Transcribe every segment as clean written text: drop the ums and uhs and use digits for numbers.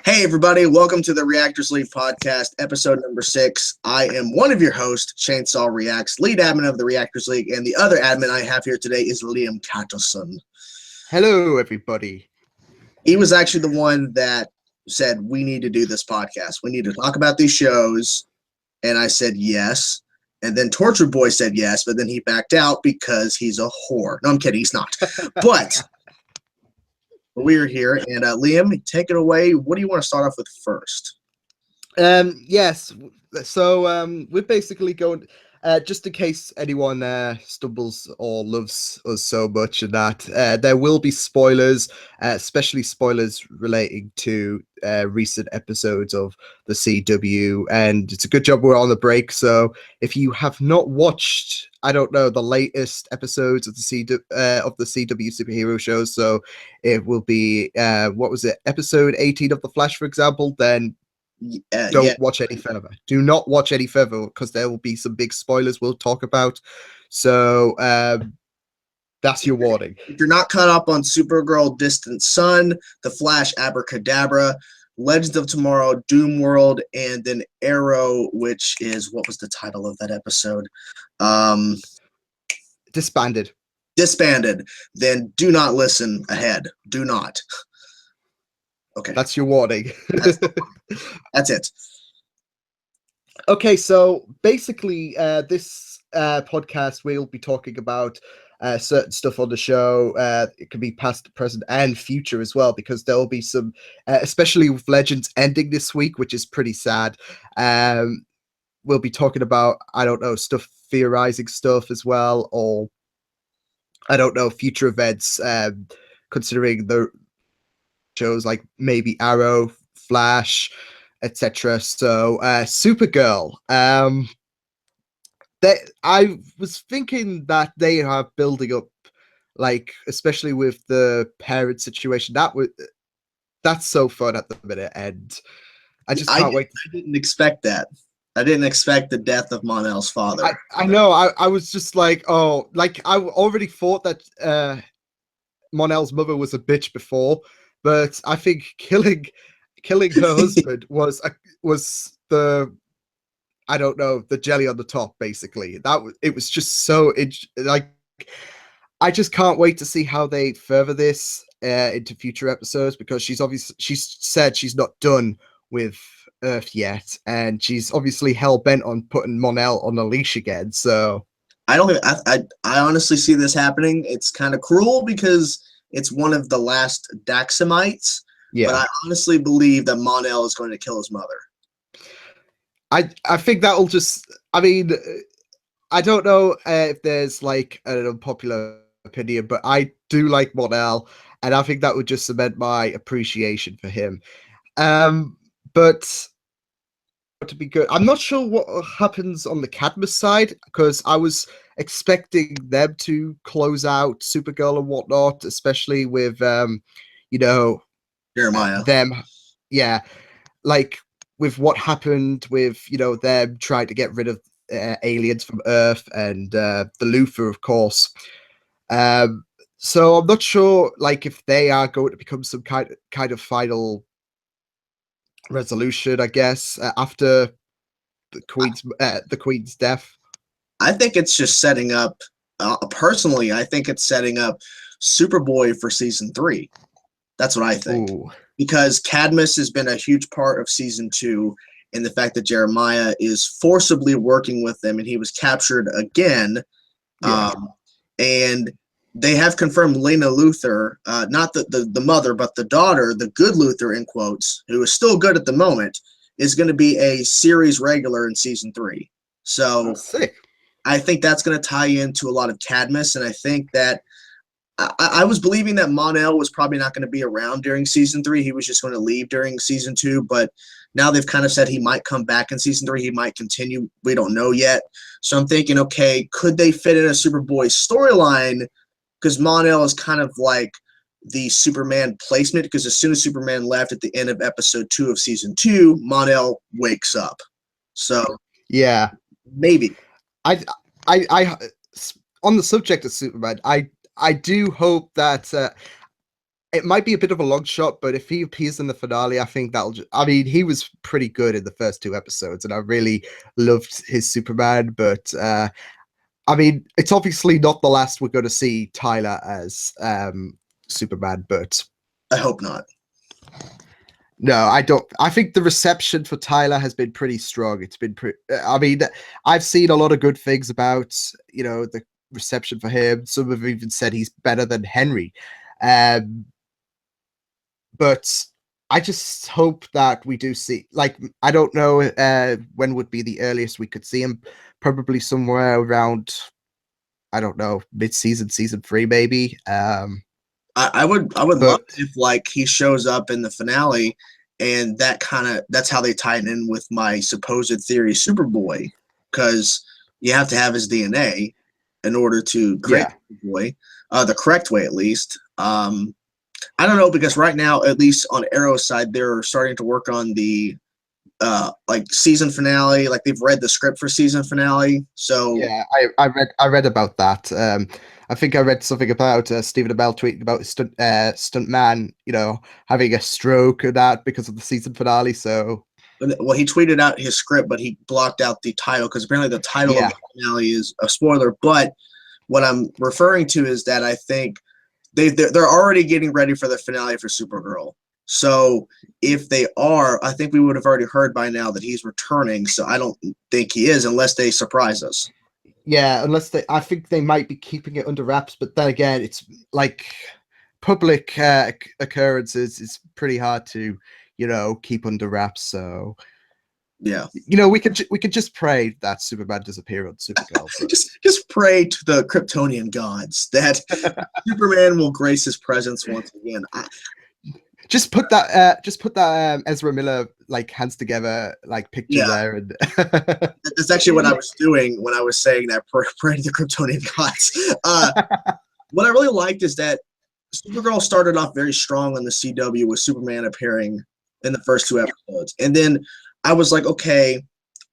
Hey, everybody, welcome to the Reactors League podcast, episode number 6. I am one of your hosts, Chainsaw Reacts, lead admin of the Reactors League, and the other admin I have here today is Liam Catterson. Hello, everybody. He was actually the one that said, we need to do this podcast. We need to talk about these shows. And I said, yes. And then Torture Boy said yes, but then he backed out because he's a whore. No, I'm kidding. He's not. But we're here. And Liam, take it away. What do you want to start off with first? Yes. So we're basically going. Just in case anyone stumbles or loves us so much, and that there will be spoilers, especially spoilers relating to recent episodes of the CW. And it's a good job we're on the break. So if you have not watched, I don't know, the latest episodes of the CW superhero shows, so it will be what was it, episode 18 of The Flash, for example, then don't watch any further. Do not watch any further because there will be some big spoilers we'll talk about. So that's your warning. If you're not caught up on Supergirl, Distant Sun, The Flash, Abracadabra, Legends of Tomorrow, Doom World, and then Arrow, which is, what was the title of that episode? Disbanded. Then do not listen ahead. Do not. Okay. That's your warning. That's it. Okay, so basically, this podcast we'll be talking about certain stuff on the show. It can be past, present, and future as well, because there will be some, especially with Legends ending this week, which is pretty sad. We'll be talking about, I don't know, stuff, theorizing stuff as well, or I don't know, future events, considering the shows like maybe Arrow, Flash, etc. So Supergirl, I was thinking that they are building up, like, especially with the parent situation, that's so fun at the minute, and I just can't wait. I didn't expect that. I didn't expect the death of Mon-El's father. I know. I was just like, oh, like I already thought that Mon-El's mother was a bitch before, but I think killing her husband was the, I don't know, the jelly on the top. Basically, it was just so like, I just can't wait to see how they further this into future episodes, because she's said she's not done with Earth yet, and she's obviously hell bent on putting Mon-El on a leash again. So I don't think I honestly see this happening. It's kind of cruel because it's one of the last Daxamites. Yeah. But I honestly believe that Mon-El is going to kill his mother. I think that'll just, I mean, I don't know if there's like an unpopular opinion, but I do like Mon-El, and I think that would just cement my appreciation for him. But to be good, I'm not sure what happens on the Cadmus side, because I was expecting them to close out Supergirl and whatnot, especially with you know, Jeremiah. Them, yeah, like with what happened with, you know, them trying to get rid of aliens from Earth, and the Luthor, of course. So I'm not sure, like, if they are going to become some kind of final resolution, I guess, after the Queen's death. I think it's just setting up. Personally, I think it's setting up Superboy for season 3. That's what I think. Ooh. Because Cadmus has been a huge part of season 2, and the fact that Jeremiah is forcibly working with them, and he was captured again. Yeah. And they have confirmed Lena Luthor, not the mother, but the daughter, the good Luthor in quotes, who is still good at the moment, is going to be a series regular in season 3. So sick. I think that's going to tie into a lot of Cadmus, and I think that I was believing that Mon-El was probably not going to be around during season 3. He was just going to leave during season 2, but now they've kind of said he might come back in season 3. He might continue. We don't know yet. So I'm thinking, okay, could they fit in a Superboy storyline? Because Mon-El is kind of like the Superman placement, because as soon as Superman left at the end of episode 2 of season 2, Mon-El wakes up. So yeah, maybe. I on the subject of Superman, I do hope that it might be a bit of a long shot, but if he appears in the finale, I think I mean, he was pretty good in the first 2 episodes, and I really loved his Superman. But I mean, it's obviously not the last we're going to see Tyler as Superman, but I hope not. No, I don't. I think the reception for Tyler has been pretty strong. It's been pretty. I mean, I've seen a lot of good things about the reception for him. Some have even said he's better than Henry, but I just hope that we do see. Like, I don't know when would be the earliest we could see him. Probably somewhere around, I don't know, mid-season, season 3, maybe. I would love if like he shows up in the finale, and that's how they tie it in with my supposed theory, Superboy, because you have to have his DNA in order to create Superboy, the correct way at least. I don't know, because right now, at least on Arrow's side, they're starting to work on the like season finale. Like they've read the script for season finale. So yeah, I read about that. I think I read something about Stephen Amell tweeting about stunt man, having a stroke or that because of the season finale. So, well, he tweeted out his script, but he blocked out the title because apparently the title of the finale is a spoiler. But what I'm referring to is that I think they're already getting ready for the finale for Supergirl. So if they are, I think we would have already heard by now that he's returning. So I don't think he is, unless they surprise us. Yeah, I think they might be keeping it under wraps. But then again, it's like public occurrences. It's pretty hard to, keep under wraps. So yeah, we could just pray that Superman does appear on Supergirl. just pray to the Kryptonian gods that Superman will grace his presence once again. Just put that Ezra Miller like hands together like picture there, and that's actually what I was doing when I was saying that pray to the Kryptonian gods. What I really liked is that Supergirl started off very strong on the CW with Superman appearing in the first 2 episodes, and then I was like, okay,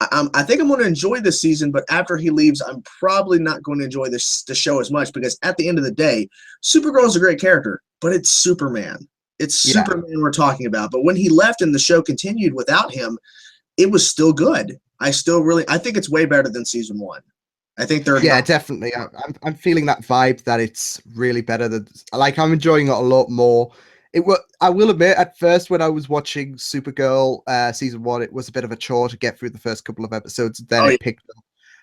I think I'm going to enjoy this season, but after he leaves, I'm probably not going to enjoy the show as much, because at the end of the day, Supergirl is a great character, but it's Superman. It's Superman we're talking about. But when he left and the show continued without him, it was still good. I think it's way better than season 1. I think they're definitely. I'm feeling that vibe that it's really better than, like, I'm enjoying it a lot more. I will admit, at first when I was watching Supergirl season 1, it was a bit of a chore to get through the first couple of episodes. Then it picked up.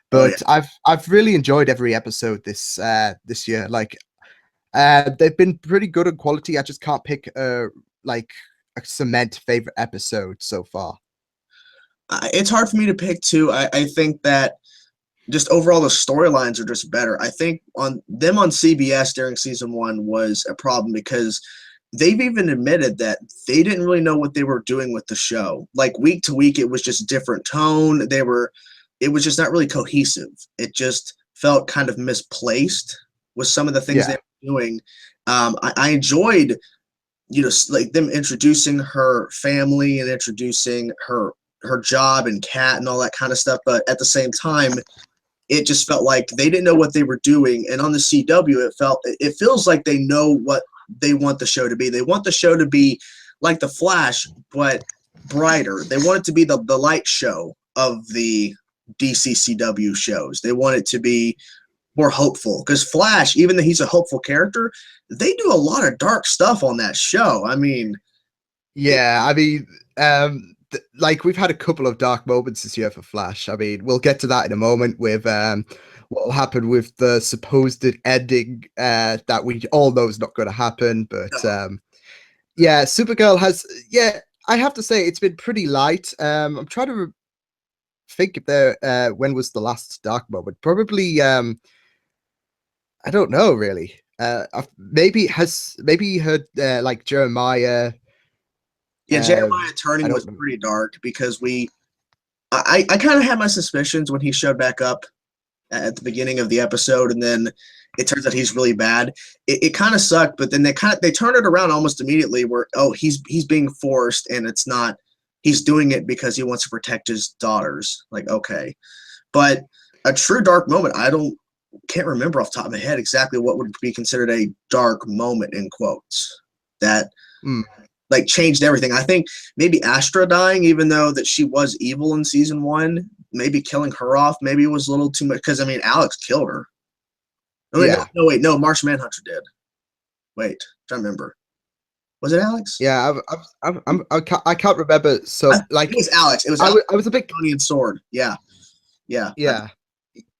But I've really enjoyed every episode this year. Like, they've been pretty good in quality. I just can't pick a cement favorite episode so far. It's hard for me to pick too. I think that just overall the storylines are just better. I think on CBS during season 1 was a problem, because they've even admitted that they didn't really know what they were doing with the show. Like week to week, it was just different tone. It was just not really cohesive. It just felt kind of misplaced with some of the things they were doing. I enjoyed, like them introducing her family and introducing her job and Kat and all that kind of stuff. But at the same time, it just felt like they didn't know what they were doing. And on the CW, it feels like they know what they want the show to be. They want the show to be like The Flash, but brighter. They want it to be the light show of the DC CW shows. They want it to be more hopeful, because Flash, even though he's a hopeful character, they do a lot of dark stuff on that show. I mean, like, we've had a couple of dark moments this year for Flash. I mean, we'll get to that in a moment with what will happen with the supposed ending that we all know is not going to happen. But Supergirl has, I have to say, it's been pretty light. I'm trying to think if there when was the last dark moment. Probably I don't know really. Maybe you heard like Jeremiah. Jeremiah turning was pretty dark, because I kind of had my suspicions when he showed back up at the beginning of the episode, and then it turns out he's really bad. It kind of sucked, but then they turn it around almost immediately, where he's being forced, and it's not, he's doing it because he wants to protect his daughters. Like, okay, but a true dark moment, can't remember off the top of my head exactly what would be considered a dark moment in quotes. that Mm. like changed everything. I think maybe Astra dying, even though that she was evil in season 1, maybe killing her off, maybe it was a little too much because I mean Alex killed her. Oh, Yeah. No, Martian Manhunter did. Wait, trying to remember. Was it Alex? Yeah, I can't remember. So like, it was Alex. It was I was a bit. Tony and Sword. Yeah, yeah, Yeah.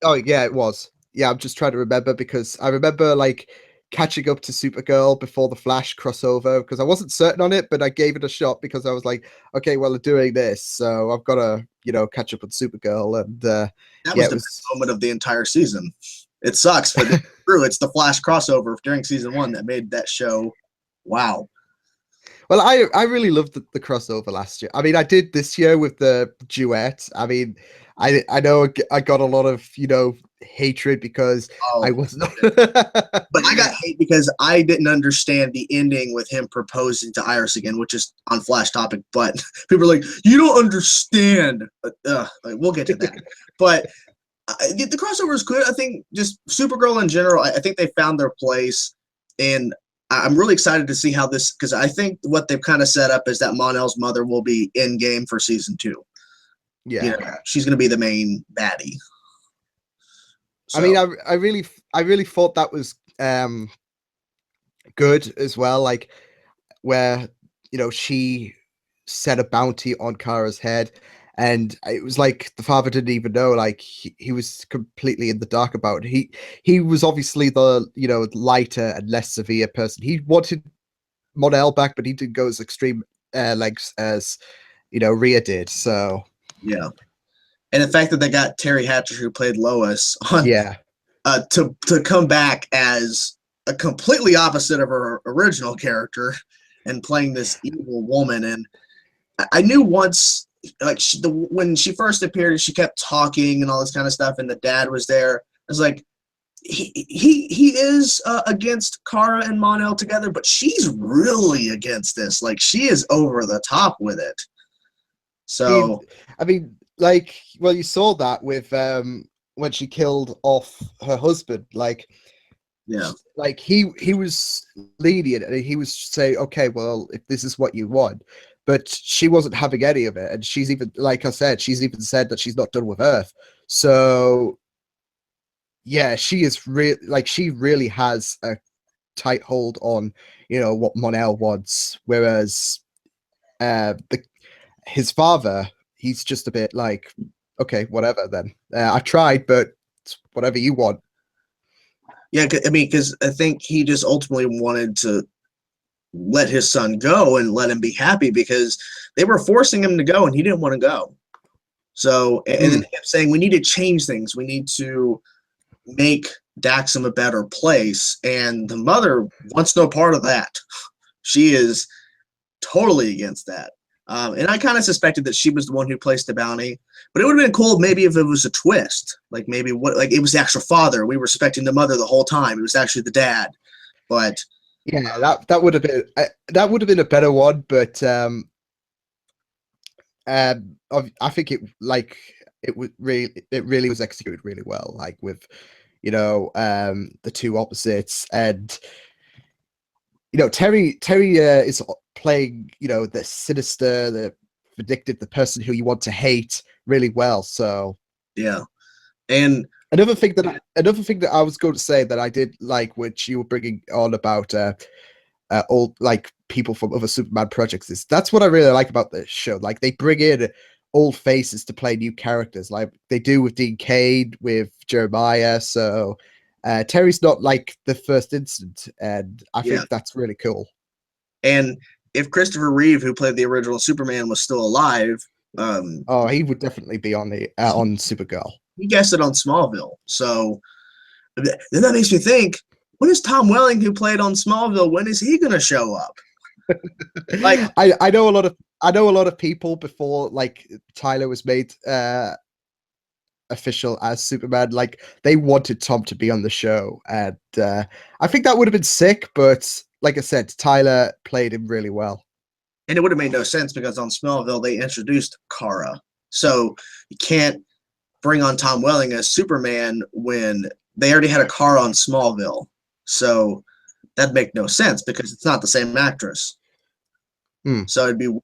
Oh yeah, it was. Yeah, I'm just trying to remember because I remember like catching up to Supergirl before the Flash crossover because I wasn't certain on it, but I gave it a shot because I was like, okay, well, they're doing this, so I've got to, catch up with Supergirl, and that yeah, was the best moment of the entire season. It sucks, but it's true. It's the Flash crossover during season 1 that made that show. Wow. Well, I really loved the crossover last year. I mean, I did this year with the duet. I mean, I know I got a lot of hatred because I was not. But I got hate because I didn't understand the ending with him proposing to Iris again, which is on Flash topic. But people are like, you don't understand. We'll get to that. But the crossover is good. I think just Supergirl in general, I think they found their place. And I'm really excited to see how this, because I think what they've kind of set up is that Mon-El's mother will be in game for season 2. Yeah. She's going to be the main baddie. So. I mean, I really thought that was good as well. Like where she set a bounty on Kara's head, and it was like the father didn't even know. Like he was completely in the dark about it. He was obviously the lighter and less severe person. He wanted Mon-El back, but he didn't go as extreme lengths as Rhea did. So yeah. And the fact that they got Terry Hatcher, who played Lois, on to come back as a completely opposite of her original character and playing this evil woman. And I knew once, like when she first appeared, she kept talking and all this kind of stuff, and the dad was there. I was like, he is against Kara and Mon-El together, but she's really against this. Like she is over the top with it. So I mean, like, well, you saw that with when she killed off her husband. Like, yeah, like he was lenient and he was saying, okay, well, if this is what you want, but she wasn't having any of it. And she's even, like I said, she's even said that she's not done with Earth. So yeah, she is she really has a tight hold on, what Mon-El wants. Whereas his father, he's just a bit like, okay, whatever then. I tried, but it's whatever you want. Yeah, I mean, because I think he just ultimately wanted to let his son go and let him be happy because they were forcing him to go and he didn't want to go. So, and then they kept saying, we need to change things. We need to make Daxam a better place. And the mother wants no part of that. She is totally against that. And I kind of suspected that she was the one who placed the bounty, but it would have been cool maybe if it was a twist, like maybe it was the actual father. We were suspecting the mother the whole time. It was actually the dad. But yeah, that would have been a better one. But I think it really was executed really well, like with the two opposites. And Terry is playing the sinister, the vindictive, the person who you want to hate really well. So yeah. And another thing that I was going to say that I did like, which you were bringing on about old, like, people from other Superman projects, is that's what I really like about this show. Like, they bring in old faces to play new characters, like they do with Dean Cain, with Jeremiah. So Terry's not like the first instant, and I think that's really cool. And if Christopher Reeve, who played the original Superman, was still alive, he would definitely be on Supergirl. He guessed it on Smallville. So then that makes me think, when is Tom Welling, who played on Smallville, when is he going to show up? Like, I know a lot of people before, like, Tyler was made official as Superman, like, they wanted Tom to be on the show, and I think that would have been sick, but like I said, Tyler played him really well. And it would have made no sense because on Smallville they introduced Kara, so you can't bring on Tom Welling as Superman when they already had a Kara on Smallville. So That'd make no sense because it's not the same actress. So it'd be weird.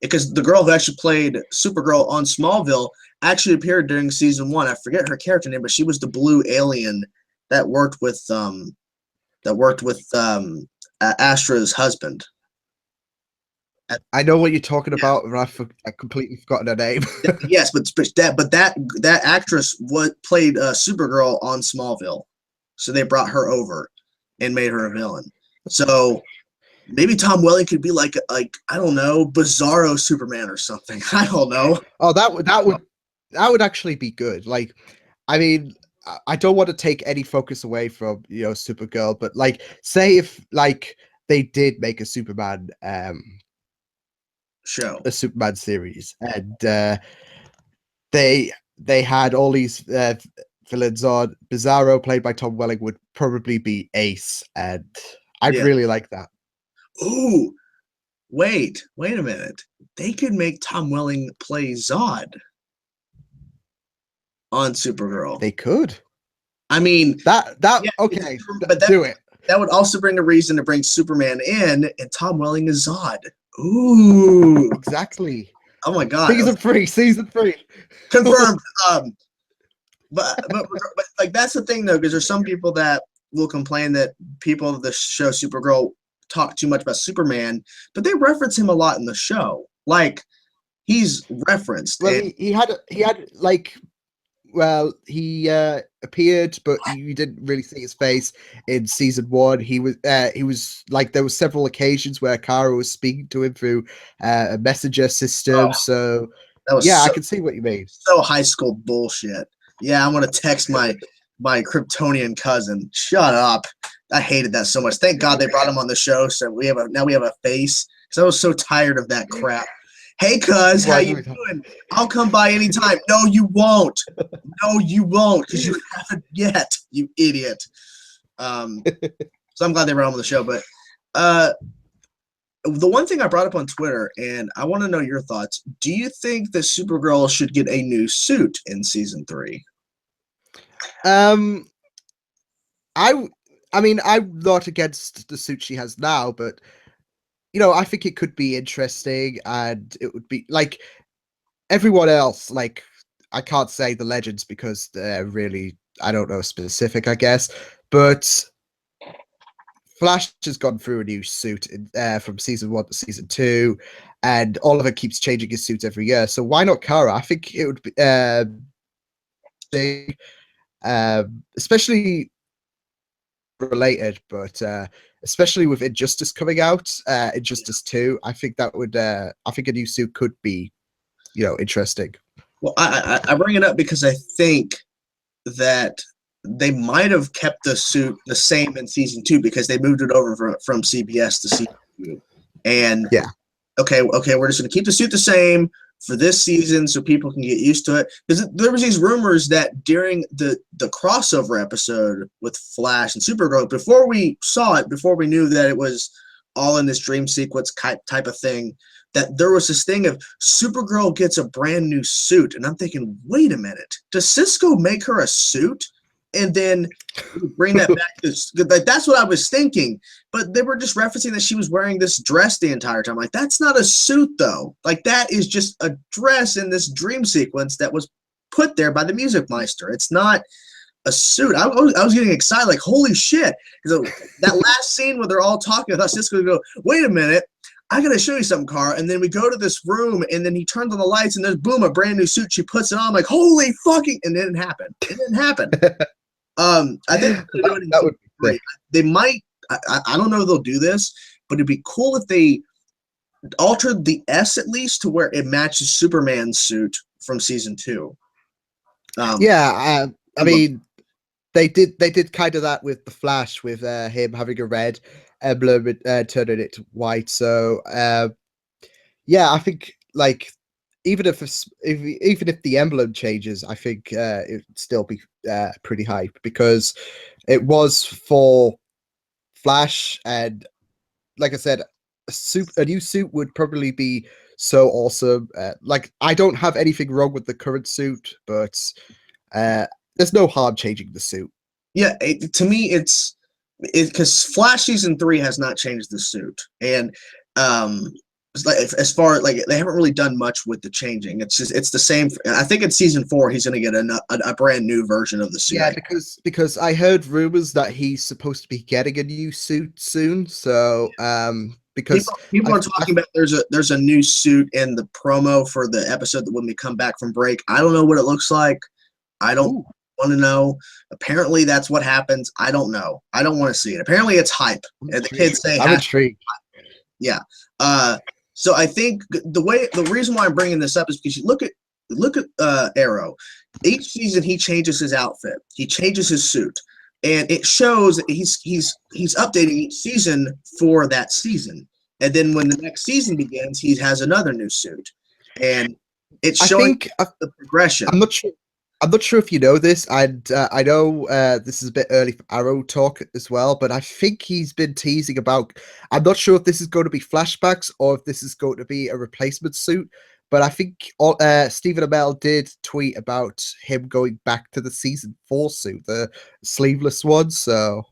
Because the girl who actually played Supergirl on Smallville actually appeared during season 1. I forget her character name, but she was the blue alien that worked with Astra's husband. I know what you're talking about, and I completely forgotten her name. Yes, but that actress played Supergirl on Smallville, so they brought her over and made her a villain. So maybe Tom Welling could be like I don't know, Bizarro Superman or something. I don't know. Oh, that would actually be good. Like, I mean, I don't want to take any focus away from Supergirl, but like, say if like they did make a Superman show, a Superman series, and they had all these villains on. Bizarro, played by Tom Welling, would probably be Ace, and I'd really like that. Ooh, wait a minute. They could make Tom Welling play Zod on Supergirl. They could. I mean, okay, but do it. That would also bring a reason to bring Superman in, and Tom Welling is Zod. Ooh, exactly. Oh my god! Season 3, confirmed. But like that's the thing though, because there's some people that will complain that people of the show Supergirl talk too much about Superman, but they reference him a lot in the show. Like he's referenced. Well, he had like. Well, he appeared, but you didn't really see his face in season 1. He was like, there were several occasions where Kara was speaking to him through a messenger system. So I can see what you mean. So high school bullshit. Yeah, I'm gonna text my Kryptonian cousin. Shut up. I hated that so much. Thank God they brought him on the show, so we have a face. Because I was so tired of that crap. Hey, cuz, how you doing? I'll come by anytime. No, you won't. No, you won't, because you haven't yet, you idiot. So I'm glad they brought him on the show. But the one thing I brought up on Twitter, and I want to know your thoughts. Do you think that Supergirl should get a new suit in season 3? I mean, I'm not against the suit she has now, but I think it could be interesting, and it would be like everyone else. Like, I can't say the Legends because they're really, I don't know, specific, I guess. But Flash has gone through a new suit from season 1 to season 2, and Oliver keeps changing his suits every year. So why not Kara? I think it would be especially related, but especially with Injustice coming out, Injustice 2, I think that would I think a new suit could be interesting. Well, I bring it up because I think that they might have kept the suit the same in season 2 because they moved it over from CBS to season 2. And okay, we're just going to keep the suit the same for this season so people can get used to it. Because there was these rumors that during the crossover episode with Flash and Supergirl, before we saw it, before we knew that it was all in this dream sequence type of thing, that there was this thing of Supergirl gets a brand new suit. And I'm thinking, wait a minute, does Cisco make her a suit? And then bring that back to like that's what I was thinking. But they were just referencing that she was wearing this dress the entire time. Like, that's not a suit though. Like, that is just a dress in this dream sequence that was put there by the Music Meister. It's not a suit. I was getting excited, like, holy shit. Because that last scene where they're all talking, I thought Cisco would go, wait a minute, I gotta show you something, Kara. And then we go to this room, and then he turns on the lights, and there's boom, a brand new suit. She puts it on, I'm like, holy fucking, and it didn't happen. It didn't happen. I think that would be great. They might. I don't know if they'll do this, but it'd be cool if they altered the S at least to where it matches Superman's suit from season 2. I mean, they did kind of that with the Flash, with him having a red emblem turning it white. So I think like even if the emblem changes, I think it'd still be pretty hype because it was for Flash, and like I said, a new suit would probably be so awesome. Like, I don't have anything wrong with the current suit, but there's no harm changing the suit. Yeah, to me, it's because Flash season 3 has not changed the suit, and as far as like they haven't really done much with the changing. It's the same. I think in season 4 he's going to get a brand new version of the suit. Yeah, because I heard rumors that he's supposed to be getting a new suit soon. So because people are talking about there's a new suit in the promo for the episode that when we come back from break. I don't know what it looks like. I don't want to know. Apparently that's what happens. I don't know. I don't want to see it. Apparently it's hype. And the kids say I'm intrigued. Yeah. So I think the reason why I'm bringing this up is because you look at Arrow. Each season he changes his outfit. He changes his suit. And it shows that he's updating each season for that season. And then when the next season begins, he has another new suit. And it's showing the progression. I'm not sure if you know this, and I know this is a bit early for Arrow talk as well, but I think he's been teasing about. I'm not sure if this is going to be flashbacks or if this is going to be a replacement suit, but I think Stephen Amell did tweet about him going back to the season 4 suit, the sleeveless one. So,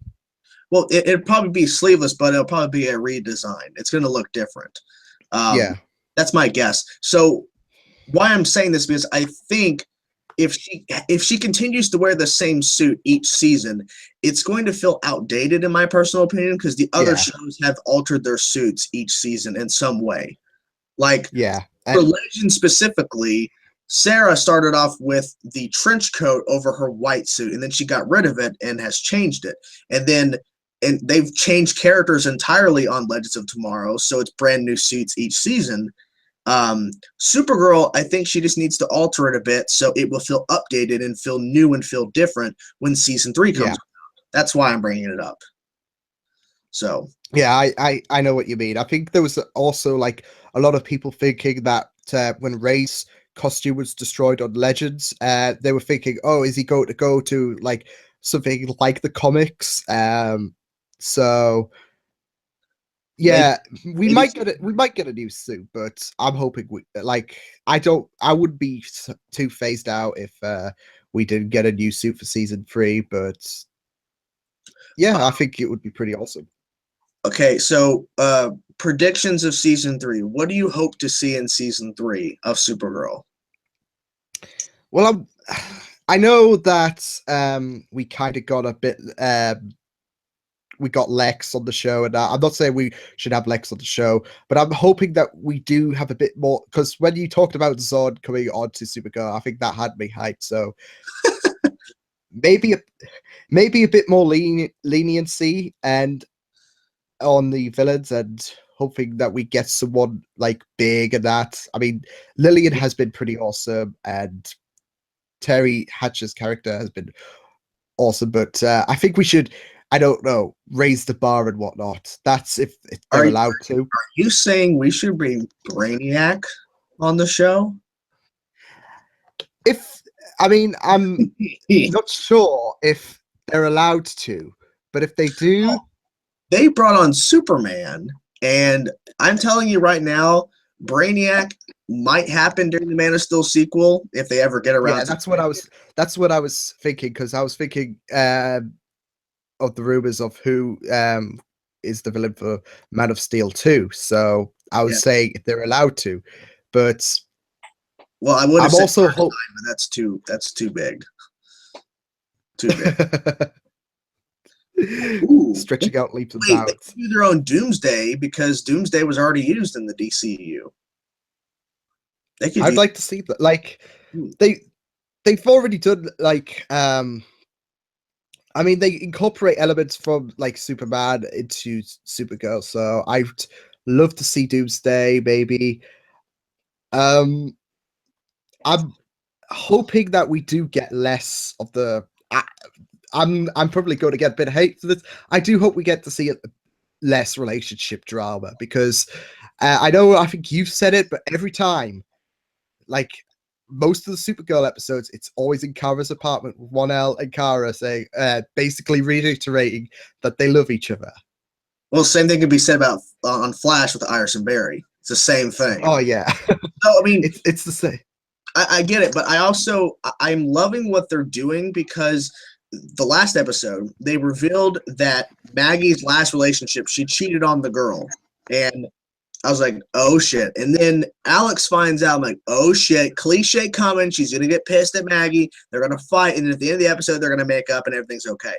well, it'll probably be sleeveless, but it'll probably be a redesign. It's going to look different. Yeah, that's my guess. So, why I'm saying this is I think if she continues to wear the same suit each season, it's going to feel outdated in my personal opinion because the other shows have altered their suits each season in some way. Like for Legend specifically, Sarah started off with the trench coat over her white suit, and then she got rid of it and has changed it. And they've changed characters entirely on Legends of Tomorrow, so it's brand new suits each season. Supergirl, I think she just needs to alter it a bit so it will feel updated and feel new and feel different when season 3 comes out. That's why I'm bringing it up. So yeah, I know what you mean. I think there was also like a lot of people thinking that when Ray's costume was destroyed on Legends, they were thinking, oh, is he going to go to like something like the comics? So yeah, we might get it. We might get a new suit, but I'm hoping I wouldn't be too phased out if we didn't get a new suit for season 3. But yeah, I think it would be pretty awesome. Okay, so predictions of season 3. What do you hope to see in season 3 of Supergirl? Well, I know that we kind of got a bit. We got Lex on the show, and I'm not saying we should have Lex on the show, but I'm hoping that we do have a bit more, because when you talked about Zod coming on to Supergirl, I think that had me hyped. So maybe a bit more leniency and on the villains, and hoping that we get someone like big and that. I mean, Lillian has been pretty awesome, and Terry Hatcher's character has been awesome, but I think we should, I don't know, raise the bar and whatnot. That's if they're allowed to. Are you saying we should bring Brainiac on the show? I'm not sure if they're allowed to, but if they do. They brought on Superman, and I'm telling you right now, Brainiac might happen during the Man of Steel sequel if they ever get around. Yeah, that's what I was thinking, because I was thinking of the rumors of who is the villain for Man of Steel 2. So I was saying if they're allowed to, but well, I would have also but that's too big. Too big. Ooh, stretching out leaps and bounds. They do their own Doomsday because Doomsday was already used in the DCU. I'd like to see that. Like they've already done like I mean, they incorporate elements from like Superman into Supergirl, so I'd love to see Doomsday maybe. I'm hoping that we do get less of the. I'm probably going to get a bit of hate for this. I do hope we get to see less relationship drama, because I think you've said it, but every time, like most of the Supergirl episodes, it's always in Kara's apartment with 1L and Kara saying, basically reiterating that they love each other. Well, same thing could be said about on Flash with Iris and Barry. It's the same thing. Oh yeah. So I mean, it's the same. I get it, but I'm loving what they're doing because the last episode, they revealed that Maggie's last relationship, she cheated on the girl. And I was like, oh shit. And then Alex finds out, I'm like, oh shit, cliche coming. She's going to get pissed at Maggie. They're going to fight. And at the end of the episode, they're going to make up and everything's okay.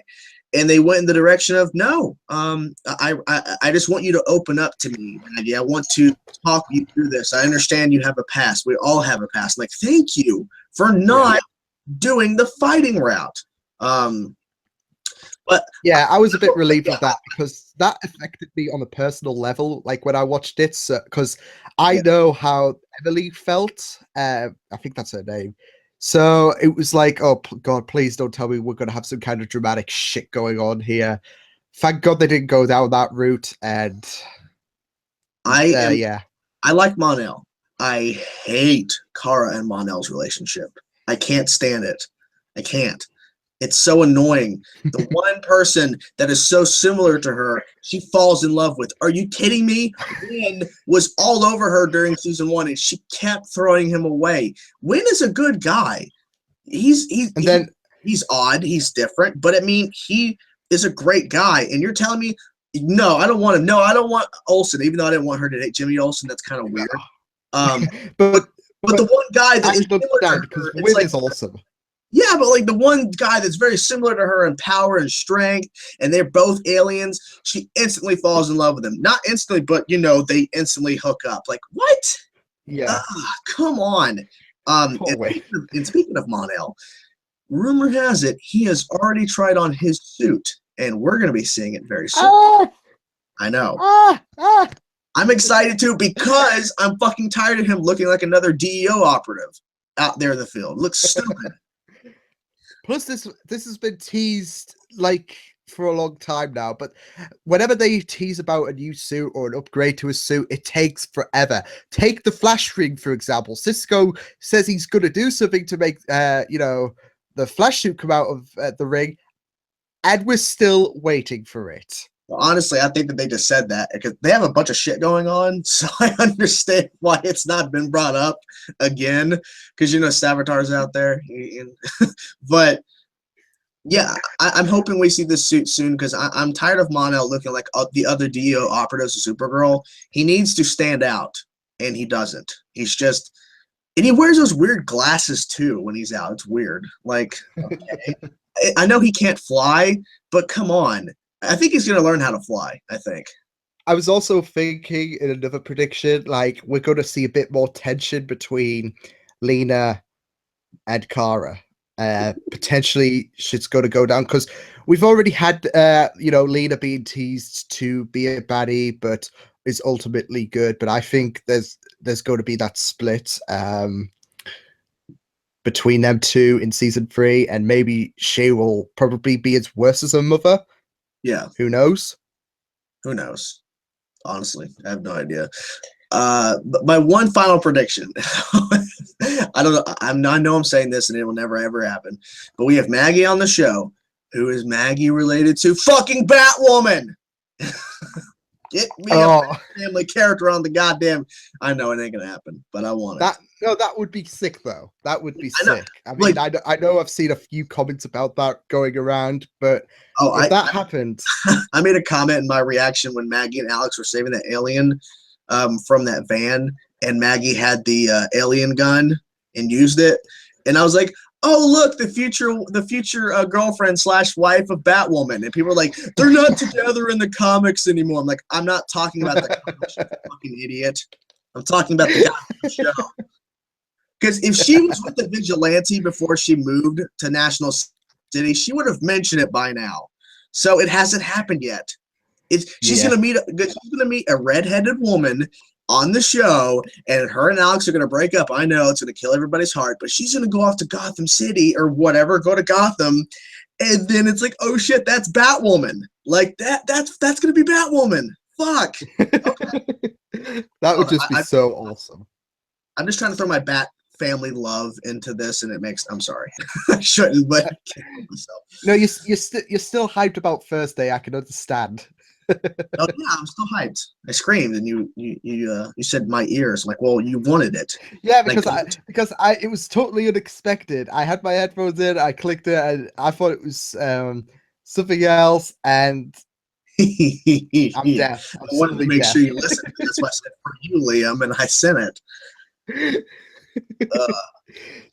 And they went in the direction of, no, I just want you to open up to me, Maggie. I want to talk you through this. I understand you have a past. We all have a past. Like, thank you for not doing the fighting route. But yeah, I was a bit relieved of that because that affected me on a personal level. Like when I watched it, because I know how Emily felt. I think that's her name. So it was like, oh God, please don't tell me we're going to have some kind of dramatic shit going on here. Thank God they didn't go down that route. And I like Monel. I hate Kara and Monel's relationship. I can't stand it. I can't. It's so annoying. The one person that is so similar to her, she falls in love with. Are you kidding me? Wynn was all over her during season 1, and she kept throwing him away. Wynn is a good guy. He's odd. He's different. But, I mean, he is a great guy. And you're telling me, no, I don't want him. No, I don't want Olsen, even though I didn't want her to date Jimmy Olsen. That's kind of weird. But the one guy that is similar to her, because Wynn is awesome. Yeah, but like the one guy that's very similar to her in power and strength, and they're both aliens, she instantly falls in love with him. Not instantly, but they instantly hook up. Like, what? Yeah. Come on. And speaking of Monel, rumor has it he has already tried on his suit, and we're going to be seeing it very soon. I know. I'm excited too because I'm fucking tired of him looking like another DEO operative out there in the field. Looks stupid. Plus, this has been teased like for a long time now, but whenever they tease about a new suit or an upgrade to a suit, it takes forever. Take the Flash ring, for example. Cisco says he's going to do something to make, the Flash suit come out of the ring, and we're still waiting for it. Well, honestly, I think that they just said that because they have a bunch of shit going on, so I understand why it's not been brought up again because, Savitar's out there. But, yeah, I'm hoping we see this suit soon because I'm tired of Monel looking like the other DEO operatives of Supergirl. He needs to stand out, and he doesn't. He's just – and he wears those weird glasses, too, when he's out. It's weird. Like, okay. I know he can't fly, but come on. I think he's going to learn how to fly, I think. I was also thinking in another prediction, like, we're going to see a bit more tension between Lena and Kara. Potentially, shit's going to go down because we've already had, Lena being teased to be a baddie, but is ultimately good. But I think there's going to be that split between them two in season 3, and maybe she will probably be as worse as her mother. Yeah. Who knows? Who knows? Honestly, I have no idea. But my one final prediction. I don't know. I know I'm saying this and it will never ever happen. But we have Maggie on the show. Who is Maggie related to? Fucking Batwoman. Get me a family character on the goddamn. I know it ain't gonna happen, but I want it. That would be sick though. That would be sick. I mean, like, I know I've seen a few comments about that going around, but if that happened, I made a comment in my reaction when Maggie and Alex were saving that alien from that van, and Maggie had the alien gun and used it, and I was like, oh, look, the future girlfriend / wife of Batwoman. And people are like, they're not together in the comics anymore. I'm like, I'm not talking about the comics, you fucking idiot. I'm talking about the goddamn show. Because if she was with the vigilante before she moved to National City, she would have mentioned it by now. So it hasn't happened yet. She's gonna meet a redheaded woman on the show, and her and Alex are going to break up. I know it's going to kill everybody's heart, but she's going to go off to Gotham City or whatever, go to Gotham, and then it's like, oh shit, that's Batwoman. Like that's going to be Batwoman. Fuck. Okay. That would just be so awesome. I'm just trying to throw my Bat family love into this, and I'm sorry. I shouldn't, but I can't help myself. No, you're still hyped about Thursday. I can understand. Oh yeah, I'm still hyped. I screamed, and you said my ears. Like, well, you wanted it. Yeah, Like, because I it was totally unexpected. I had my headphones in, I clicked it, and I thought it was something else, and I'm I deaf. I'm wanted to suddenly make sure deaf. you listened. That's why I said for you, Liam, and I sent it. Uh,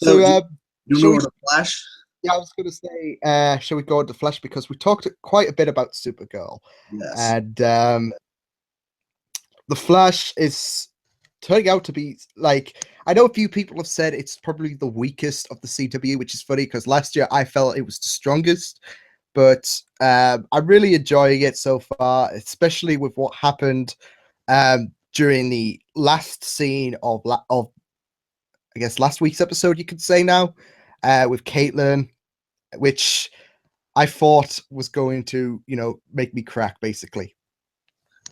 so So, you shall know we? where the Flash? Yeah, I was going to say, shall we go into Flash because we talked quite a bit about Supergirl, Yes. and the Flash is turning out to be like I know a few people have said it's probably the weakest of the CW, which is funny because last year I felt it was the strongest. But I'm really enjoying it so far, especially with what happened during the last scene of I guess last week's episode, you could say now, with Caitlin, which I thought was going to, make me crack basically.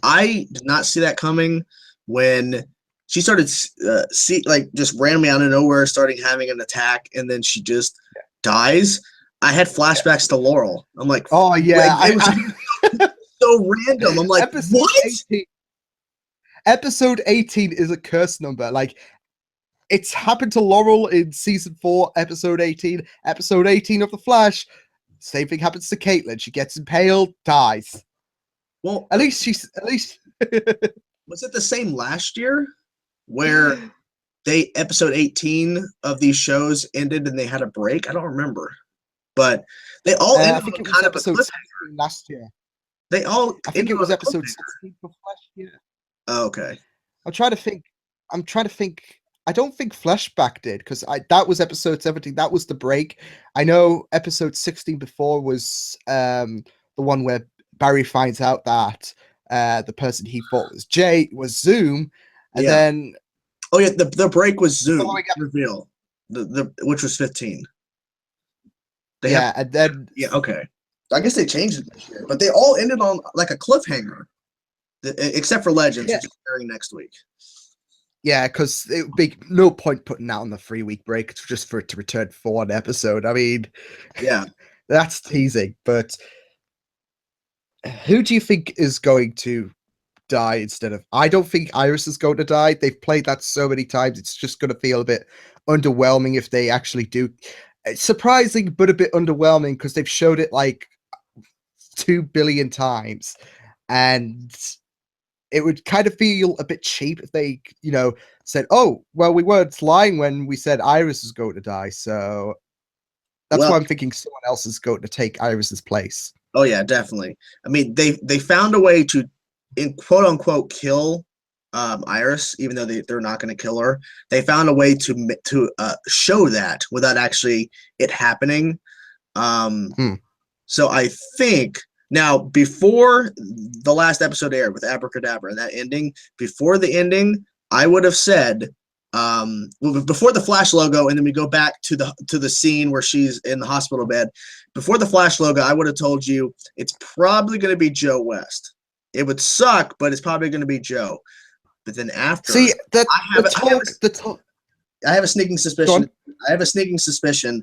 I did not see that coming when she started just randomly out of nowhere starting having an attack, and then she just dies. I had flashbacks to Laurel. I'm like, Oh yeah, it was so random. I'm like, episode what? 18. Episode 18 is a curse number. Like it's happened to Laurel in season 4, episode 18. Episode 18 of The Flash, same thing happens to Caitlin. She gets impaled, dies. Well, At least was it the same last year where episode 18 of these shows ended and they had a break? I don't remember, but they all I ended think on it was kind of a episode cliffhanger. 16 last year. They all I think ended it on was a episode cliffhanger. 16 for Flash. Yeah. Oh, okay. I'm trying to think. I'm trying to think. I don't think Flashback did because that was episode 17. That was the break. I know episode 16 before was the one where Barry finds out that the person he thought was Jay was Zoom, and Yeah. then Oh yeah, the break was Zoom following up, reveal, the which was 15. and then Yeah, okay. I guess they changed it this year, but they all ended on like a cliffhanger, except for Legends, yeah, which is airing next week. yeah, because it would be no point putting out on the 3-week break just for it to return for one episode. I mean, Yeah. that's teasing. But who do you think is going to die instead of? I don't think Iris is going to die. They've played that so many times. It's just going to feel a bit underwhelming if they actually do. It's surprising, but a bit underwhelming because they've showed it like 2 billion times, and it would kind of feel a bit cheap if they, said, "Oh, well, we weren't lying when we said Iris is going to die." So that's Well, why I'm thinking someone else is going to take Iris's place. oh yeah, definitely. I mean, they found a way to, in quote unquote, kill Iris, even though they're not going to kill her. They found a way to show that without actually it happening. Hmm. So I think now before the last episode aired with Abracadabra and that ending, before the ending, I would have said, well, before the Flash logo, and then we go back to the scene where she's in the hospital bed. Before the Flash logo, I would have told you it's probably going to be Joe West. It would suck, but it's probably going to be Joe. But then after, See that the talk. I have a sneaking suspicion. I have a sneaking suspicion.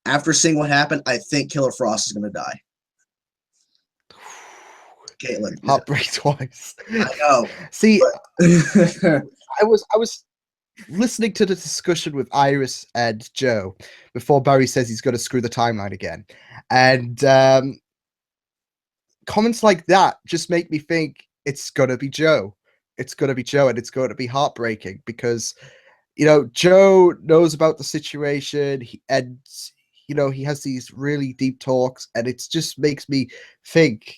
After seeing what happened, I think Killer Frost is going to die. Caitlin, heartbreak twice. I know. See, but I was listening to the discussion with Iris and Joe before Barry says he's going to screw the timeline again, and comments like that just make me think it's going to be Joe. It's going to be Joe, and it's going to be heartbreaking because Joe knows about the situation, and he has these really deep talks, and it just makes me think,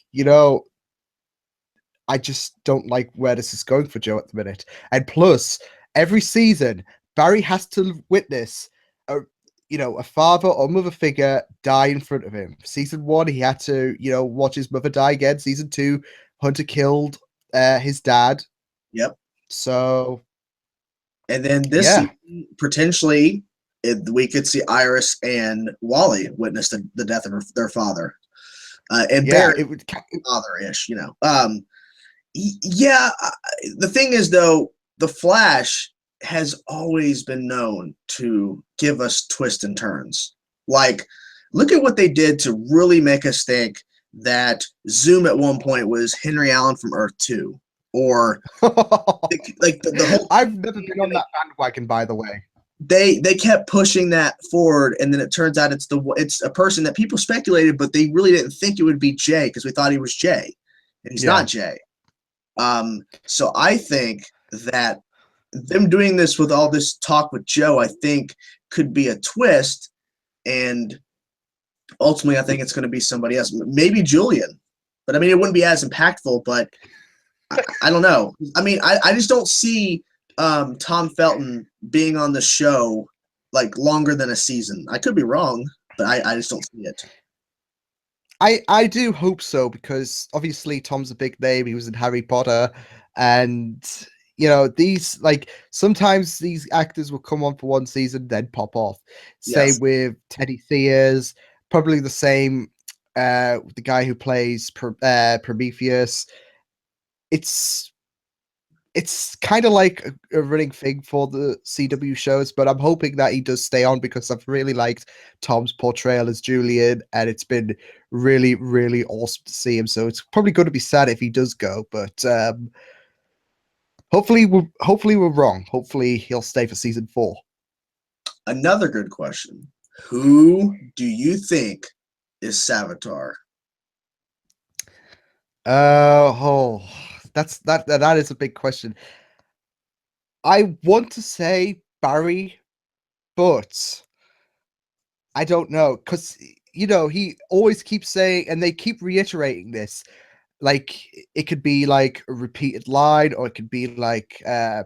I just don't like where this is going for Joe at the minute. And plus, every season, Barry has to witness a father or mother figure die in front of him. Season 1, he had to, watch his mother die again. Season 2, Hunter killed his dad. Yep. So, and then this season, potentially, we could see Iris and Wally witness the death of their father. And Barry, it would father-ish, Yeah, the thing is, though, the Flash has always been known to give us twists and turns. Like, look at what they did to really make us think that Zoom at one point was Henry Allen from Earth 2, or like the whole. I've never been on that bandwagon, by the way. They kept pushing that forward, and then it turns out it's a person that people speculated, but they really didn't think it would be Jay because we thought he was Jay, and he's not Jay. So I think that them doing this with all this talk with Joe, I think could be a twist, and ultimately I think it's going to be somebody else, maybe Julian, but I mean it wouldn't be as impactful. But I don't know. I mean I just don't see Tom Felton being on the show like longer than a season. I could be wrong, but I just don't see it. I do hope so, because obviously Tom's a big name. He was in Harry Potter, and you know, these, like, sometimes these actors will come on for one season then pop off. Same with Teddy Sears, probably the same with the guy who plays Prometheus. It's kind of like a running thing for the CW shows, but I'm hoping that he does stay on, because I've really liked Tom's portrayal as Julian, and it's been really, really awesome to see him. So it's probably going to be sad if he does go, but hopefully we're wrong. Hopefully he'll stay for season 4. Another good question. Who do you think is Savitar? That is a big question. I want to say Barry, but I don't know, because you know, he always keeps saying, and they keep reiterating this, like it could be like a repeated line, or it could be like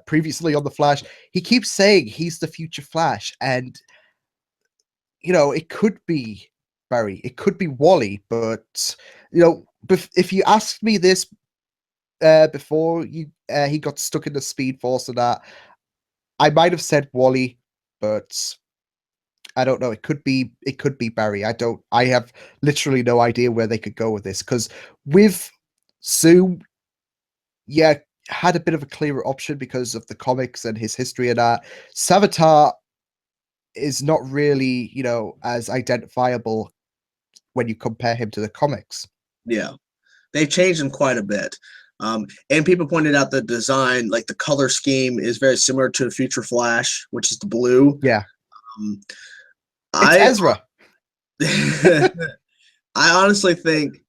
previously on the Flash. He keeps saying he's the future Flash, and you know, it could be Barry, it could be Wally, but you know, if you asked me this before he got stuck in the Speed Force and that, I might have said Wally, but I don't know. It could be Barry. I have literally no idea where they could go with this, because with Zoom, had a bit of a clearer option because of the comics and his history and that. Savitar is not really, you know, as identifiable when you compare him to the comics. Yeah, they've changed him quite a bit. And people pointed out the design, like the color scheme, is very similar to Future Flash, which is the blue. Yeah. It's Ezra. I honestly think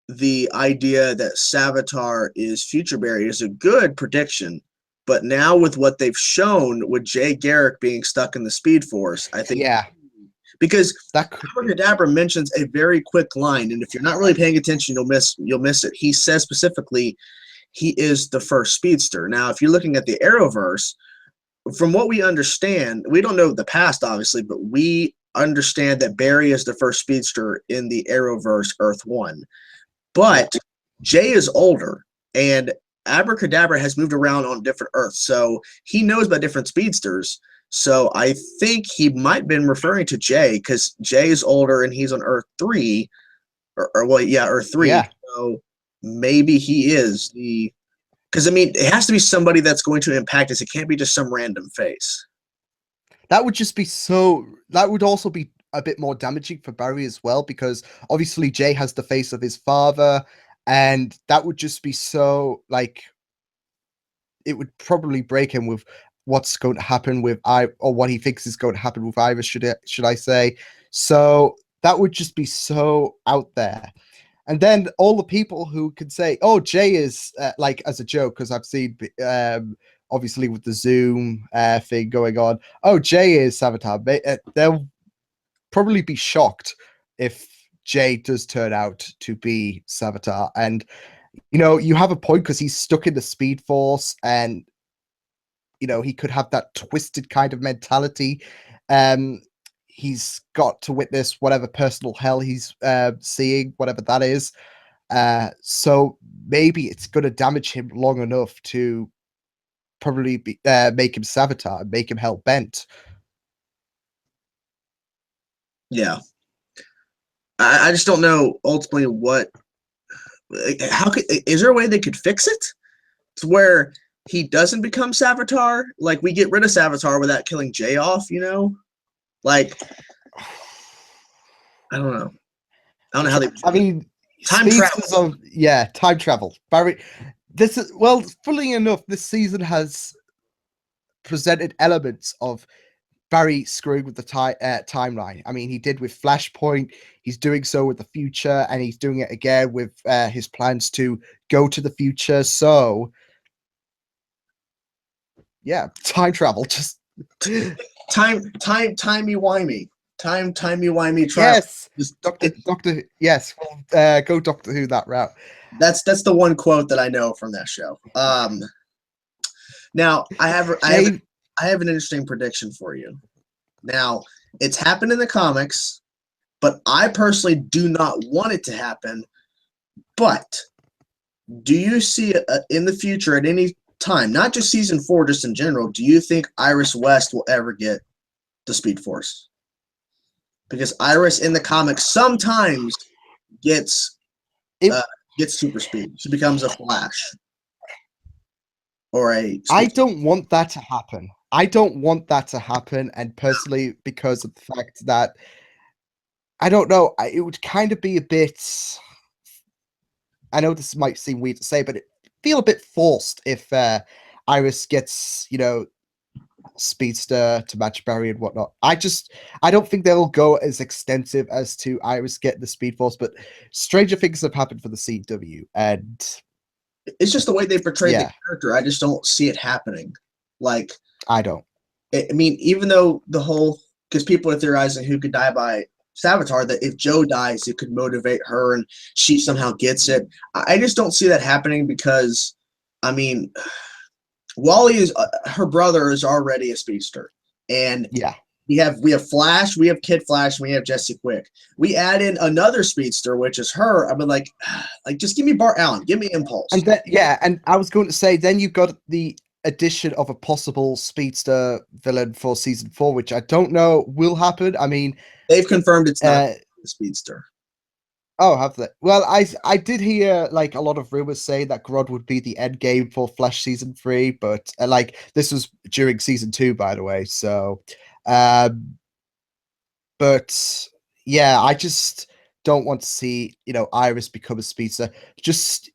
the idea that Savitar is Future Barry is a good prediction, but now with what they've shown with Jay Garrick being stuck in the Speed Force, I think because Abracadabra mentions a very quick line, and if you're not really paying attention, you'll miss it. He says specifically he is the first speedster. Now, if you're looking at the Arrowverse, from what we understand, we don't know the past, obviously, but we understand that Barry is the first speedster in the Arrowverse Earth 1. But Jay is older, and Abracadabra has moved around on different Earths, so he knows about different speedsters. So I think he might have been referring to Jay, because Jay is older and he's on Earth 3, Earth 3. Yeah. So maybe he is the, because I mean, it has to be somebody that's going to impact us. It can't be just some random face. That would just be that would also be a bit more damaging for Barry as well, because obviously Jay has the face of his father, and that would just be so, like, it would probably break him with what's going to happen with or what he thinks is going to happen with Iris, should I say. So that would just be so out there. And then all the people who can say, oh, Jay is like, as a joke, because I've seen obviously with the Zoom thing going on, oh, Jay is Savitar. They'll probably be shocked if Jay does turn out to be Savitar. And you know, you have a point, because he's stuck in the Speed Force, and you know, he could have that twisted kind of mentality. He's got to witness whatever personal hell he's seeing, whatever that is. So maybe it's going to damage him long enough to probably make him Savitar, make him hell bent. Yeah. I just don't know ultimately is there a way they could fix it to where he doesn't become Savitar? Like, we get rid of Savitar without killing Jay off, you know? Like, I don't know. I don't know how they. I mean, Time travel. Time travel. Barry, this is, well, fully enough, this season has presented elements of Barry screwing with the timeline. I mean, he did with Flashpoint. He's doing so with the future, and he's doing it again with his plans to go to the future. So, yeah, time travel. Just timey-wimey. Timey-wimey travel. yes, Doctor. Yes, go Doctor Who that route. That's the one quote that I know from that show. Now I have an interesting prediction for you. Now, it's happened in the comics, but I personally do not want it to happen. But do you see in the future at any time, not just season 4, just in general, do you think Iris West will ever get the Speed Force? Because Iris in the comics sometimes gets super speed. She becomes a Flash. Or I don't want that to happen. I don't want that to happen, and personally, because of the fact that I don't know, it would kind of be a bit. I know this might seem weird to say, but it feel a bit forced if Iris gets, Speedster to match Barry and whatnot. I don't think they'll go as extensive as to Iris getting the Speed Force, but stranger things have happened for the CW, and it's just the way they portray the character. I just don't see it happening. Like, I don't. I mean, even though because people are theorizing who could die by Savitar, that if Joe dies, it could motivate her and she somehow gets it. I just don't see that happening because, I mean, Wally is her brother is already a speedster, and we have Flash, we have Kid Flash, and we have Jesse Quick. We add in another speedster, which is her. I mean, like just give me Bart Allen, give me Impulse, and and I was going to say, then you've got the addition of a possible speedster villain for season 4, which I don't know will happen. I mean, they've confirmed it's not the speedster. Oh, have they? Well, I did hear like a lot of rumors saying that Grodd would be the end game for Flash season 3, but like this was during season 2, by the way. So, but yeah, I just don't want to see Iris become a speedster. Just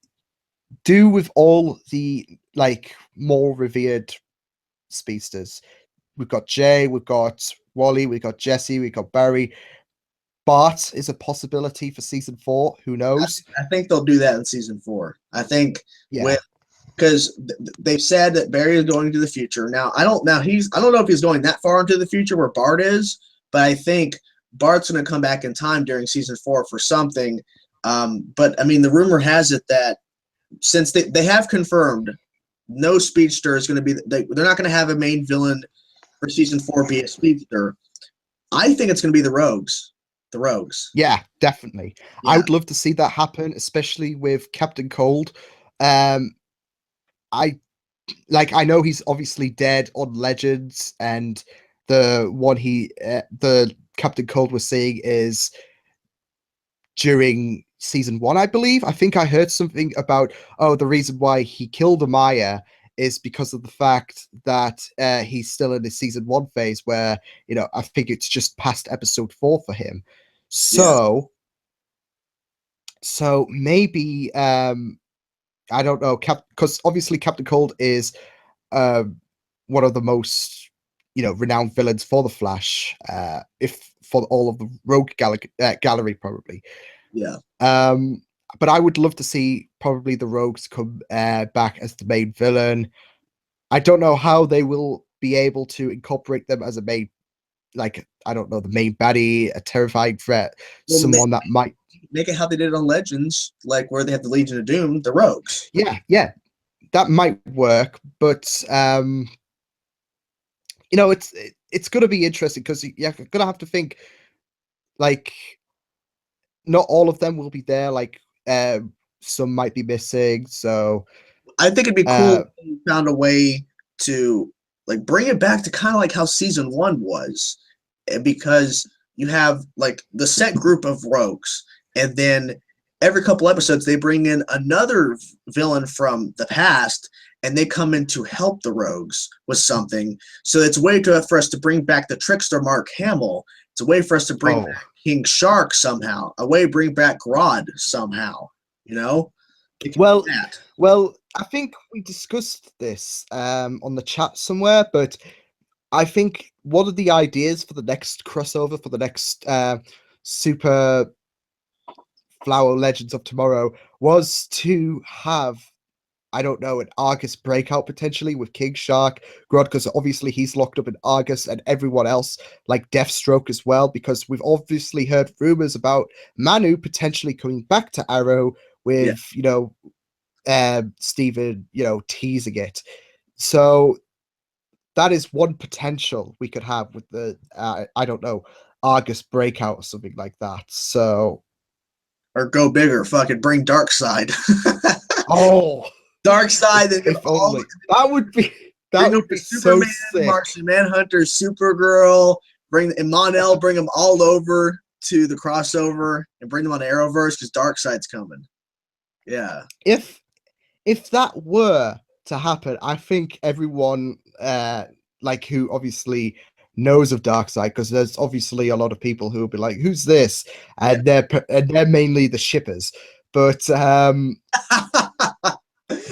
do with all the like more revered speedsters. We've got Jay, we've got Wally, we've got Jesse, we've got Barry. Bart is a possibility for season 4. Who knows? I think they'll do that in season 4. I think because they've said that Barry is going to the future. Now I don't know if he's going that far into the future where Bart is, but I think Bart's going to come back in time during season 4 for something. But I mean, the rumor has it that since they have confirmed no speedster is going to be, they're not going to have a main villain for season 4 be a speedster. I think it's going to be the Rogues. The Rogues. Yeah, definitely. Yeah. I would love to see that happen, especially with Captain Cold. I know he's obviously dead on Legends, and the one the Captain Cold was saying is during season 1, I believe. I think I heard something about the reason why he killed Amaya is because of the fact that he's still in his season 1 phase where, I think it's just past episode 4 for him. So, so maybe, I don't know, because obviously Captain Cold is one of the most, renowned villains for the Flash, if for all of the Rogue Gallery, probably. Yeah. But I would love to see probably the Rogues come back as the main villain. I don't know how they will be able to incorporate them as a main, like, I don't know, the main baddie, a terrifying threat, someone that might make it how they did it on Legends, like where they have the Legion of Doom, the Rogues. Yeah, that might work, but it's going to be interesting because you're going to have to think, like, not all of them will be there. Like, some might be missing. So I think it'd be cool if you found a way to like bring it back to kind of like how season 1 was, because you have like the set group of Rogues, and then every couple episodes they bring in another villain from the past, and they come in to help the Rogues with something. So it's a way for us to bring back the Trickster Mark Hamill. It's a way for us to bring back King Shark somehow. A way to bring back Grodd somehow. You know? Well, I think we discussed this on the chat somewhere, but I think one of the ideas for the next crossover, for the next Super Flower Legends of Tomorrow, was to have, I don't know, an Argus breakout potentially with King Shark, Grodd, because obviously he's locked up in Argus, and everyone else, like Deathstroke as well, because we've obviously heard rumors about Manu potentially coming back to Arrow with, Steven, teasing it. So that is one potential we could have with the, I don't know, Argus breakout or something like that. So, or go bigger, fucking bring Darkseid. Darkseid, if only that would be Superman, so sick. Martian Manhunter, Supergirl, bring them all over to the crossover and bring them on Arrowverse because Darkseid's coming. Yeah. If that were to happen, I think everyone who obviously knows of Darkseid, because there's obviously a lot of people who will be like, "Who's this?" And they're mainly the shippers. But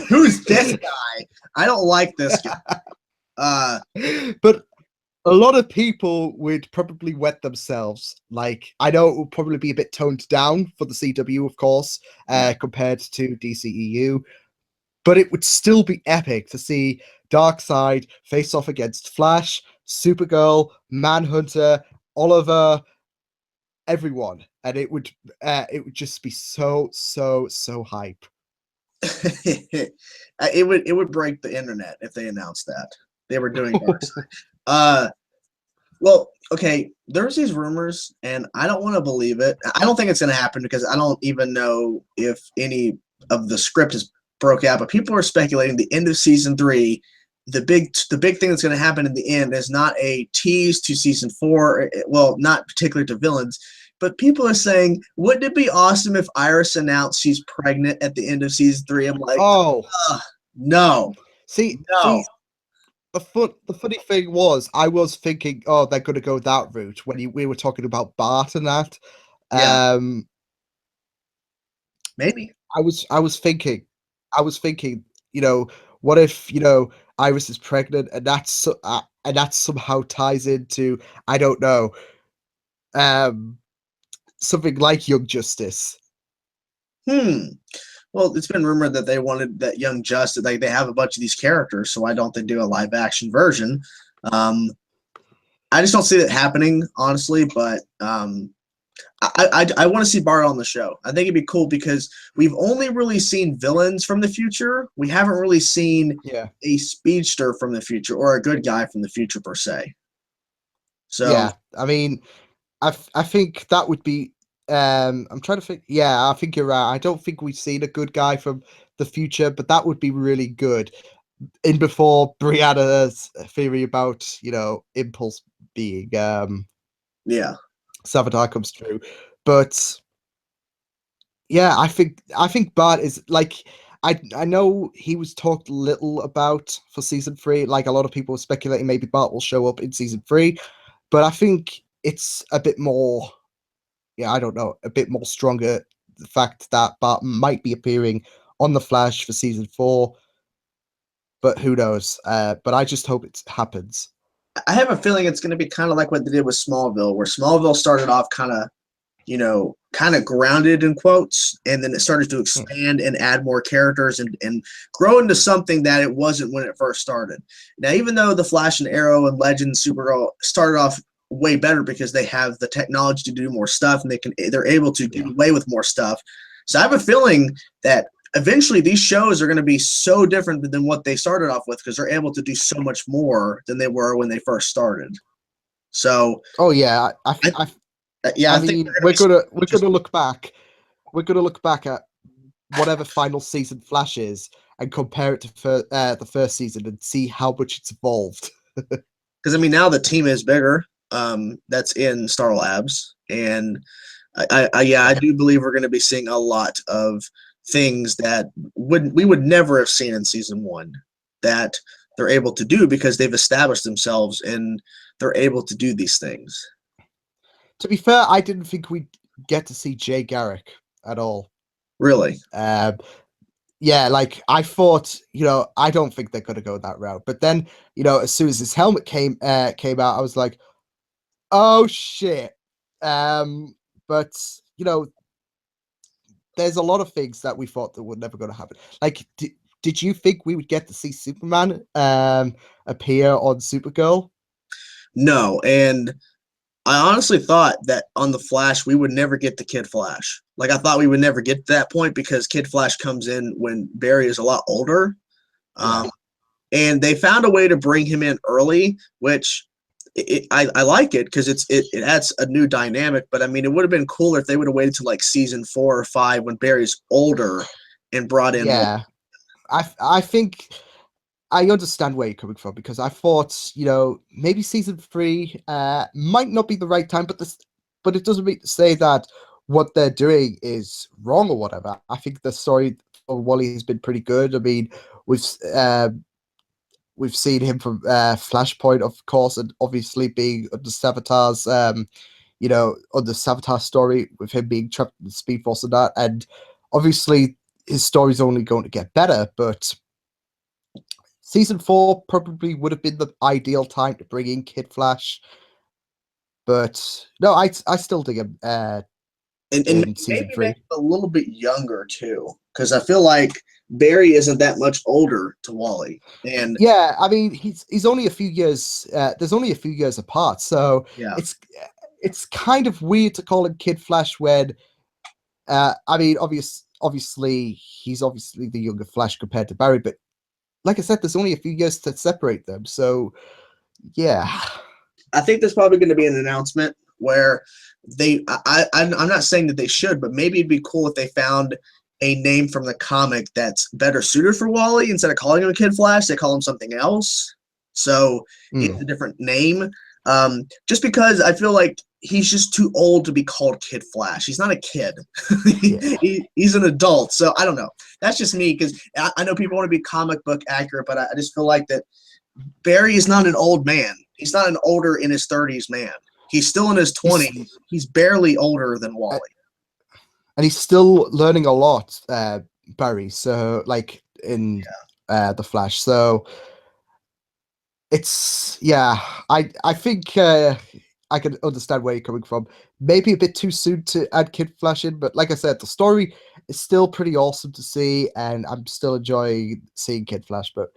who's this guy? I don't like this guy. But a lot of people would probably wet themselves. Like, I know it will probably be a bit toned down for the CW, of course, compared to DCEU, but it would still be epic to see Darkseid face off against Flash, Supergirl, Manhunter, Oliver, everyone, and it would just be so hype. It would break the internet if they announced that they were doing Darkseid. Well, okay, there's these rumors, and I don't want to believe it. I don't think it's going to happen because I don't even know if any of the script is broke out. But people are speculating the end of season 3. The big thing that's going to happen in the end is not a tease to season 4. Well, not particularly to villains, but people are saying, wouldn't it be awesome if Iris announced she's pregnant at the end of season 3? I'm like, no. See, the funny thing was, I was thinking, they're going to go that route when we were talking about Bart and that. Yeah. Maybe. I was thinking, what if, Iris is pregnant and that somehow ties into, I don't know, something like Young Justice. Well, it's been rumored that they wanted that Young Justice, like they have a bunch of these characters, so why don't they do a live action version? I just don't see that happening, honestly, but I want to see Bart on the show. I think it'd be cool because we've only really seen villains from the future. We haven't really seen a speedster from the future or a good guy from the future per se. So yeah, I mean, I think that would be. I'm trying to think. Yeah, I think you're right. I don't think we've seen a good guy from the future, but that would be really good. In before Brianna's theory about Impulse being Savitar comes true, but yeah, I think Bart is like, I know he was talked little about for season 3. Like, a lot of people were speculating maybe Bart will show up in season 3, but I think it's a bit more. Yeah, I don't know, a bit more stronger, the fact that Bart might be appearing on The Flash for season 4, but who knows? But I just hope it happens. I have a feeling it's going to be kind of like what they did with Smallville, where Smallville started off kind of grounded in quotes, and then it started to expand and add more characters and grow into something that it wasn't when it first started. Now, even though the Flash and Arrow and Legends, Supergirl started off way better because they have the technology to do more stuff and they're able to get away with more stuff. So I have a feeling that eventually these shows are going to be so different than what they started off with because they're able to do so much more than they were when they first started. So I think we're gonna look back. We're gonna look back at whatever final season Flash is and compare it to the first season and see how much it's evolved. Because I mean, now the team is bigger. That's in Star Labs, and I do believe we're going to be seeing a lot of things that we would never have seen in season 1. that they're able to do because they've established themselves and they're able to do these things. To be fair, I didn't think we'd get to see Jay Garrick at all. Really? Yeah, like I thought, I don't think they're gonna go that route. But then, as soon as his helmet came out, I was like, oh shit. But there's a lot of things that we thought that were never going to happen. Like, did you think we would get to see Superman appear on Supergirl? No, and I honestly thought that on the Flash we would never get to Kid Flash. Like I thought we would never get to that point because Kid Flash comes in when Barry is a lot older. Yeah. And they found a way to bring him in early, which I like it because it adds a new dynamic. But I mean, it would have been cooler if they would have waited till like season 4 or 5 when Barry's older and brought in. Yeah, I think I understand where you're coming from because I thought maybe season 3 might not be the right time, but it doesn't mean to say that what they're doing is wrong or whatever. I think the story of Wally has been pretty good. I mean, we've we've seen him from Flashpoint, of course, and obviously being under Savitar's, under Savitar's story with him being trapped in the Speed Force and that. And obviously, his story's only going to get better. But season 4 probably would have been the ideal time to bring in Kid Flash. But no, I still dig him. And in season maybe 3, make a little bit younger too, because I feel like Barry isn't that much older to Wally. And yeah, I mean he's only a few years. There's only a few years apart, so yeah, it's kind of weird to call him Kid Flash when, I mean, obviously he's obviously the younger Flash compared to Barry, but like I said, there's only a few years to separate them. So yeah, I think there's probably going to be an announcement where I'm not saying that they should, but maybe it'd be cool if they found a name from the comic that's better suited for Wally. Instead of calling him Kid Flash, they call him something else. So it's a different name. Just because I feel like he's just too old to be called Kid Flash. He's not a kid. Yeah. He's an adult. So I don't know. That's just me because I know people want to be comic book accurate, but I just feel like that Barry is not an old man. He's not an older in his 30s man. He's still in his 20s. He's barely older than Wally. And he's still learning a lot, Barry. So like in the Flash. So it's I think I can understand where you're coming from. Maybe a bit too soon to add Kid Flash in, but like I said, the story is still pretty awesome to see, and I'm still enjoying seeing Kid Flash. But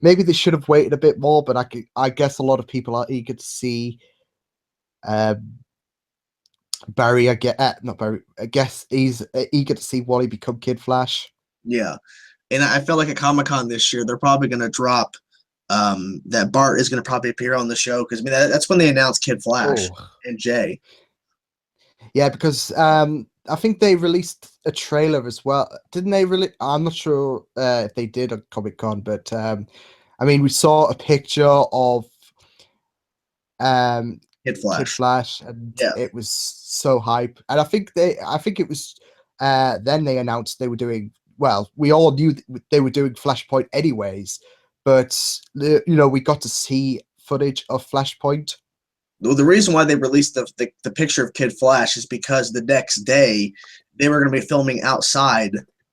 maybe they should have waited a bit more. But I guess a lot of people are eager to see Barry. Not Barry. I guess he's eager to see Wally become Kid Flash. Yeah, and I feel like at Comic-Con this year, they're probably going to drop that Bart is going to probably appear on the show because I mean that's when they announced Kid Flash and Jay. Yeah, because I think they released a trailer as well, didn't they? Really, I'm not sure if they did on Comic-Con, but I mean, we saw a picture of Kid Flash. Kid Flash, and it was so hype. And I think it was then they announced they were doing. Well, we all knew they were doing Flashpoint anyways, but we got to see footage of Flashpoint. Well, the reason why they released the picture of Kid Flash is because the next day they were going to be filming outside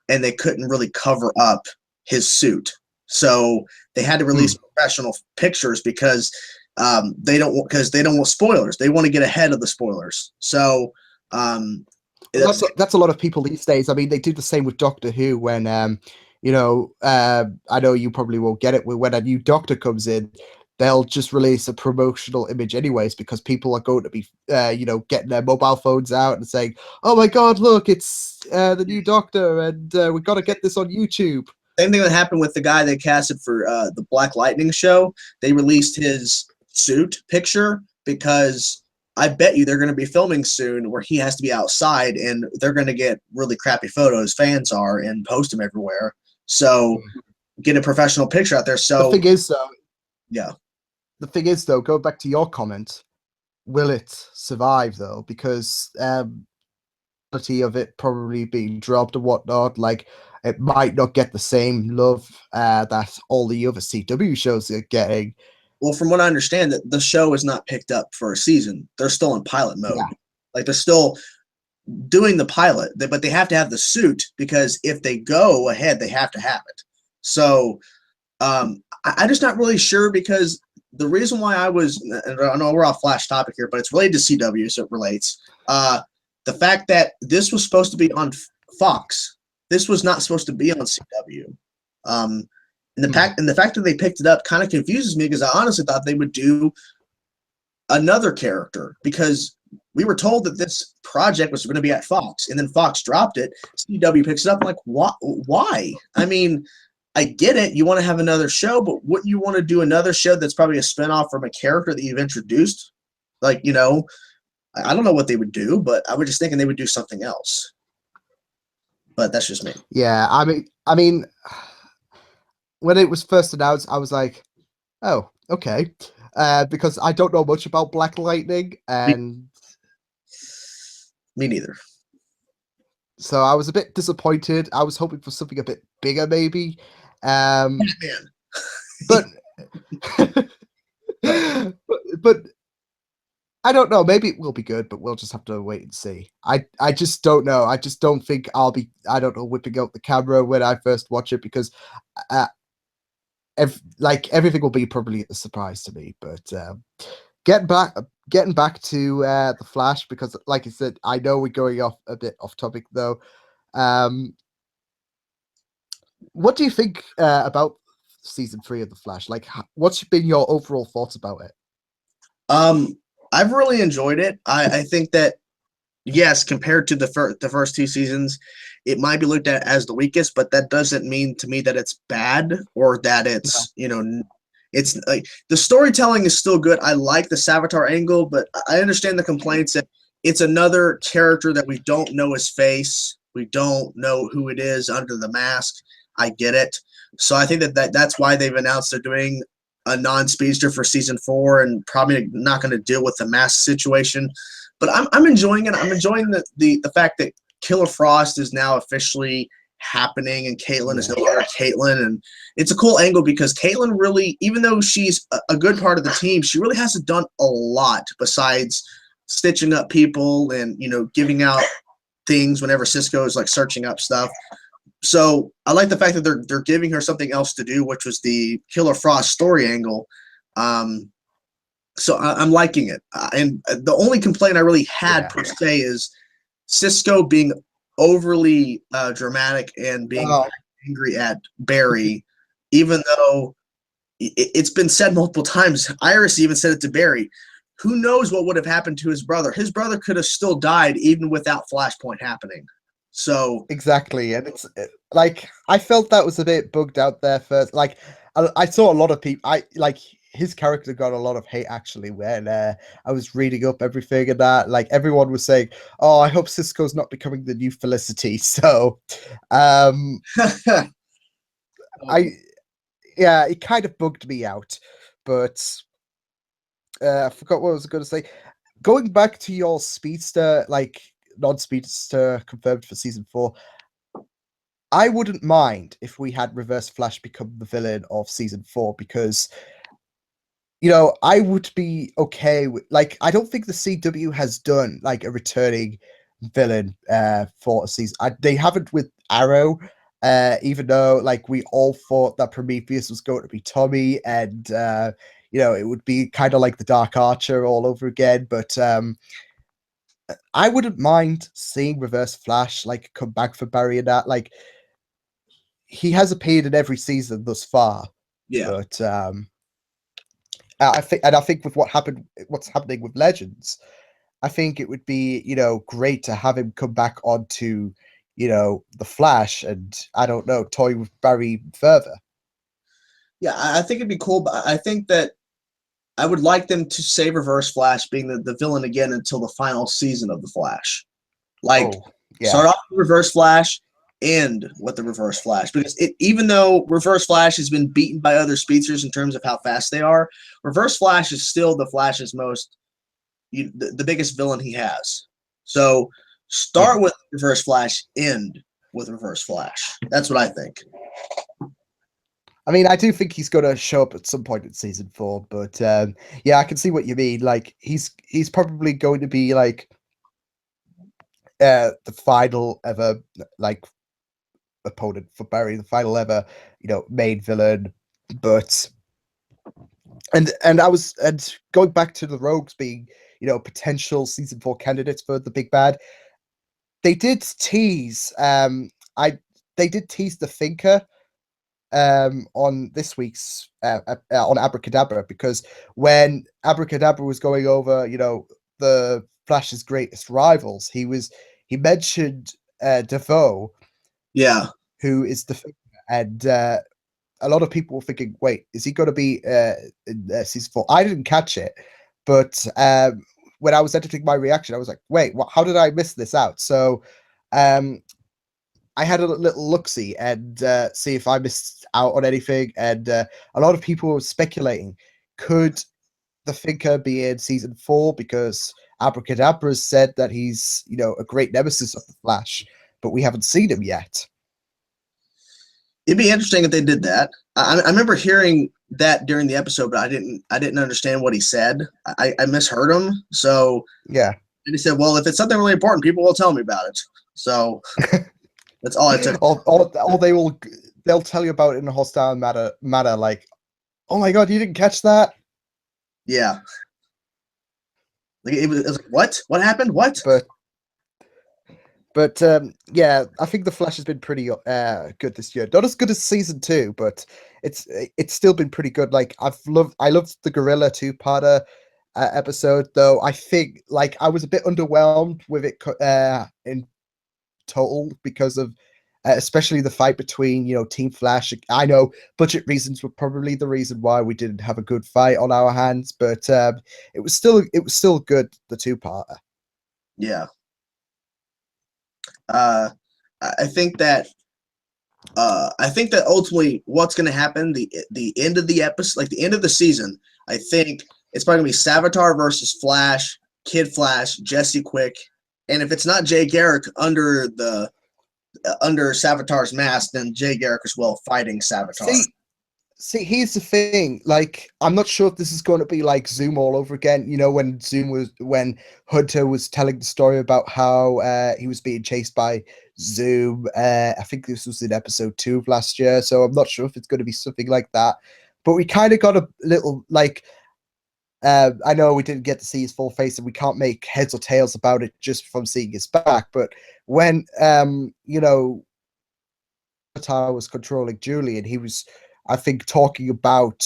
and they couldn't really cover up his suit, so they had to release professional pictures because they don't want spoilers. They want to get ahead of the spoilers. So that's a lot of people these days. I mean, they do the same with Doctor Who when I know you probably won't get it when a new Doctor comes in. They'll just release a promotional image anyways because people are going to be getting their mobile phones out and saying, oh my god, look, it's the new Doctor, and we've got to get this on YouTube. Same thing that happened with the guy they casted for the Black Lightning show. They released his suit picture because I bet you they're going to be filming soon where he has to be outside and they're going to get really crappy photos, fans are, and post them everywhere. So get a professional picture out there. So the thing is, though, yeah. The thing is, though, go back to your comment. Will it survive, though? Because of it probably being dropped and whatnot. Like, it might not get the same love that all the other CW shows are getting. Well, from what I understand, that the show is not picked up for a season. They're still in pilot mode. Yeah. Like they're still doing the pilot, but they have to have the suit because if they go ahead, they have to have it. So I'm just not really sure because the reason why I know we're off Flash topic here, but it's related to CW, so it relates. The fact that this was supposed to be on Fox, this was not supposed to be on CW. And the fact that they picked it up kind of confuses me because I honestly thought they would do another character because we were told that this project was going to be at Fox, and then Fox dropped it. CW picks it up. I'm like, why? I mean, I get it. You want to have another show, but wouldn't you want to do another show that's probably a spinoff from a character that you've introduced? Like, I don't know what they would do, but I was just thinking they would do something else. But that's just me. Yeah, I mean, when it was first announced, I was like, oh, okay. Because I don't know much about Black Lightning, and me neither. So I was a bit disappointed. I was hoping for something a bit bigger, maybe. But but I don't know. Maybe it will be good, but we'll just have to wait and see. I just don't know. I just don't think I don't know, whipping out the camera when I first watch it because everything will be probably a surprise to me. But getting back to the Flash, because like I said, I know we're going off a bit off topic though. What do you think about season 3 of the Flash? Like, what's been your overall thoughts about it? I've really enjoyed it. I think that yes, compared to the first 2 seasons, it might be looked at as the weakest, but that doesn't mean to me that it's bad or that it's it's like the storytelling is still good. I like the Savitar angle, but I understand the complaints that it's another character that we don't know his face. We don't know who it is under the mask. I get it. So I think that's why they've announced they're doing a non-speedster for season 4 and probably not going to deal with the mask situation. But I'm enjoying it. I'm enjoying the fact that Killer Frost is now officially happening and Caitlin is no longer Caitlin, and it's a cool angle because Caitlin really, even though she's a good part of the team, she really hasn't done a lot besides stitching up people and giving out things whenever Cisco is like searching up stuff. So I like the fact that they're giving her something else to do, which was the Killer Frost story angle. So I'm liking it. And the only complaint I really had per se is Cisco being overly dramatic and being angry at Barry, even though it's been said multiple times. Iris even said it to Barry. Who knows what would have happened to his brother? His brother could have still died even without Flashpoint happening. So exactly, and it's like I felt that was a bit bugged out there first. Like I saw a lot of people. His character got a lot of hate actually when I was reading up everything and that. Like everyone was saying, "Oh, I hope Cisco's not becoming the new Felicity." So, it kind of bugged me out, but I forgot what I was going to say. Going back to your speedster, like non-speedster confirmed for season 4. I wouldn't mind if we had Reverse Flash become the villain of season 4 because, I would be okay with, like, I don't think the CW has done like a returning villain for a season. They haven't with Arrow, even though like we all thought that Prometheus was going to be Tommy and, it would be kind of like the Dark Archer all over again. But I wouldn't mind seeing Reverse Flash like come back for Barry and that. Like, he has appeared in every season thus far. Yeah. But I think with what's happening with Legends, I think it would be, great to have him come back onto, the Flash and I don't know, toy with Barry further. Yeah, I think it'd be cool, but I think that I would like them to save Reverse Flash being the villain again until the final season of the Flash. Start off with Reverse Flash, end with the Reverse Flash, because even though Reverse Flash has been beaten by other speedsters in terms of how fast they are, Reverse Flash is still the Flash's the biggest villain he has. So start with Reverse Flash, end. with Reverse Flash. That's what I think. I mean, I do think he's going to show up at some point in season 4, but yeah, I can see what you mean. Like, he's probably going to be like the final ever like opponent for Barry, the final ever, main villain. But and going back to the Rogues being, potential season 4 candidates for the big bad. They did tease they did tease the Thinker on this week's on Abracadabra, because when Abracadabra was going over, the Flash's greatest rivals, he mentioned DeVoe, who is the Thinker, and a lot of people were thinking, wait, is he going to be in season 4? I didn't catch it, but when I was editing my reaction, I was like, wait, how did I miss this out? So I had a little look-see and see if I missed out on anything. And a lot of people were speculating, could the Thinker be in season 4? Because Abracadabra said that he's, a great nemesis of the Flash, but we haven't seen him yet. It'd be interesting if they did that. I remember hearing that during the episode, but I didn't understand what he said. I misheard him. So yeah. And he said, well, if it's something really important, people will tell me about it. So that's all I took. They'll tell you about it in a hostile matter, like, oh my God, you didn't catch that? Yeah. Like it was like, what happened? What? But yeah, I think the Flash has been pretty good this year. Not as good as season 2, but it's still been pretty good. Like I loved the Gorilla 2-parter episode, though. I think like I was a bit underwhelmed with it in total because of especially the fight between Team Flash. I know budget reasons were probably the reason why we didn't have a good fight on our hands, but it was still good, the 2-parter. Yeah. I think that ultimately what's going to happen, the end of the episode, like the end of the season, I think it's probably going to be Savitar versus Flash, Kid Flash, Jesse Quick, and if it's not Jay Garrick under Savitar's mask, then Jay Garrick as well fighting Savitar. See, here's the thing. Like, I'm not sure if this is going to be like Zoom all over again. When Hunter was telling the story about how he was being chased by Zoom. I think this was in episode 2 of last year. So I'm not sure if it's going to be something like that. But we kind of got a little like. I know we didn't get to see his full face, and we can't make heads or tails about it just from seeing his back. But when Savitar was controlling Julian, he was, I think, talking about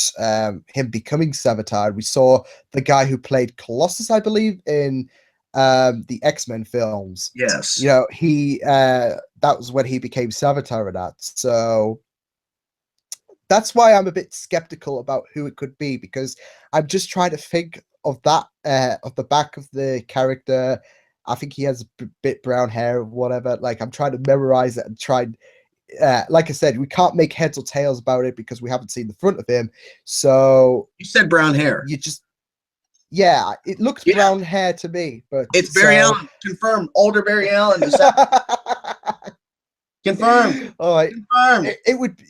him becoming Savitar. We saw the guy who played Colossus, I believe, in the X-Men films. Yes. He that was when he became Savitar and that. So that's why I'm a bit skeptical about who it could be, because I'm just trying to think of that of the back of the character. I think he has a bit brown hair or whatever. Like, I'm trying to memorize it and try and like I said, we can't make heads or tails about it because we haven't seen the front of him. So you said brown hair. Yeah, it looks brown hair to me, but it's Barry Allen. Confirmed. Older Barry Allen. Confirmed. All right. Confirmed. It would.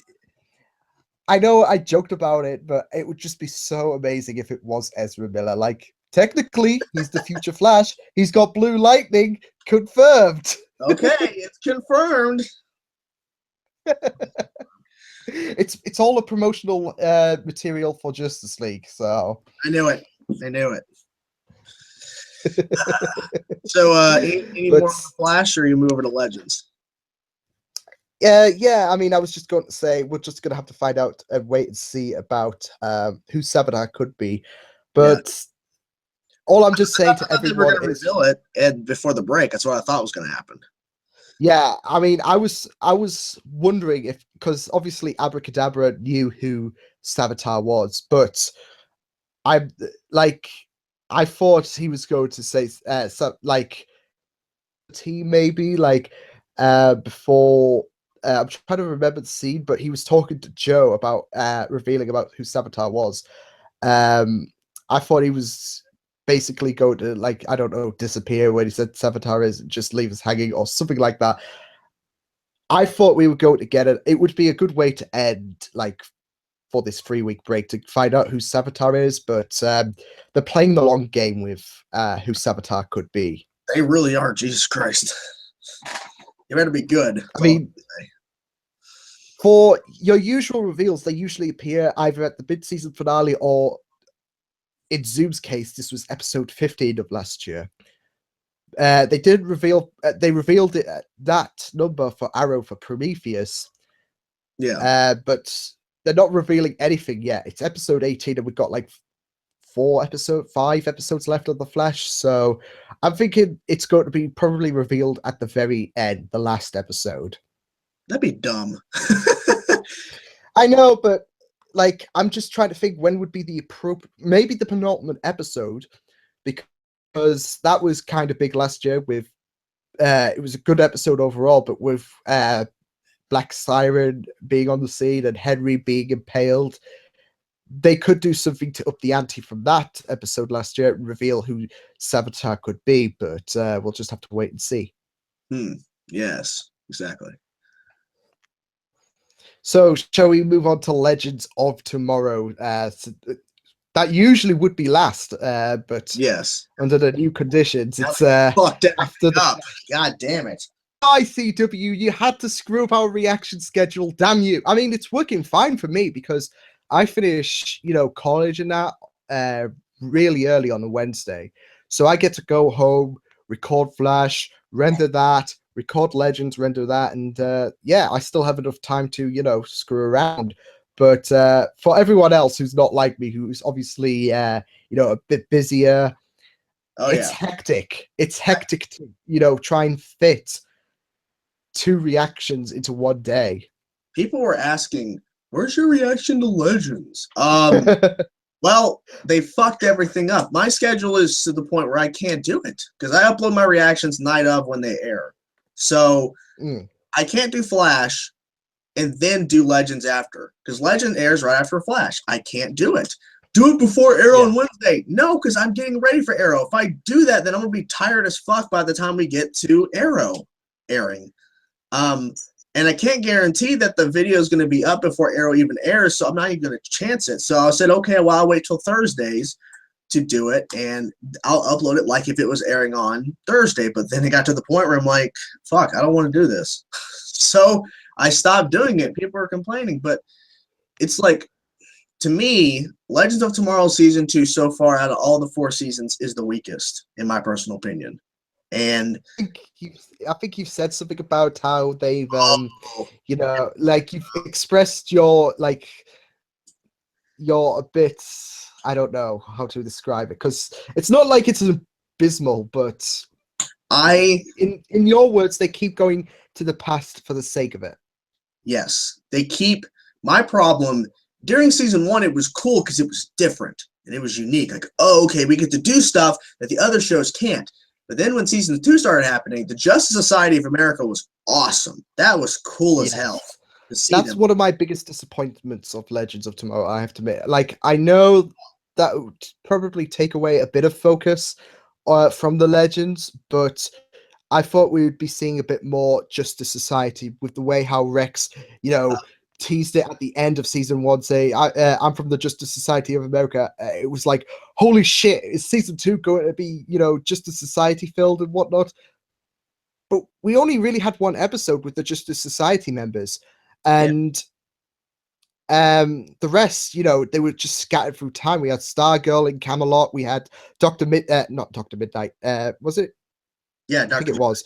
I know I joked about it, but it would just be so amazing if it was Ezra Miller. Like, technically, he's the future Flash. He's got blue lightning. Confirmed. Okay, it's confirmed. It's all a promotional material for Justice League, so I knew it. So any more on Flash, or you move over to Legends? Yeah, I mean, I was just going to say we're just going to have to find out and wait and see about who Savitar could be, but all I'm just saying to everyone is reveal it, and before the break, that's what I thought was going to happen. Yeah, I mean, I was wondering if, because obviously Abracadabra knew who Savitar was, but I thought he was going to say like team maybe like before. I'm trying to remember the scene, but he was talking to Joe about revealing about who Savitar was. I thought he was basically going to, like, I don't know, disappear when he said Savitar is, just leave us hanging or something like that. I thought we would go to get it. It would be a good way to end, like, for this 3-week break to find out who Savitar is, but they're playing the long game with who Savitar could be. They really are. Jesus Christ. You better be good. I mean, for your usual reveals, they usually appear either at the mid-season finale or, in Zoom's case, this was episode 15 of last year. They did reveal. They revealed it, that number for Arrow for Prometheus. Yeah. But they're not revealing anything yet. It's episode 18, and we've got like 5 episodes left of The Flash. So I'm thinking it's going to be probably revealed at the very end, the last episode. That'd be dumb. I know, but like, I'm just trying to think when would be the appropriate, maybe the penultimate episode, because that was kind of big last year with, it was a good episode overall, but with Black Siren being on the scene and Henry being impaled, they could do something to up the ante from that episode last year and reveal who Savitar could be, but we'll just have to wait and see. Yes, exactly. So, shall we move on to Legends of Tomorrow? So that usually would be last, but yes, under the new conditions, now it's fucked after the up. God damn it. ICW, you had to screw up our reaction schedule. Damn you. I mean, it's working fine for me because I finish, college and that really early on a Wednesday. So I get to go home, record Flash, render that, record Legends, render that. And yeah, I still have enough time to, screw around. But for everyone else who's not like me, who's obviously, a bit busier, it's hectic. It's hectic to, try and fit 2 reactions into one day. People were asking, where's your reaction to Legends? Well, they fucked everything up. My schedule is to the point where I can't do it because I upload my reactions night of when they air. So I can't do Flash and then do Legends after because Legend airs right after Flash. I can't do it. Do it before Arrow on Wednesday. No, because I'm getting ready for Arrow. If I do that, then I'm going to be tired as fuck by the time we get to Arrow airing. And I can't guarantee that the video is going to be up before Arrow even airs, so I'm not even going to chance it. So I said, okay, well, I'll wait till Thursdays to do it, and I'll upload it like if it was airing on Thursday. But then it got to the point where I'm like, fuck, I don't want to do this. So I stopped doing it. People are complaining, but it's like, to me, Legends of Tomorrow Season 2 so far out of all the 4 seasons is the weakest, in my personal opinion. And I think you've said something about how they've like you've expressed your you're a bit, I don't know how to describe it because it's not like it's abysmal, but in your words, they keep going to the past for the sake of it. Yes, they keep. My problem during season 1, it was cool because it was different and it was unique. Like, oh, okay, we get to do stuff that the other shows can't. But then when season 2 started happening, the Justice Society of America was awesome. That was cool as hell. That's one of my biggest disappointments of Legends of Tomorrow, I have to admit. Like, I know that would probably take away a bit of focus from the Legends, but I thought we would be seeing a bit more Justice Society with the way how Rex, teased it at the end of season 1, say, I'm from the Justice Society of America. It was like, holy shit, is season 2 going to be, Justice Society filled and whatnot? But we only really had 1 episode with the Justice Society members. And the rest, they were just scattered through time. We had Stargirl in Camelot. We had not Dr. Midnight. Was it? Yeah, I think it was.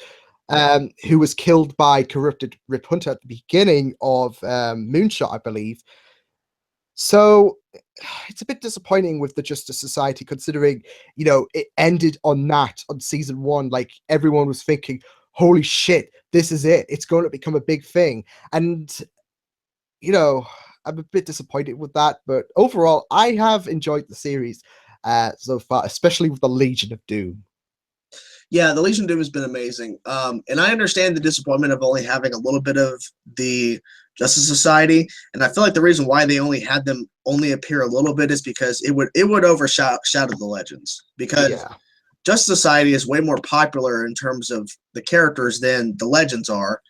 Who was killed by corrupted Rip Hunter at the beginning of Moonshot, I believe. So it's a bit disappointing with the Justice Society, considering, it ended on that on season 1. Like, everyone was thinking, holy shit, this is it. It's going to become a big thing. And, I'm a bit disappointed with that. But overall, I have enjoyed the series so far, especially with the Legion of Doom. Yeah, the Legion of Doom has been amazing. And I understand the disappointment of only having a little bit of the Justice Society. And I feel like the reason why they only had them only appear a little bit is because it would overshadow the Legends. Because Justice Society is way more popular in terms of the characters than the Legends are.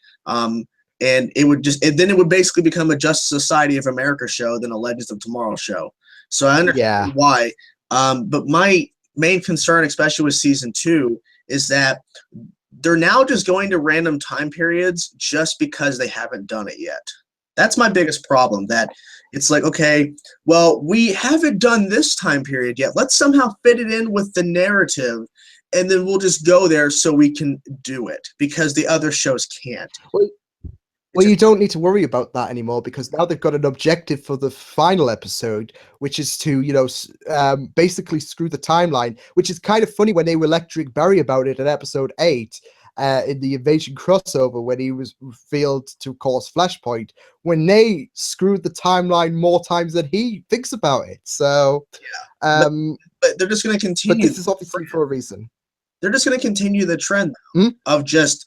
and then it would basically become a Justice Society of America show than a Legends of Tomorrow show. So I understand why. But my main concern, especially with season 2, is that they're now just going to random time periods just because they haven't done it yet. That's my biggest problem, that it's like, okay, well, we haven't done this time period yet. Let's somehow fit it in with the narrative, and then we'll just go there so we can do it because the other shows can't. Well, you don't need to worry about that anymore because now they've got an objective for the final episode, which is to, basically screw the timeline, which is kind of funny when they were Electric Barry about it in episode 8 in the Invasion crossover when he was revealed to cause Flashpoint, when they screwed the timeline more times than he thinks about it. So, but they're just going to continue. But this is obviously for a reason. They're just going to continue the trend of just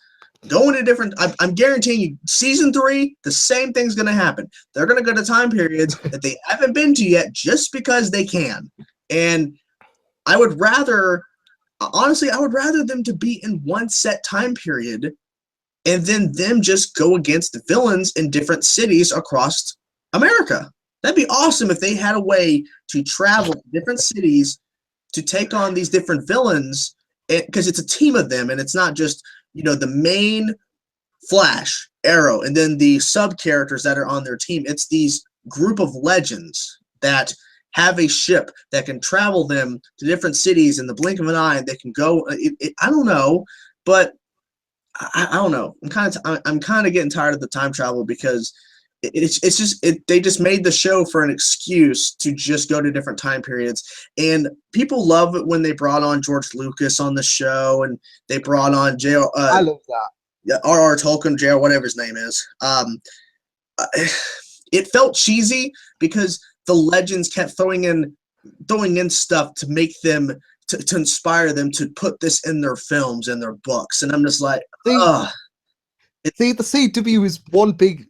going to different. I'm guaranteeing you, season 3, the same thing's going to happen. They're going to go to time periods that they haven't been to yet, just because they can. And I would rather, honestly, them to be in one set time period, and then them just go against the villains in different cities across America. That'd be awesome if they had a way to travel to different cities to take on these different villains, because it's a team of them, and it's not just, the main Flash, Arrow, and then the sub-characters that are on their team. It's these group of legends that have a ship that can travel them to different cities in the blink of an eye. They can go. I don't know, but I don't know. I'm kind of getting tired of the time travel because they just made the show for an excuse to just go to different time periods. And people love it when they brought on George Lucas on the show, and they brought on I love that. Yeah, R.R. Tolkien, J.R. whatever his name is. It felt cheesy because the legends kept throwing in stuff to make them to inspire them to put this in their films and their books, and I'm just like, ugh. See, the CW is one big,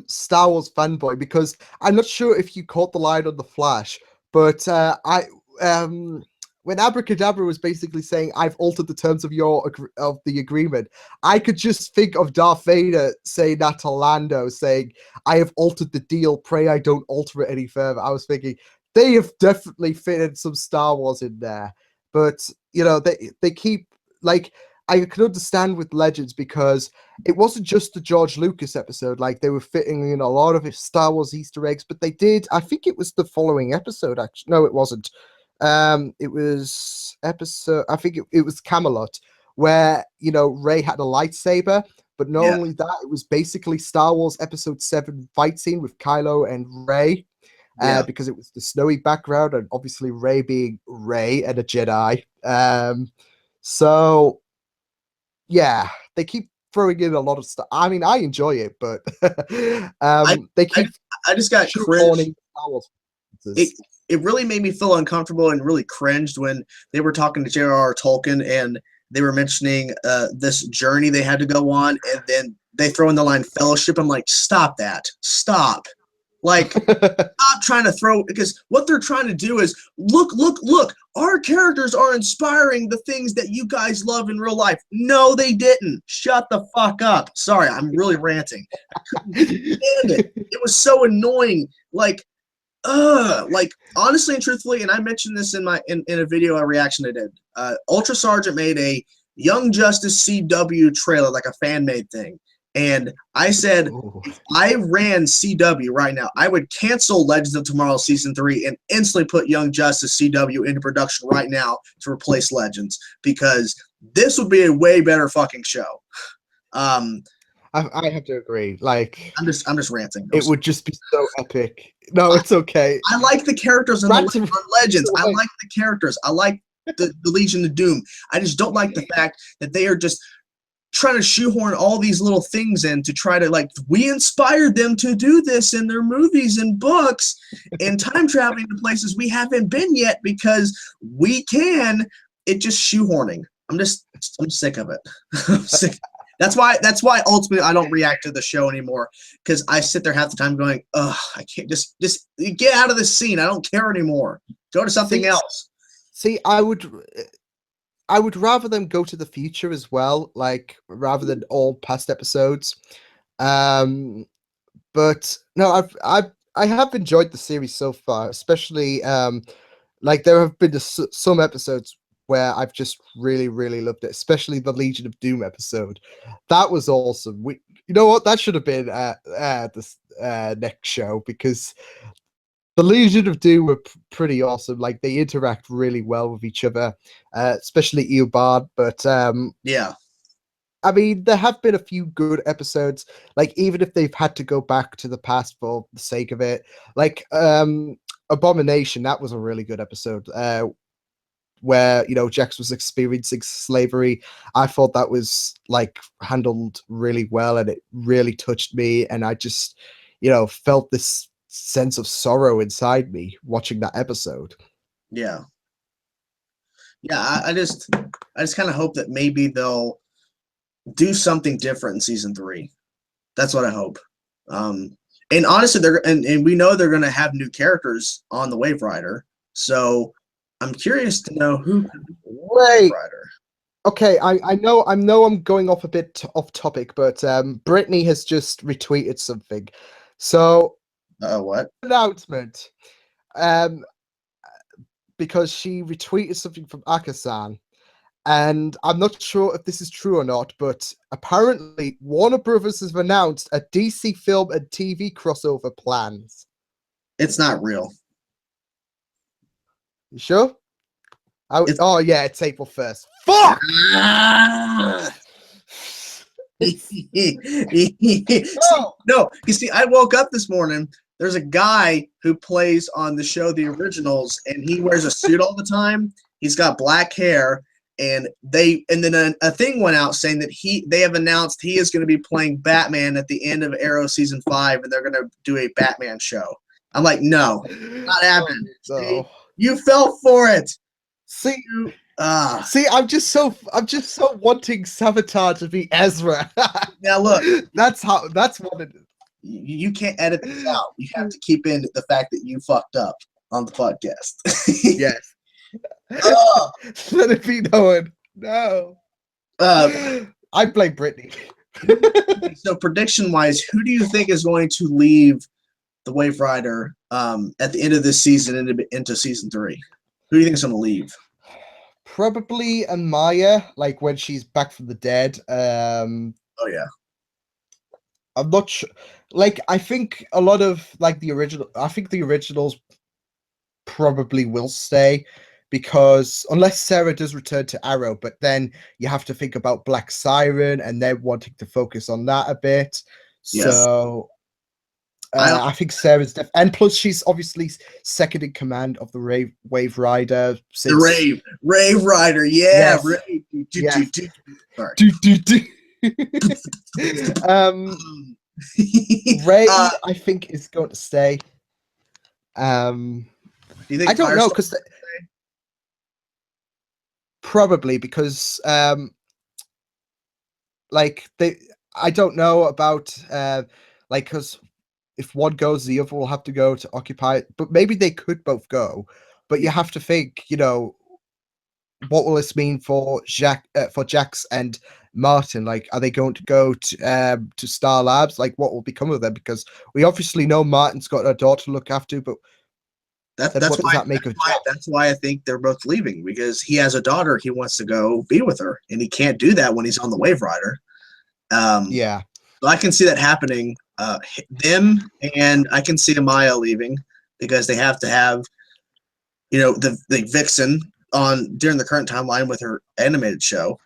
Star Wars fanboy, because I'm not sure if you caught the line on The Flash, but when Abracadabra was basically saying, "I've altered the terms of the agreement," I could just think of Darth Vader saying that to Lando, saying, "I have altered the deal. Pray I don't alter it any further." I was thinking they have definitely fitted some Star Wars in there, but they keep like. I can understand with Legends because it wasn't just the George Lucas episode. Like, they were fitting in a lot of Star Wars Easter eggs, but they did. I think it was the following episode. Actually, no, it wasn't. It was episode. I think it was Camelot, where Rey had a lightsaber. But not only that, it was basically Star Wars Episode 7 fight scene with Kylo and Rey. Because it was the snowy background, and obviously Rey being Rey and a Jedi. So. Yeah, they keep throwing in a lot of stuff. I mean, I enjoy it, but they keep. I just got cringed. It really made me feel uncomfortable and really cringed when they were talking to J.R.R. Tolkien and they were mentioning this journey they had to go on, and then they throw in the line fellowship. I'm like, stop that! Stop! Like, stop trying to throw, because what they're trying to do is look. Our characters are inspiring the things that you guys love in real life. No, they didn't. Shut the fuck up. Sorry, I'm really ranting. I couldn't stand it. It was so annoying. Like honestly and truthfully, and I mentioned this in a video, a reaction I did. Ultra Sergeant made a Young Justice CW trailer, like a fan made thing. And I said, if I ran CW right now, I would cancel Legends of Tomorrow Season 3 and instantly put Young Justice CW into production right now to replace Legends, because this would be a way better fucking show. I have to agree. Like, I'm just ranting. It would just be so epic. No, it's okay. I like the characters on Legends. I like the characters. I like the Legion of Doom. I just don't like the fact that they are just trying to shoehorn all these little things in to try to, like, we inspired them to do this in their movies and books and time traveling to places we haven't been yet because we can. It just shoehorning. I'm sick of it. I'm sick. That's why ultimately I don't react to the show anymore, because I sit there half the time going, ugh, I can't just get out of this scene. I don't care anymore. Go to something else. See, I would rather them go to the future as well, like, rather than all past episodes. But no, I have enjoyed the series so far, especially like there have been some episodes where I've just really loved it, especially the Legion of Doom episode. That was awesome. You know what? That should have been this next show, because the Legion of Doom were pretty awesome. Like they interact really well with each other, especially Eobard. But yeah, I mean, there have been a few good episodes, like even if they've had to go back to the past for the sake of it. Like Abomination, that was a really good episode. Where, you know, Jax was experiencing slavery. I thought that was like handled really well, and it really touched me, and I just, you know, felt this sense of sorrow inside me watching that episode. yeah, yeah. I just kind of hope that maybe they'll do something different in season 3. That's what I hope. And honestly, and we know they're gonna have new characters on the Wave Rider, so I'm curious to know who could be the Wave Wait, Rider. okay, I know I'm going off a bit off topic, but Brittany has just retweeted something. So What? announcement. Um because she retweeted something from Akasan. And I'm not sure if this is true or not, but apparently Warner Brothers has announced a DC film and TV crossover plans. It's not real. You sure? It's Oh yeah, it's April 1st. Fuck! See, no, you see, I woke up this morning. There's a guy who plays on the show The Originals, and he wears a suit all the time. He's got black hair, and then a thing went out saying that they have announced he is going to be playing Batman at the end of Arrow season 5, and they're going to do a Batman show. I'm like, no, not happening. Oh, no. You fell for it. See, Ah. See, I'm just so wanting Sabotage to be Ezra. Now look, that's what it is. You can't edit this out. You have to keep in the fact that you fucked up on the podcast. Yes. Let it be known. No. I blame Brittany. So prediction wise, who do you think is going to leave the Wave Rider at the end of this season into season 3? Who do you think is going to leave? Probably Amaya, like when she's back from the dead. Oh yeah. I'm not sure. Like, I think a lot of like the originals probably will stay, because unless Sarah does return to Arrow, but then you have to think about Black Siren and they're wanting to focus on that a bit. Yes. So I think Sarah's and plus she's obviously second in command of the Wave Rider. Since... The Rave Rider, yeah. Yes. Rave. Yes. Ray, I think, is going to stay. Do you think I don't know, because probably because like I don't know about like, because if one goes, the other will have to go to occupy it. But maybe they could both go. But you have to think, you know, what will this mean for Jax and Martin? Like, are they going to go to Star Labs? Like, what will become of them? Because we obviously know Martin's got a daughter to look after, but that's why I think they're both leaving, because he has a daughter he wants to go be with her, and he can't do that when he's on the Wave Rider. Yeah, so I can see that happening. Them, and I can see Amaya leaving, because they have to have, you know, the Vixen on during the current timeline with her animated show.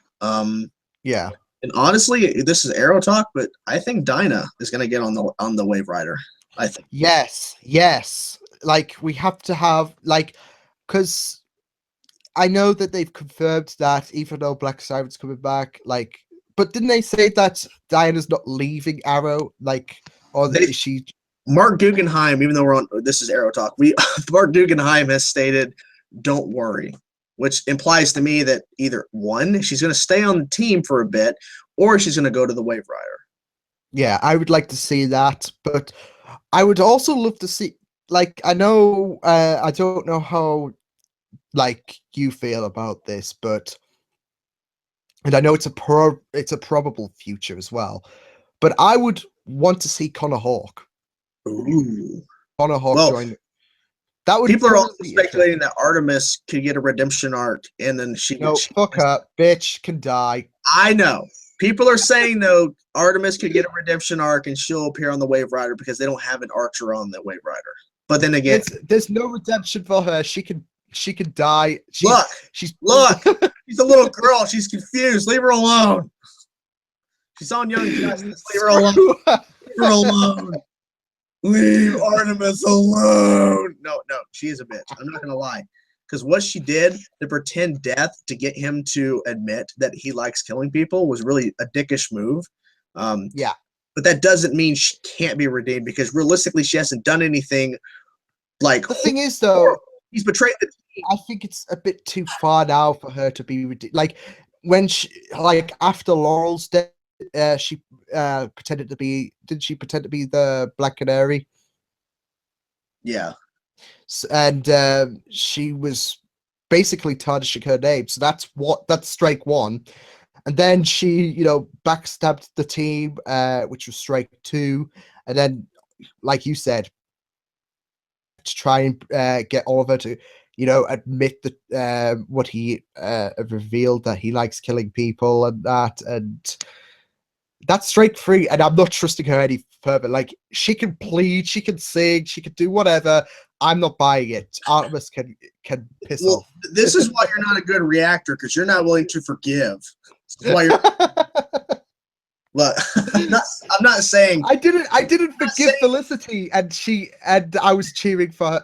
Yeah. And honestly, this is Arrow talk, but I think Dinah is going to get on the Wave Rider. I think. Yes. Like, we have to have, like, because I know that they've confirmed that even though Black Siren's coming back, like, but didn't they say that Diana's not leaving Arrow? Like, or is she? Mark Guggenheim, even though this is Arrow talk, Mark Guggenheim has stated, "Don't worry," which implies to me that either one, she's going to stay on the team for a bit, or she's going to go to the Wave Rider. Yeah, I would like to see that, but I would also love to see, like, I know, I don't know how, like, you feel about this, but, and I know it's a probable future as well, but I would want to see Connor Hawke. Ooh. Connor Hawke join. That would people are also speculating that Artemis could get a redemption arc, and then fuck up, bitch can die. I know. People are saying though Artemis could get a redemption arc and she'll appear on the Wave Rider because they don't have an Archer on the Wave Rider. But then again, there's no redemption for her. She can die. Look, she's a little girl. She's confused. Leave her alone. She's on Young Justice. Leave her alone. Leave her alone. Leave Artemis alone. No, she is a bitch. I'm not gonna lie. Because what she did to pretend death to get him to admit that he likes killing people was really a dickish move. Yeah. But that doesn't mean she can't be redeemed because realistically she hasn't done anything like the thing is though, he's betrayed the team. I think it's a bit too far now for her to be redeemed. Like when after Laurel's death, she pretended to be. Did she pretend to be the Black Canary? Yeah, and she was basically tarnishing her name. So that's strike one, and then she, backstabbed the team, which was strike two, and then, like you said, to try and get Oliver to, admit that what he revealed, that he likes killing people and that, and that's strike three. And I'm not trusting her any further. Like, she can plead, she can sing, she can do whatever. I'm not buying it. Artemis can piss off. This is why you're not a good reactor, because you're not willing to forgive. This is why you're. Look, I'm not saying I didn't forgive Felicity, and I was cheering for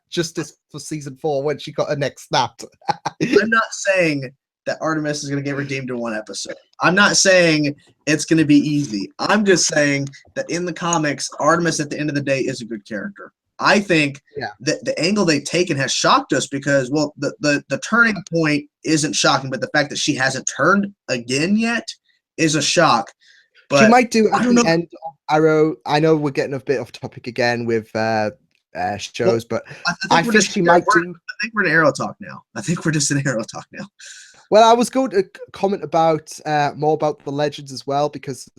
Justice for season 4 when she got her neck snapped. I'm not saying that Artemis is going to get redeemed in one episode. I'm not saying it's going to be easy. I'm just saying that in the comics, Artemis at the end of the day is a good character. I think that the angle they've taken has shocked us because, well, the turning point isn't shocking, but the fact that she hasn't turned again yet is a shock. But she might do at the end of Arrow. I know we're getting a bit off topic again with shows, but I think she might do. I think we're in Arrow talk now. I think we're just in Arrow talk now. Well, I was going to comment about more about the Legends as well, because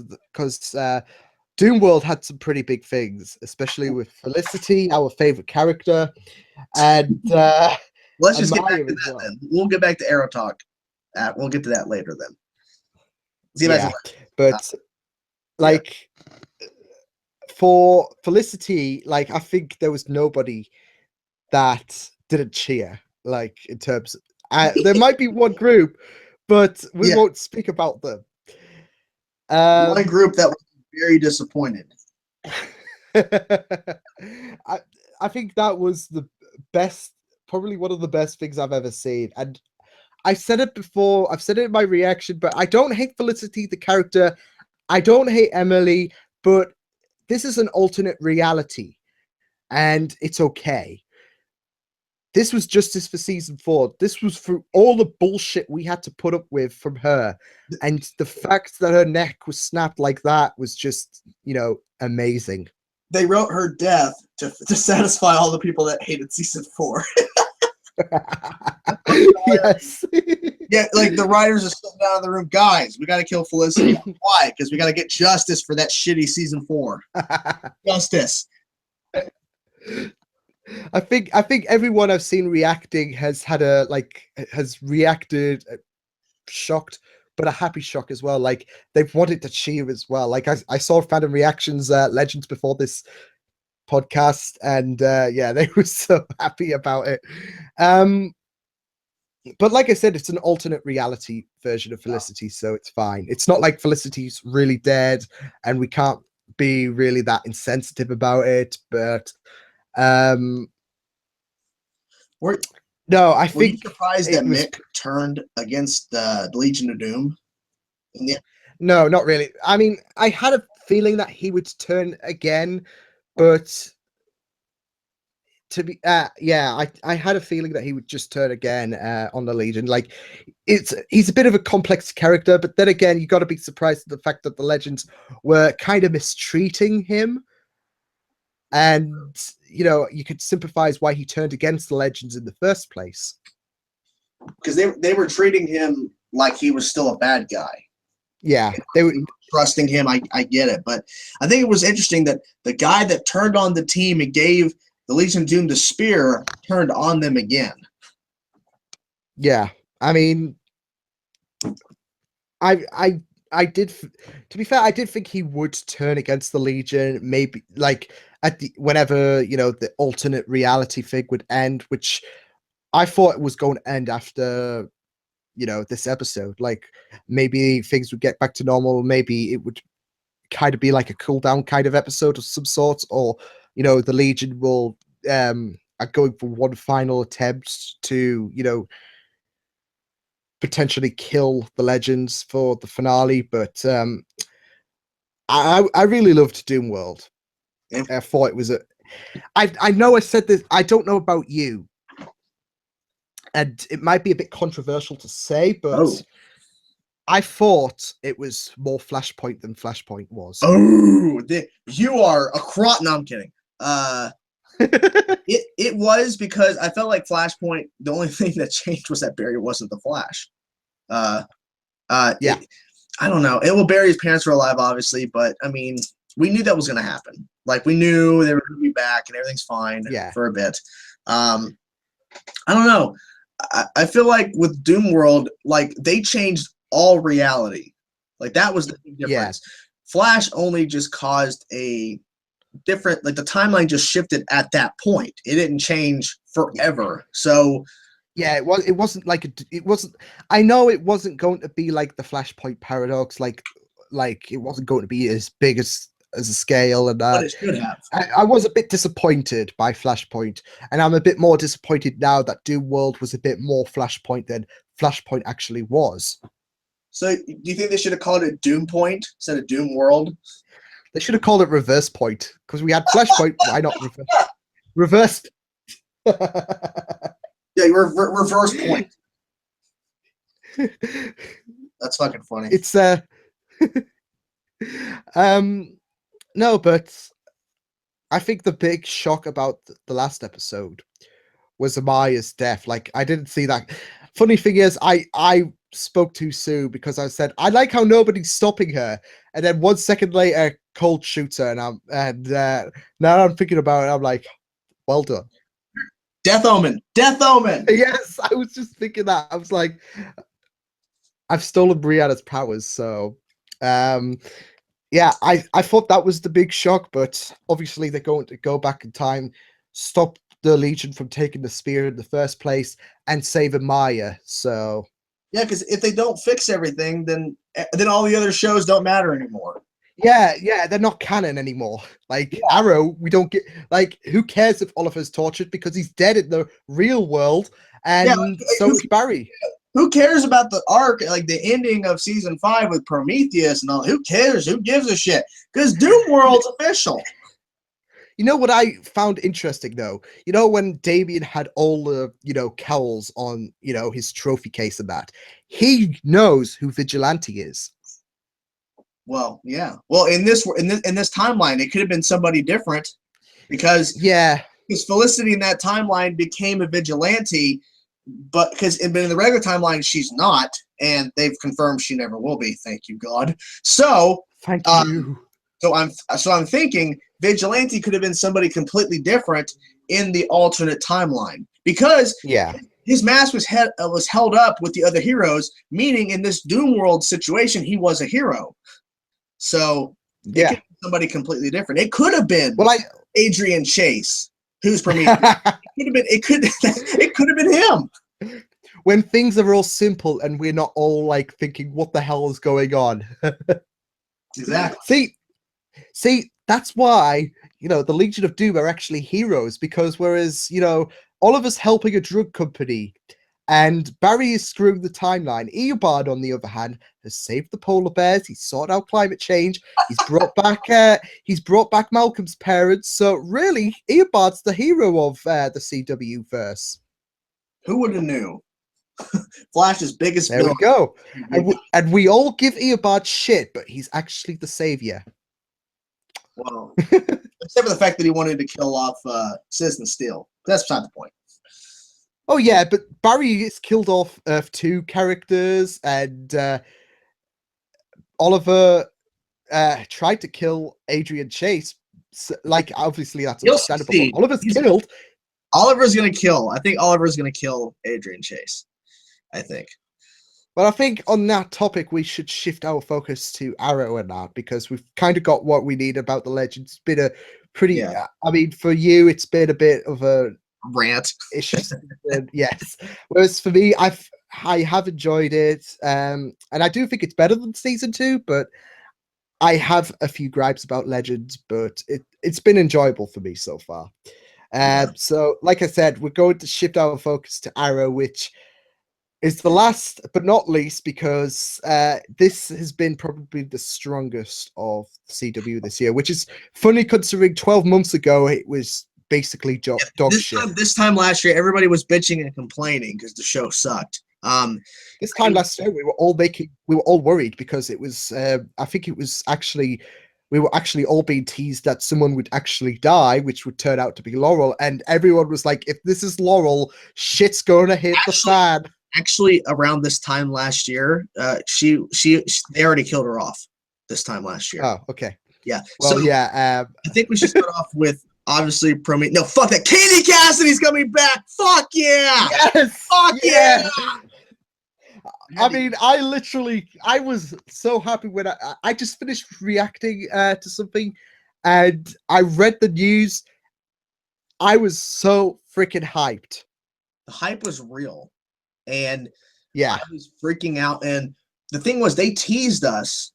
Doomworld had some pretty big things, especially with Felicity, our favorite character, and let's just get back to that then. We'll get back to Arrow talk. We'll get to that later then. But for Felicity, I think there was nobody that didn't cheer. In terms of, there might be one group, but we won't speak about them. One group that was very disappointed. I think that was the best, probably one of the best things I've ever seen. And I said it before, I've said it in my reaction, but I don't hate Felicity, the character. I don't hate Emily, but this is an alternate reality, and it's okay. This was justice for season 4. This was for all the bullshit we had to put up with from her. And the fact that her neck was snapped like that was just, amazing. They wrote her death to satisfy all the people that hated season 4. Yes. Yeah, the writers are sitting down in the room. Guys, we got to kill Felicity. Why? Because we got to get justice for that shitty season 4. Justice. I think everyone I've seen reacting has had has reacted shocked, but a happy shock as well. They've wanted to cheer as well. I saw fandom reactions, Legends before this podcast, and they were so happy about it. But like I said, it's an alternate reality version of Felicity, so it's fine. It's not like Felicity's really dead, and we can't be really that insensitive about it. But I think. Were you surprised that Mick turned against the Legion of Doom? No, not really. I mean, I had a feeling that he would turn again, but to be I had a feeling that he would just turn again on the Legion. He's a bit of a complex character, but then again, you got to be surprised at the fact that the Legends were kind of mistreating him, and you could sympathize why he turned against the Legends in the first place, because they were treating him like he was still a bad guy. Yeah, they were. trusting him. I get it. But I think it was interesting that the guy that turned on the team and gave the Legion of Doom the spear turned on them again. Yeah. I mean, I did, to be fair, I did think he would turn against the Legion, maybe like whenever, the alternate reality thing would end, which I thought it was going to end after, this episode. Like maybe things would get back to normal. Maybe it would kind of be like a cool down kind of episode of some sort, or, the Legion will, are going for one final attempt to, potentially kill the Legends for the finale. But I really loved Doom World. Yeah. I thought it was I know I said this, I don't know about you, and it might be a bit controversial to say, but I thought it was more Flashpoint than Flashpoint was. You are a crot. No, I'm kidding. It was, because I felt like Flashpoint, the only thing that changed was that Barry wasn't the Flash. Yeah. I don't know. Barry's parents were alive, obviously, but I mean, we knew that was going to happen. Like, we knew they were going to be back and everything's fine for a bit. I don't know. I feel like with Doom World, like, they changed all reality. Like, that was the big difference. Flash only just caused a different, like, the timeline just shifted at that point. It didn't change forever. So yeah, it wasn't like it wasn't. I know it wasn't going to be like the Flashpoint paradox, like it wasn't going to be as big as a scale, and but it should have. I was a bit disappointed by Flashpoint, and I'm a bit more disappointed now that Doom World was a bit more Flashpoint than Flashpoint actually was. So, do you think they should have called it Doom Point instead of Doom World? They should have called it Reverse Point, because we had Flashpoint. Why not reverse? Yeah, reverse point. That's fucking funny. It's no, but I think the big shock about the last episode was Amaya's death. Like, I didn't see that. Funny thing is, I spoke too soon, because I said I like how nobody's stopping her, and then 1 second later, Cold shoots her, and now I'm thinking about it. I'm like, well done. Death Omen. Death Omen. Yes, I was just thinking that. I was like, I've stolen Brianna's powers, so yeah, I thought that was the big shock, but obviously they're going to go back in time, stop the Legion from taking the spear in the first place, and save Amaya. So yeah, because if they don't fix everything, then all the other shows don't matter anymore. Yeah, they're not canon anymore. Like, Arrow, we don't get, like, who cares if Oliver's tortured, because he's dead in the real world, and so is Barry. Who cares about the arc, like the ending of season 5 with Prometheus and all? Who cares? Who gives a shit? Because Doom World's official. You know what I found interesting, though? When Damien had all the, cowls on, his trophy case and that, he knows who Vigilante is. Well, yeah. Well, in this timeline, it could have been somebody different, because Felicity in that timeline became a vigilante, but in the regular timeline she's not, and they've confirmed she never will be. Thank you, God. So thank you. So I'm thinking vigilante could have been somebody completely different in the alternate timeline, because his mask was held up with the other heroes, meaning in this Doom World situation he was a hero. So it could be somebody completely different. It could have been Adrian Chase, who's Prometheus. It could have been him. When things are all simple and we're not all like thinking, what the hell is going on? Exactly. See, that's why, the Legion of Doom are actually heroes, because whereas, Oliver's helping a drug company and Barry is screwing the timeline, Eobard, on the other hand, has saved the polar bears. He's sorted out climate change. He's brought back Malcolm's parents. So really, Eobard's the hero of the CW verse. Who would have knew? Flash's biggest. There we go. And we all give Eobard shit, but he's actually the savior. Well, except for the fact that he wanted to kill off Citizen Steel. That's beside the point. Oh yeah, but Barry gets killed off Earth 2 characters, and Oliver tried to kill Adrian Chase. So, like, obviously that's He'll understandable. succeed. Oliver's killed. Oliver's gonna kill. I think Oliver's gonna kill Adrian Chase. I think. But I think on that topic, we should shift our focus to Arrow and that, because we've kind of got what we need about the Legends. It's been a pretty, I mean, for you, it's been a bit of a rant. Yes. Whereas for me, I have enjoyed it. And I do think it's better than season 2, but I have a few gripes about Legends, but it's been enjoyable for me so far. So, like I said, we're going to shift our focus to Arrow, which is the last but not least, because this has been probably the strongest of CW this year, which is funny considering 12 months ago it was basically dog shit. This time last year, everybody was bitching and complaining because the show sucked. This time last year, we were all worried because it was, I think it was actually, we were actually all being teased that someone would actually die, which would turn out to be Laurel, and everyone was like, if this is Laurel, shit's going to hit the fan. Actually, around this time last year, they already killed her off this time last year. Oh, okay. Yeah. Well, so, yeah. I think we should start off with obviously Prometheus. No, fuck that. Katie Cassidy's coming back. Fuck yeah. Yes. Fuck yeah. I mean, I was so happy when I just finished reacting to something, and I read the news. I was so freaking hyped. The hype was real. And yeah, I was freaking out. And the thing was, they teased us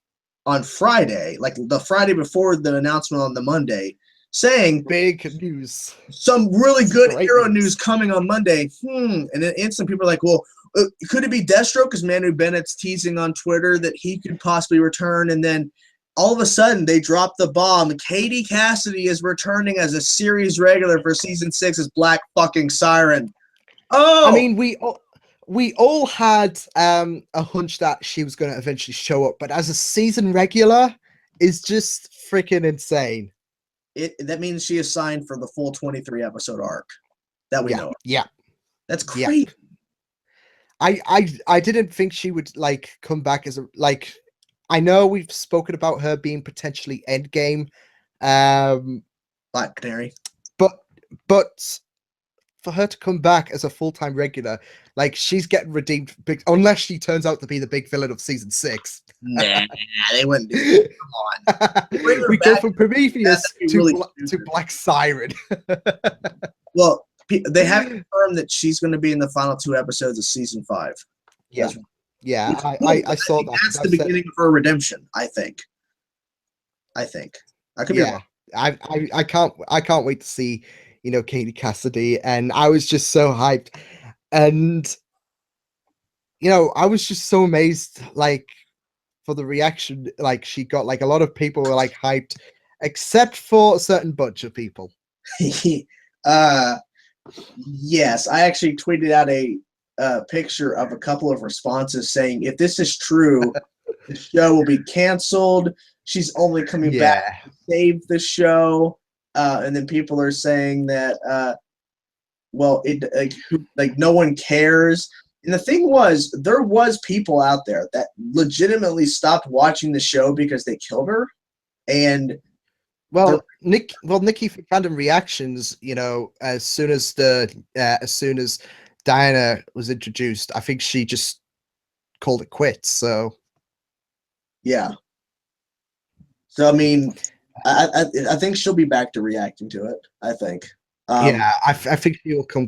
on Friday, like the Friday before the announcement on the Monday, saying big news, some really good hero news coming on Monday. And then instant people are like, well, could it be Deathstroke? Because Manu Bennett's teasing on Twitter that he could possibly return. And then all of a sudden they dropped the bomb. Katie Cassidy is returning as a series regular for season 6 as Black fucking Siren. Oh, I mean, we all had a hunch that she was going to eventually show up, but as a season regular is just freaking insane. That means she is signed for the full 23 episode arc that we know of. Yeah. That's great. I didn't think she would like come back as a, like, I know we've spoken about her being potentially Endgame, Black Canary, but for her to come back as a full-time regular, like, she's getting redeemed unless she turns out to be the big villain of season 6. Nah, they wouldn't do it. Come on. We go from Prometheus to Black Siren. Well, they have confirmed that she's going to be in the final 2 episodes of season 5. Yeah. I saw that. That's the beginning of her redemption, I think. I could be wrong. I can't wait to see, you know, Katie Cassidy, and I was just so hyped, and you know, I was just so amazed, like, for the reaction, like, she got, like, a lot of people were like hyped, except for a certain bunch of people. Yes, I actually tweeted out a picture of a couple of responses saying, if this is true, the show will be canceled. She's only coming back to save the show. And then people are saying that, well, it like no one cares. And the thing was, there was people out there that legitimately stopped watching the show because they killed her. And Nikki for Fandom Reactions, you know, as soon as Diana was introduced, I think she just called it quits. So yeah. So I mean, I think she'll be back to reacting to it. I think. I think she'll come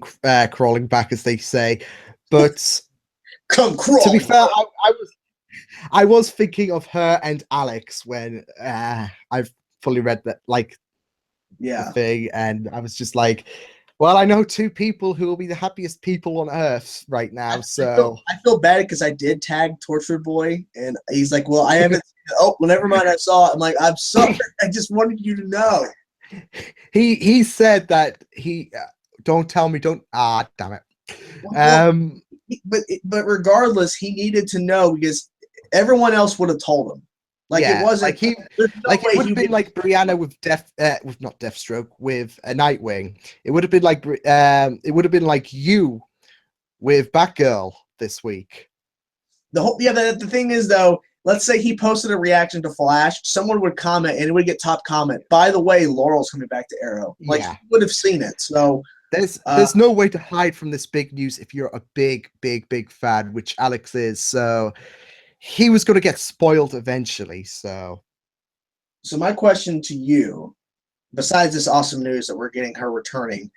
crawling back, as they say. But come crawling. To be fair, I was thinking of her and Alex when I've fully read that, like, the thing, and I was just like, well, I know 2 people who will be the happiest people on earth right now. So I feel bad because I did tag Tortured Boy, and he's like, well, I haven't. Oh, well, never mind. I saw it. I'm like, I'm sorry. I just wanted you to know. He said that he don't tell me. Don't damn it. Well, but regardless, he needed to know because everyone else would have told him. Like, it wasn't like it would have been like Brianna with not Deathstroke, with a Nightwing. It would have been like you with Batgirl this week. The thing is, though, let's say he posted a reaction to Flash, someone would comment and it would get top comment. By the way, Laurel's coming back to Arrow. Like, Yeah. he would have seen it. So there's no way to hide from this big news if you're a big fan, which Alex is. So he was going to get spoiled eventually. So my question to you, besides this awesome news that we're getting her returning,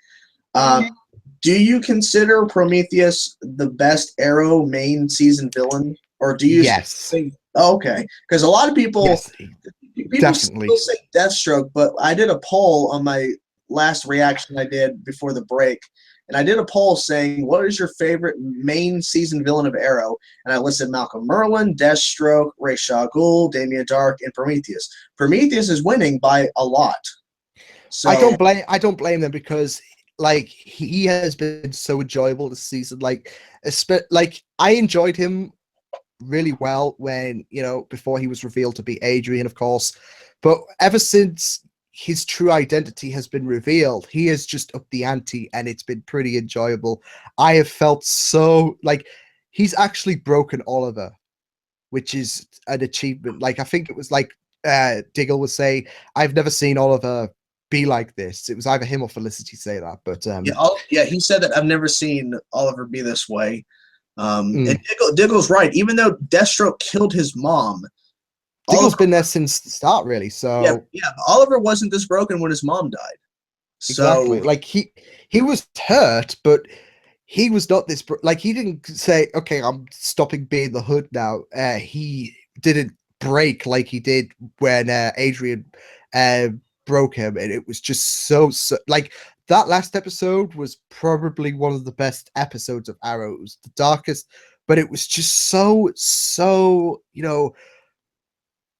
do you consider Prometheus the best Arrow main season villain, or do you think? Oh, okay, because a lot of people definitely still say Deathstroke, but I did a poll on my last reaction I did before the break, and I did a poll saying, what is your favorite main season villain of Arrow? And I listed Malcolm Merlyn, Deathstroke, Ra's al Ghul, Damien Dark, and Prometheus. Prometheus is winning by a lot. So I don't blame them, because like he has been so enjoyable this season. Like I enjoyed him really well when, before he was revealed to be Adrian, of course, but ever since his true identity has been revealed, he has just upped the ante, and it's been pretty enjoyable. I have felt so like he's actually broken Oliver, which is an achievement. Like, I think it was like Diggle would say, I've never seen Oliver be like this. It was either him or Felicity say that, but he said that I've never seen Oliver be this way. And Diggle's right. Even though Deathstroke killed his mom, Diggle's been there since the start, really. So yeah, Oliver wasn't this broken when his mom died. Exactly. So like he was hurt, but he was not this. Like, he didn't say, "Okay, I'm stopping being the Hood now." He didn't break like he did when Adrian broke him, and it was just so like that last episode was probably one of the best episodes of Arrow. It was the darkest, but it was just so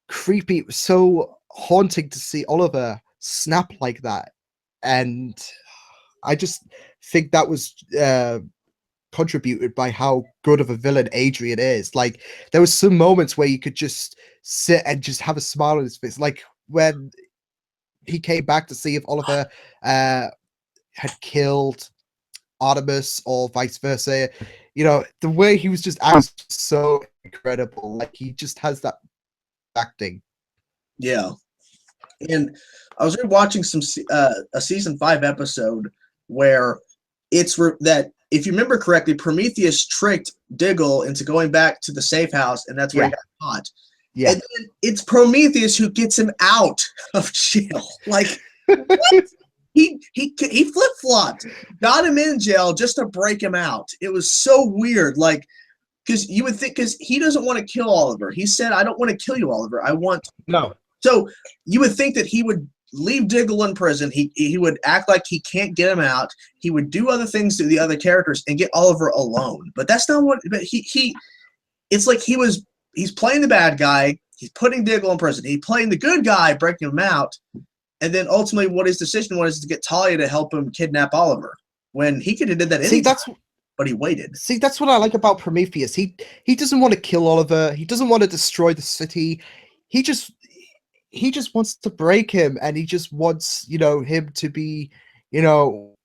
creepy. It was so haunting to see Oliver snap like that, and I just think that was contributed by how good of a villain Adrian is. Like, there was some moments where you could just sit and just have a smile on his face, like when he came back to see if Oliver had killed Artemis or vice versa. The way he was just so incredible. Like, he just has that acting. Yeah. And I was watching a season 5 episode where it's that, if you remember correctly, Prometheus tricked Diggle into going back to the safe house, and that's where he got caught. Yeah. And then it's Prometheus who gets him out of jail. Like, what? He flip-flopped, got him in jail just to break him out. It was so weird. Like, because you would think, because he doesn't want to kill Oliver. He said, I don't want to kill you, Oliver. I want no. So you would think that he would leave Diggle in prison. He would act like he can't get him out. He would do other things to the other characters and get Oliver alone. But that's not what. But he it's like he's playing the bad guy. He's putting Diggle in prison. He's playing the good guy, breaking him out. And then ultimately, what his decision was to get Talia to help him kidnap Oliver, when he could have did that anytime. But he waited. See, that's what I like about Prometheus. He doesn't want to kill Oliver. He doesn't want to destroy the city. He just wants to break him, and he just wants, him to be,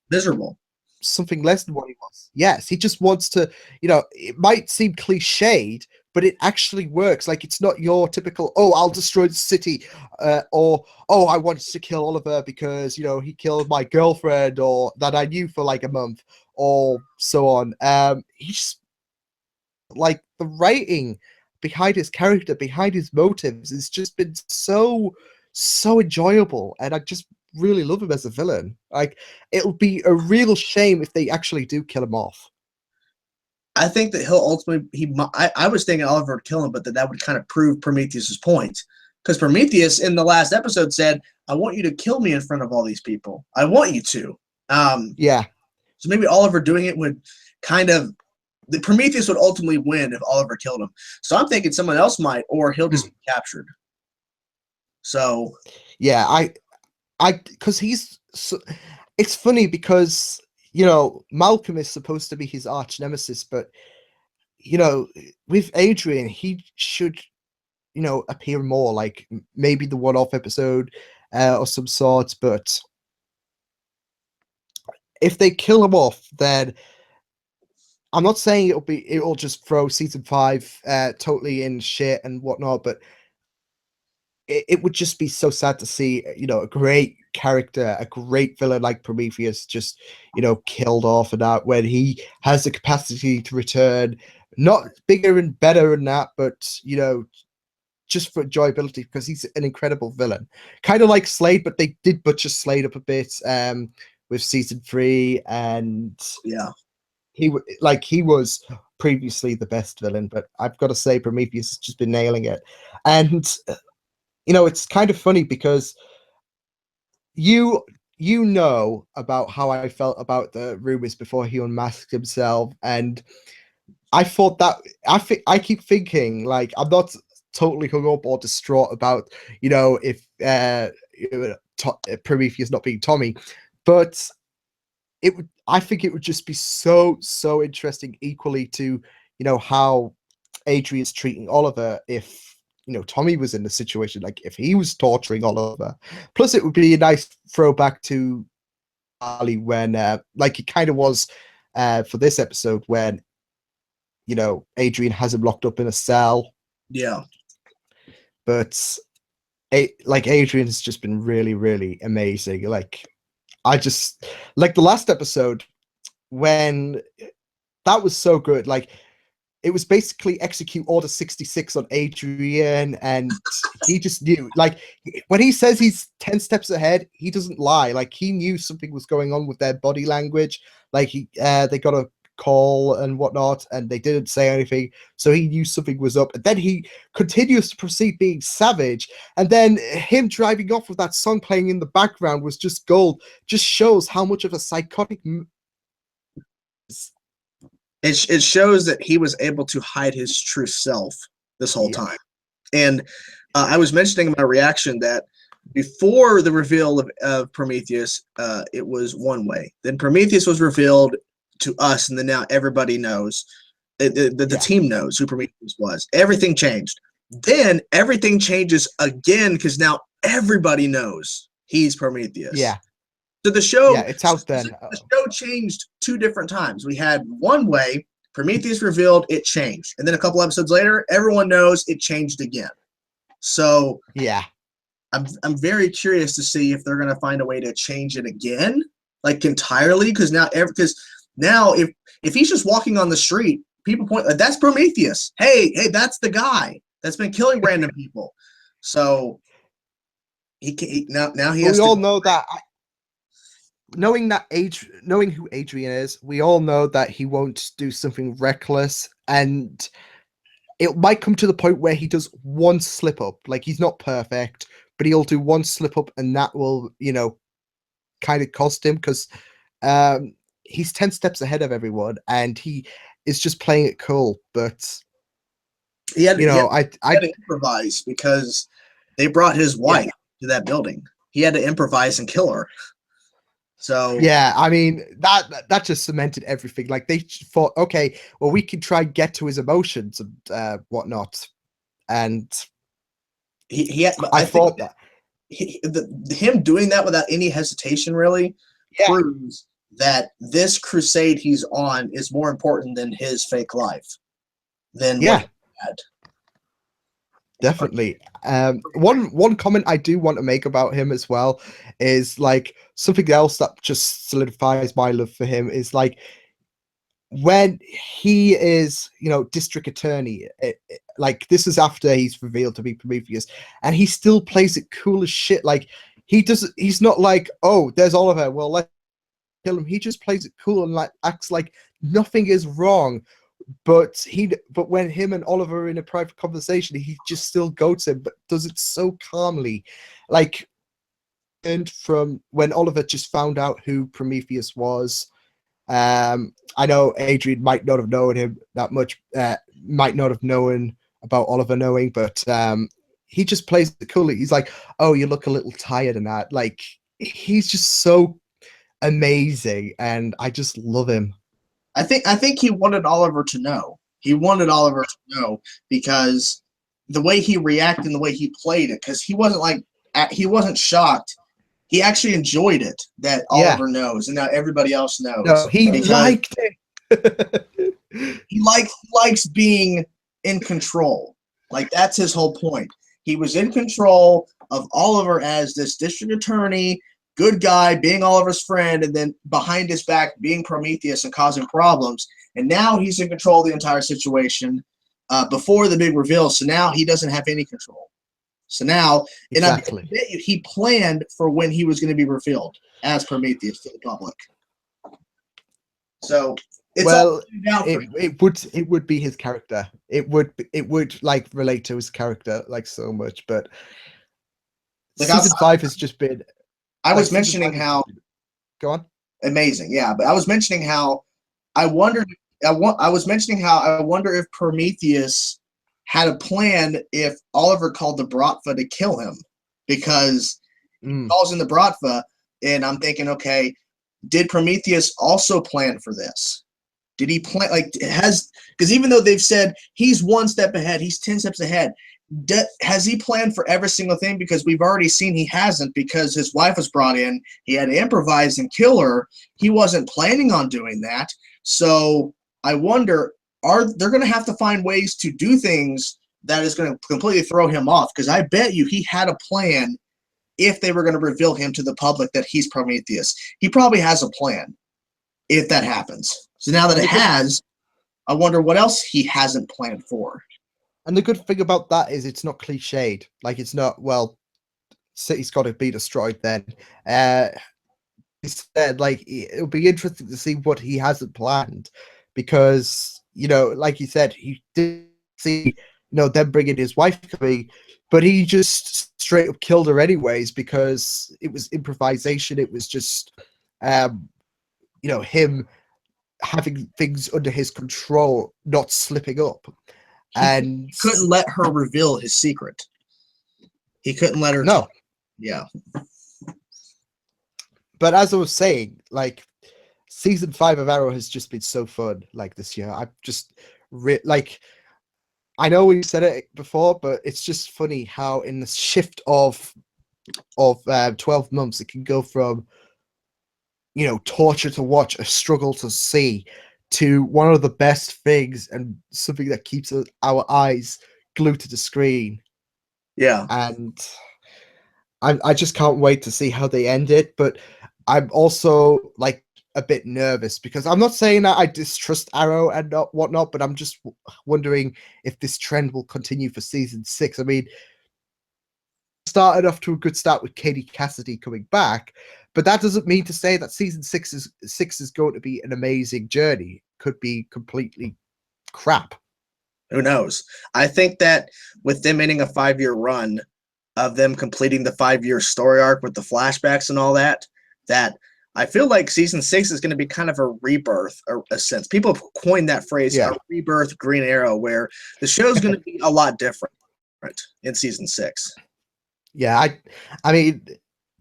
miserable, something less than what he was. Yes, he just wants to, it might seem cliched, but it actually works. Like, it's not your typical, oh, I'll destroy the city, or, oh, I wanted to kill Oliver because, he killed my girlfriend, or that I knew for like a month, or so on. He's like, the writing behind his character, behind his motives, has just been so enjoyable, and I just really love him as a villain. Like, it'll be a real shame if they actually do kill him off. I think that he'll ultimately I was thinking Oliver would kill him, but that would kind of prove Prometheus's point, because Prometheus in the last episode said, I want you to kill me in front of all these people. I want you to. Yeah. So maybe Oliver doing it would kind of, the Prometheus would ultimately win if Oliver killed him. So I'm thinking someone else might, or he'll just be captured. So yeah, because it's funny because, Malcolm is supposed to be his arch nemesis, but with Adrian, he should, appear more, like maybe the one-off episode or some sort. But if they kill him off, then I'm not saying it'll just throw season 5 totally in shit and whatnot, but it would just be so sad to see, a great character, a great villain like Prometheus just, killed off and out when he has the capacity to return, not bigger and better than that, but, just for enjoyability, because he's an incredible villain. Kind of like Slade, but they did butcher Slade up a bit with season 3, and yeah, he was previously the best villain, but I've got to say Prometheus has just been nailing it. And it's kind of funny because you know about how I felt about the rumors before he unmasked himself, and I thought that I keep thinking, like, I'm not totally hung up or distraught about if Prometheus not being Tommy, but I think it would just be so interesting equally to how Adrian's treating Oliver if Tommy was in the situation, like if he was torturing Oliver. Plus, it would be a nice throwback to Ali when, like it kind of was for this episode when Adrian has him locked up in a cell. yeah. But Adrian's just been really, really amazing. Like I just like the last episode when that was so good. Like it was basically execute order 66 on Adrian, and he just knew, like when he says he's 10 steps ahead, he doesn't lie. Like he knew something was going on with their body language. Like they got a call and whatnot, and they didn't say anything, so he knew something was up. And then he continues to proceed being savage, and then him driving off with that song playing in the background was just gold. Just shows how much of a psychotic It shows that he was able to hide his true self this whole time. And I was mentioning in my reaction that before the reveal of Prometheus, it was one way. Then Prometheus was revealed to us, and then now everybody knows. The team knows who Prometheus was. Everything changed. Then everything changes again because now everybody knows he's Prometheus. Yeah. So the show, it's out then. The show changed 2 different times. We had one way, Prometheus revealed, it changed, and then a couple episodes later, everyone knows it changed again. So yeah, I'm very curious to see if they're going to find a way to change it again, like entirely. Because now if he's just walking on the street, people point like, that's Prometheus. Hey, that's the guy that's been killing random people. So now he has. We all know that. Knowing who Adrian is, we all know that he won't do something reckless, and it might come to the point where he does one slip up. Like he's not perfect, but he'll do one slip up, and that will, kind of cost him because he's 10 steps ahead of everyone, and he is just playing it cool. But he had to improvise because they brought his wife to that building. He had to improvise and kill her. So yeah, I mean that just cemented everything. Like they thought, okay, well we can try and get to his emotions and whatnot, and I thought that him doing that without any hesitation really proves that this crusade he's on is more important than his fake life. What he had. Definitely. One comment I do want to make about him as well is like something else that just solidifies my love for him is like when he is, district attorney. Like this is after he's revealed to be Prometheus, and he still plays it cool as shit. Like he's not like, oh, there's Oliver, well let's kill him. He just plays it cool and like acts like nothing is wrong. But when him and Oliver are in a private conversation, he just still goats him, but does it so calmly. Like, and from when Oliver just found out who Prometheus was, I know Adrian might not have known him that much, might not have known about Oliver knowing, but he just plays it coolly. He's like, oh, you look a little tired and that. Like, he's just so amazing, and I just love him. I think he wanted Oliver to know. He wanted Oliver to know because the way he reacted and the way he played it, because he wasn't shocked. He actually enjoyed it that Oliver knows, and now everybody else knows. No, he liked it. He likes being in control. Like, that's his whole point. He was in control of Oliver as this district attorney, good guy, being Oliver's friend, and then behind his back being Prometheus and causing problems. And now he's in control of the entire situation before the big reveal. So now he doesn't have any control. So now, Exactly. and I bet you he planned for when he was going to be revealed as Prometheus to the public. So it's it would be his character. It would like relate to his character like so much. But like season 5 has just been. I was mentioning how. Go on. Amazing, yeah. But I was mentioning how I wondered. I was mentioning how I wonder if Prometheus had a plan if Oliver called the Bratva to kill him, because he calls in the Bratva, and I'm thinking, okay, did Prometheus also plan for this? Did he plan, because even though they've said he's 1 step ahead, he's 10 steps ahead, has he planned for every single thing? Because we've already seen he hasn't, because his wife was brought in, he had to improvise and kill her. He wasn't planning on doing that. So I wonder, they're going to have to find ways to do things that is going to completely throw him off, because I bet you he had a plan if they were going to reveal him to the public that he's Prometheus. He probably has a plan if that happens. So now that it has, I wonder what else he hasn't planned for. And the good thing about that is it's not cliched. Like, it's not, well, city's got to be destroyed then. Instead, like, it'll be interesting to see what he hasn't planned, because, like you said, he did see, them bringing his wife to me, but he just straight up killed her anyways, because it was improvisation. It was just, him having things under his control, not slipping up. He couldn't let her reveal his secret. He couldn't let her. No. Yeah. But as I was saying, like, season 5 of Arrow has just been so fun. Like, this year, I've just I know we've said it before, but it's just funny how in the shift of 12 months, it can go from, torture to watch, a struggle to see, to one of the best things and something that keeps our eyes glued to the screen. Yeah. And I just can't wait to see how they end it. But I'm also like a bit nervous, because I'm not saying that I distrust Arrow and whatnot, but I'm just wondering if this trend will continue for season 6. I mean, started off to a good start with Katie Cassidy coming back, but that doesn't mean to say that season 6 is going to be an amazing journey. It could be completely crap. Who knows? I think that with them ending a 5-year run of them completing the 5-year story arc with the flashbacks and all that I feel like season 6 is going to be kind of a rebirth, or a sense. People have coined that phrase, a rebirth Green Arrow, where the show's going to be a lot different in season 6. Yeah, I mean,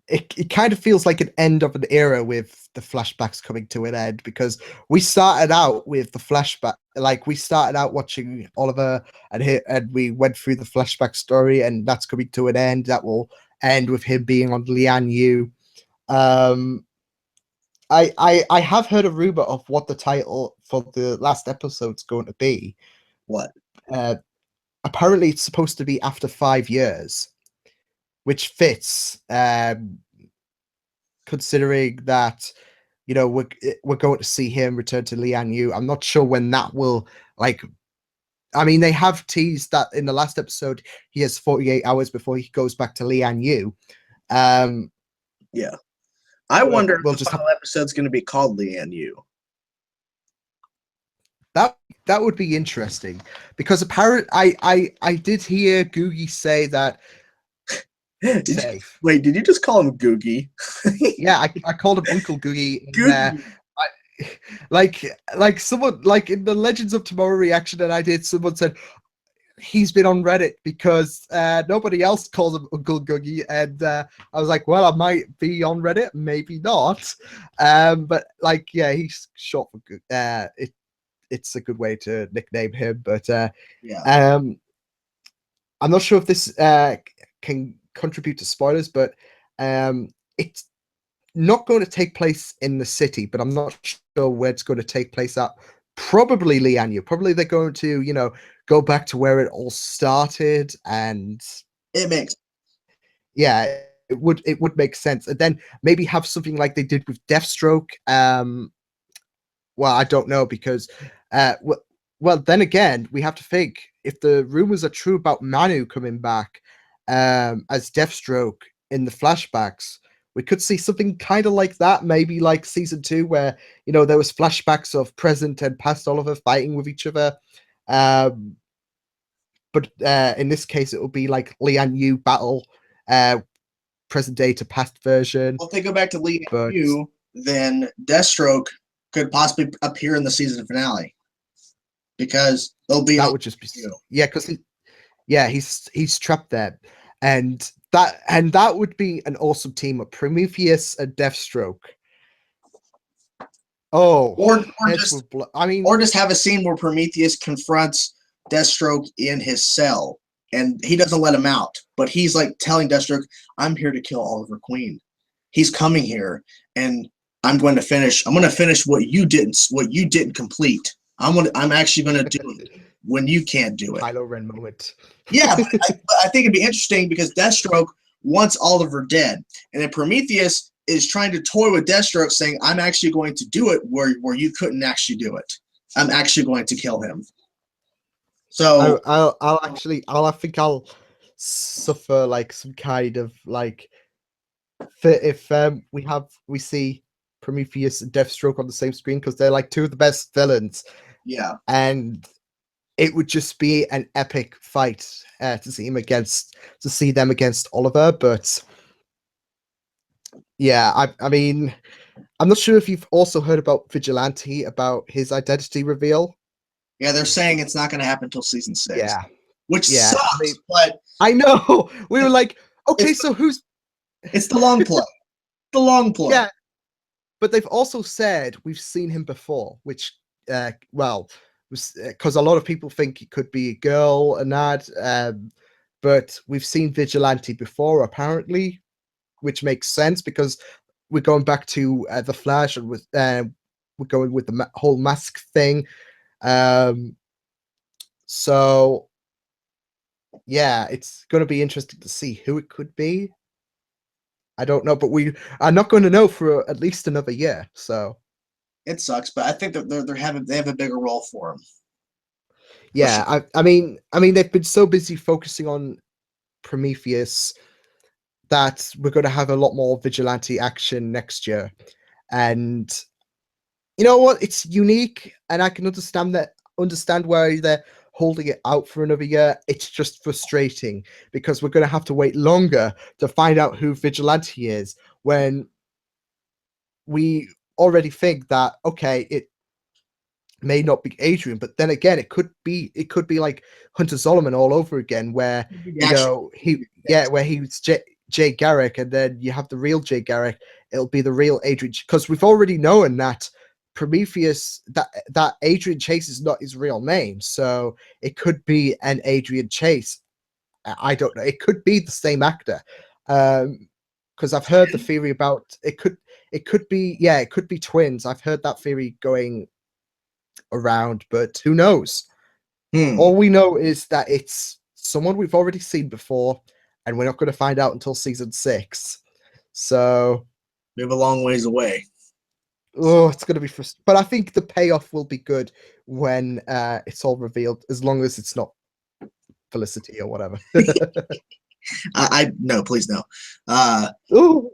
it kind of feels like an end of an era with the flashbacks coming to an end, because we started out with the flashback, like we started out watching Oliver and we went through the flashback story, and that's coming to an end. That will end with him being on Lian Yu. I have heard a rumor of what the title for the last episode's going to be. What? Apparently it's supposed to be after 5 years, which fits, considering that, we're going to see him return to Lian Yu. I'm not sure when that will, I mean, they have teased that in the last episode he has 48 hours before he goes back to Lian Yu. Yeah. I wonder if the final episode's going to be called Lian Yu. That would be interesting, because apparently I did hear Googie say that. Wait, did you just call him Googie? Yeah, I called him Uncle Googie. Googie. Like someone, like in the Legends of Tomorrow reaction that I did, someone said he's been on Reddit because nobody else calls him Uncle Googie, and I was like, well, I might be on Reddit, maybe not. But like, yeah, he's short for it's a good way to nickname him. But I'm not sure if this can contribute to spoilers, but it's not going to take place in the city, but I'm not sure where it's going to take place at. probably Lian Yu. Probably they're going to, go back to where it all started, and it makes yeah, it would make sense. And then maybe have something like they did with Deathstroke. Well, I don't know, because well, then again, we have to think, if the rumors are true about Manu coming back as Deathstroke in the flashbacks, we could see something kind of like that, maybe like season 2, where there was flashbacks of present and past Oliver fighting with each other. But in this case, it will be like Lian Yu battle, present day to past version. Well, if they go back to Lian But Yu, then Deathstroke could possibly appear in the season finale, because they'll be that would just be because he's trapped there, and that would be an awesome team of Prometheus and Deathstroke. Oh, or just have a scene where Prometheus confronts Deathstroke in his cell, and he doesn't let him out, but he's like telling Deathstroke, "I'm here to kill Oliver Queen. He's coming here, and I'm going to finish what you didn't complete. I'm actually going to do it when you can't do it." Kylo Ren moment. Yeah, but I think it'd be interesting, because Deathstroke wants Oliver dead, and then Prometheus is trying to toy with Deathstroke, saying, "I'm actually going to do it where you couldn't actually do it. I'm actually going to kill him." So I think I'll suffer like some kind of like, if we see Prometheus and Deathstroke on the same screen, because they're like two of the best villains. Yeah, and it would just be an epic fight to see them against Oliver. But yeah, I mean, I'm not sure if you've also heard about Vigilante, about his identity reveal. yeah, they're saying it's not going to happen until season 6. Yeah, which sucks. But I know we were like, okay, so who's? It's the long play. The long play. Yeah, but they've also said we've seen him before, which because a lot of people think it could be a girl, a Nad, but we've seen Vigilante before, apparently, which makes sense, because we're going back to the Flash, and we're going with the whole mask thing. So yeah, it's going to be interesting to see who it could be. I don't know, but we are not going to know for at least another year. So it sucks, but I think that they have a bigger role for him. Yeah, sure. I mean, they've been so busy focusing on Prometheus that we're going to have a lot more Vigilante action next year. And you know what? It's unique, and I can understand why they're holding it out for another year. It's just frustrating, because we're going to have to wait longer to find out who Vigilante is, when we already think that, okay, it may not be Adrian, but then again, it could be like Hunter Solomon all over again, where where he was Jay Garrick, and then you have the real Jay Garrick. It'll be the real Adrian, because we've already known that Prometheus, that Adrian Chase is not his real name, so it could be an Adrian Chase. I don't know. It could be the same actor, because I've heard the theory about it could be twins. I've heard that theory going around, but who knows? All we know is that it's someone we've already seen before, and we're not going to find out until season 6. So we have a long ways away. Oh, it's going to be frustrating, but I think the payoff will be good when it's all revealed, as long as it's not Felicity or whatever. I no, please no. No.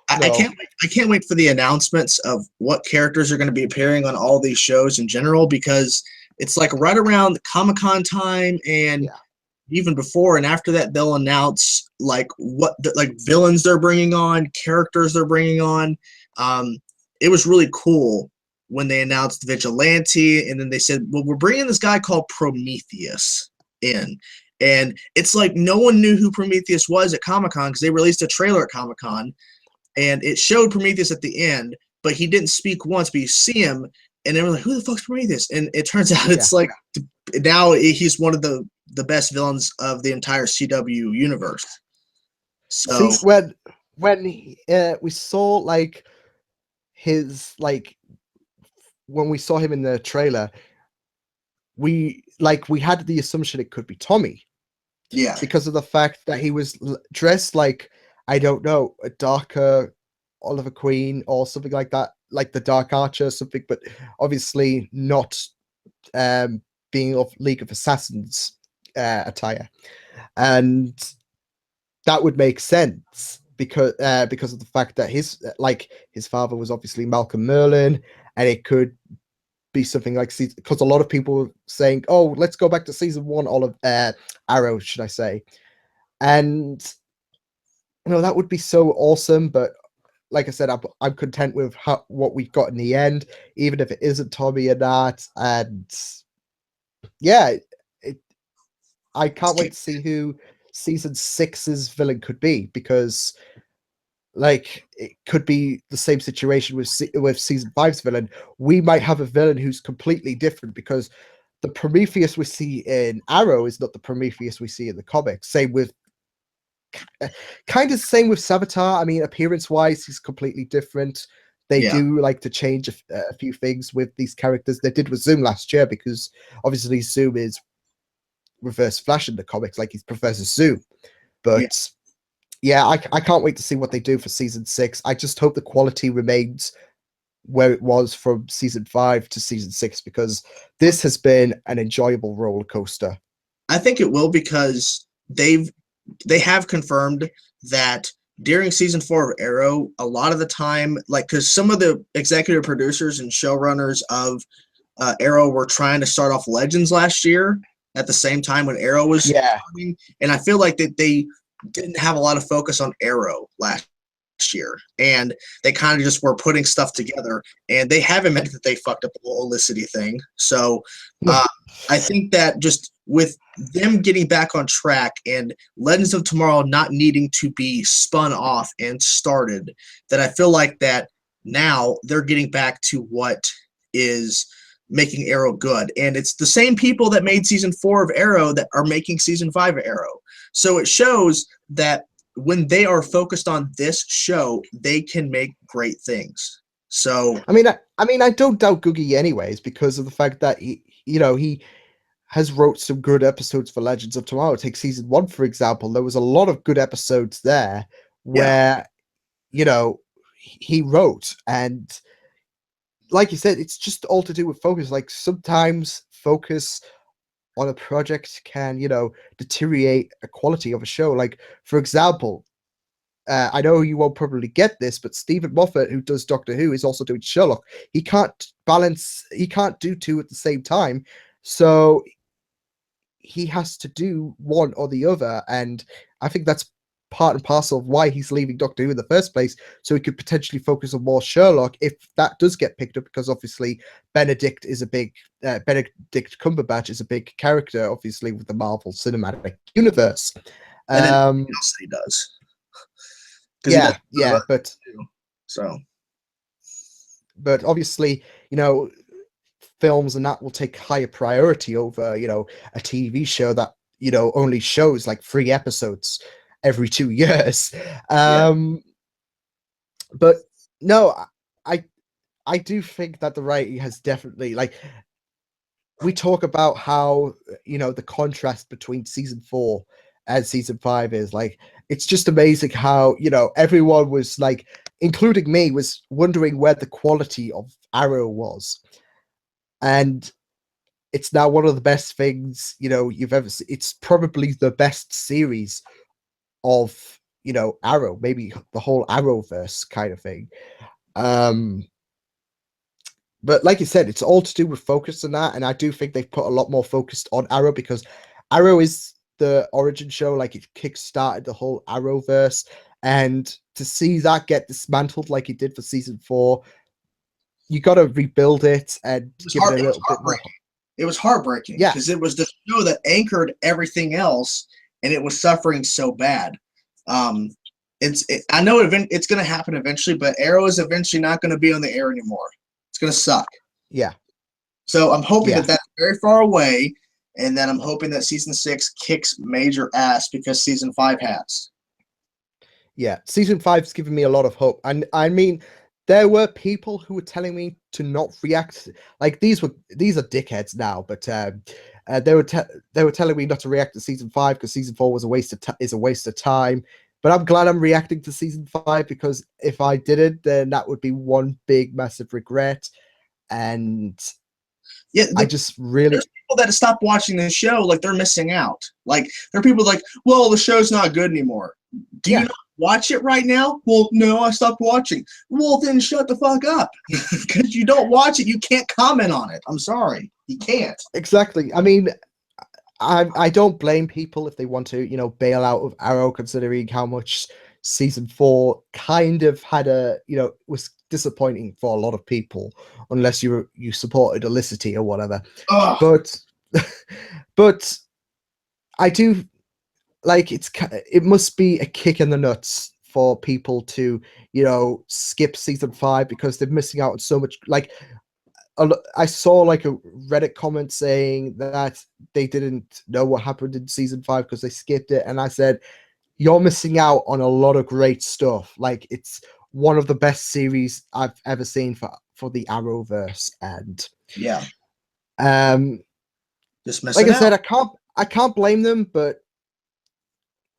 I can't wait. I can't wait for the announcements of what characters are going to be appearing on all these shows in general, because it's like right around Comic-Con time, and even before and after that, they'll announce like what villains they're bringing on, characters they're bringing on. It was really cool when they announced Vigilante, and then they said, well, we're bringing this guy called Prometheus in. And it's like no one knew who Prometheus was at Comic-Con, because they released a trailer at Comic-Con, and it showed Prometheus at the end, but he didn't speak once, but you see him, and then we're like, who the fuck's Prometheus? And it turns out it's like now he's one of the best villains of the entire CW universe. So see, when we saw like his when we saw him in the trailer, we had the assumption it could be Tommy. Yeah. Because of the fact that he was dressed like, I don't know, a darker Oliver Queen or something like that, like the Dark Archer or something, but obviously not being of League of Assassins attire. And that would make sense because of the fact that his father was obviously Malcolm Merlyn, and it could be something like, because a lot of people were saying, oh, let's go back to season 1 Arrow, should I say. And that would be so awesome, but like I said, I'm content with what we've got in the end, even if it isn't Tommy or not. And yeah, I can't wait to see who season 6's villain could be, because it could be the same situation with season 5's villain. We might have a villain who's completely different, because the Prometheus we see in Arrow is not the Prometheus we see in the comics. Same with Savitar. I mean, appearance-wise, he's completely different. They do like to change a few things with these characters. They did with Zoom last year, because obviously Zoom is Reverse Flash in the comics, like he's Professor Zoom. But yeah, I can't wait to see what they do for season 6. I just hope the quality remains where it was from season 5 to season 6, because this has been an enjoyable roller coaster. I think it will, because they have confirmed that during season 4 of Arrow, a lot of the time, because some of the executive producers and showrunners of Arrow were trying to start off Legends last year at the same time when Arrow was starting, and I feel like that they didn't have a lot of focus on Arrow last year, and they kind of just were putting stuff together, and they have admitted that they fucked up the whole Olicity thing. So I think that just with them getting back on track and Legends of Tomorrow not needing to be spun off and started, that I feel like that now they're getting back to what is making Arrow good. And it's the same people that made season 4 of Arrow that are making season 5 of Arrow. So it shows that when they are focused on this show, they can make great things. So I mean, I don't doubt Googie anyways, because of the fact that he has wrote some good episodes for Legends of Tomorrow. Take season 1, for example. There was a lot of good episodes there where he wrote, and like you said, it's just all to do with focus. Like, sometimes focus on a project can, deteriorate a quality of a show. Like, for example, I know you won't probably get this, but Stephen Moffat, who does Doctor Who, is also doing Sherlock. He can't do 2 at the same time. So he has to do one or the other. And I think that's part and parcel of why he's leaving Doctor Who in the first place, so he could potentially focus on more Sherlock if that does get picked up, because obviously Benedict Cumberbatch is a big character, obviously, with the Marvel Cinematic Universe. And then else he does. But obviously, films and that will take higher priority over, a TV show that, only shows like 3 episodes every 2 years. But no, I do think that the writing has definitely, we talk about how, the contrast between season 4 and season 5 is it's just amazing how, everyone was including me, was wondering where the quality of Arrow was. And it's now one of the best things, you've ever seen. It's probably the best series of, Arrow, maybe the whole Arrowverse kind of thing. But like you said, it's all to do with focus and that. And I do think they've put a lot more focus on Arrow, because Arrow is the origin show. It kick-started the whole Arrowverse. And to see that get dismantled like it did for season 4, you got to rebuild it and give it a little bit more. It was heartbreaking, because it was the show that anchored everything else, and it was suffering so bad. I know it's going to happen eventually, but Arrow is eventually not going to be on the air anymore. It's going to suck. Yeah. So I'm hoping that that's very far away, and then I'm hoping that season 6 kicks major ass, because season 5 has. Yeah, season 5's given me a lot of hope. And I mean, there were people who were telling me to not react. Like these are dickheads now, but they were telling me not to react to season 5 because season 4 was a waste of time. But I'm glad I'm reacting to season 5 because if I didn't, then that would be one big massive regret. And yeah, I just really, there's people that stop watching the show, like they're missing out. Like there are people like, well, the show's not good anymore. Do you not watch it right now? Well, no, I stopped watching. Well, then shut the fuck up. Because you don't watch it, you can't comment on it. I'm sorry, you can't. exactly. I mean, I don't blame people if they want to, you know, bail out of Arrow, considering how much season 4 kind of had was disappointing for a lot of people, unless you supported Olicity or whatever. Ugh. But I do like it must be a kick in the nuts for people to, you know, skip season 5 because they're missing out on so much. Like I saw like a Reddit comment saying that they didn't know what happened in season 5 because they skipped it, and I said, you're missing out on a lot of great stuff. Like it's one of the best series I've ever seen for the Arrowverse, and yeah, just like I said, I can't blame them, but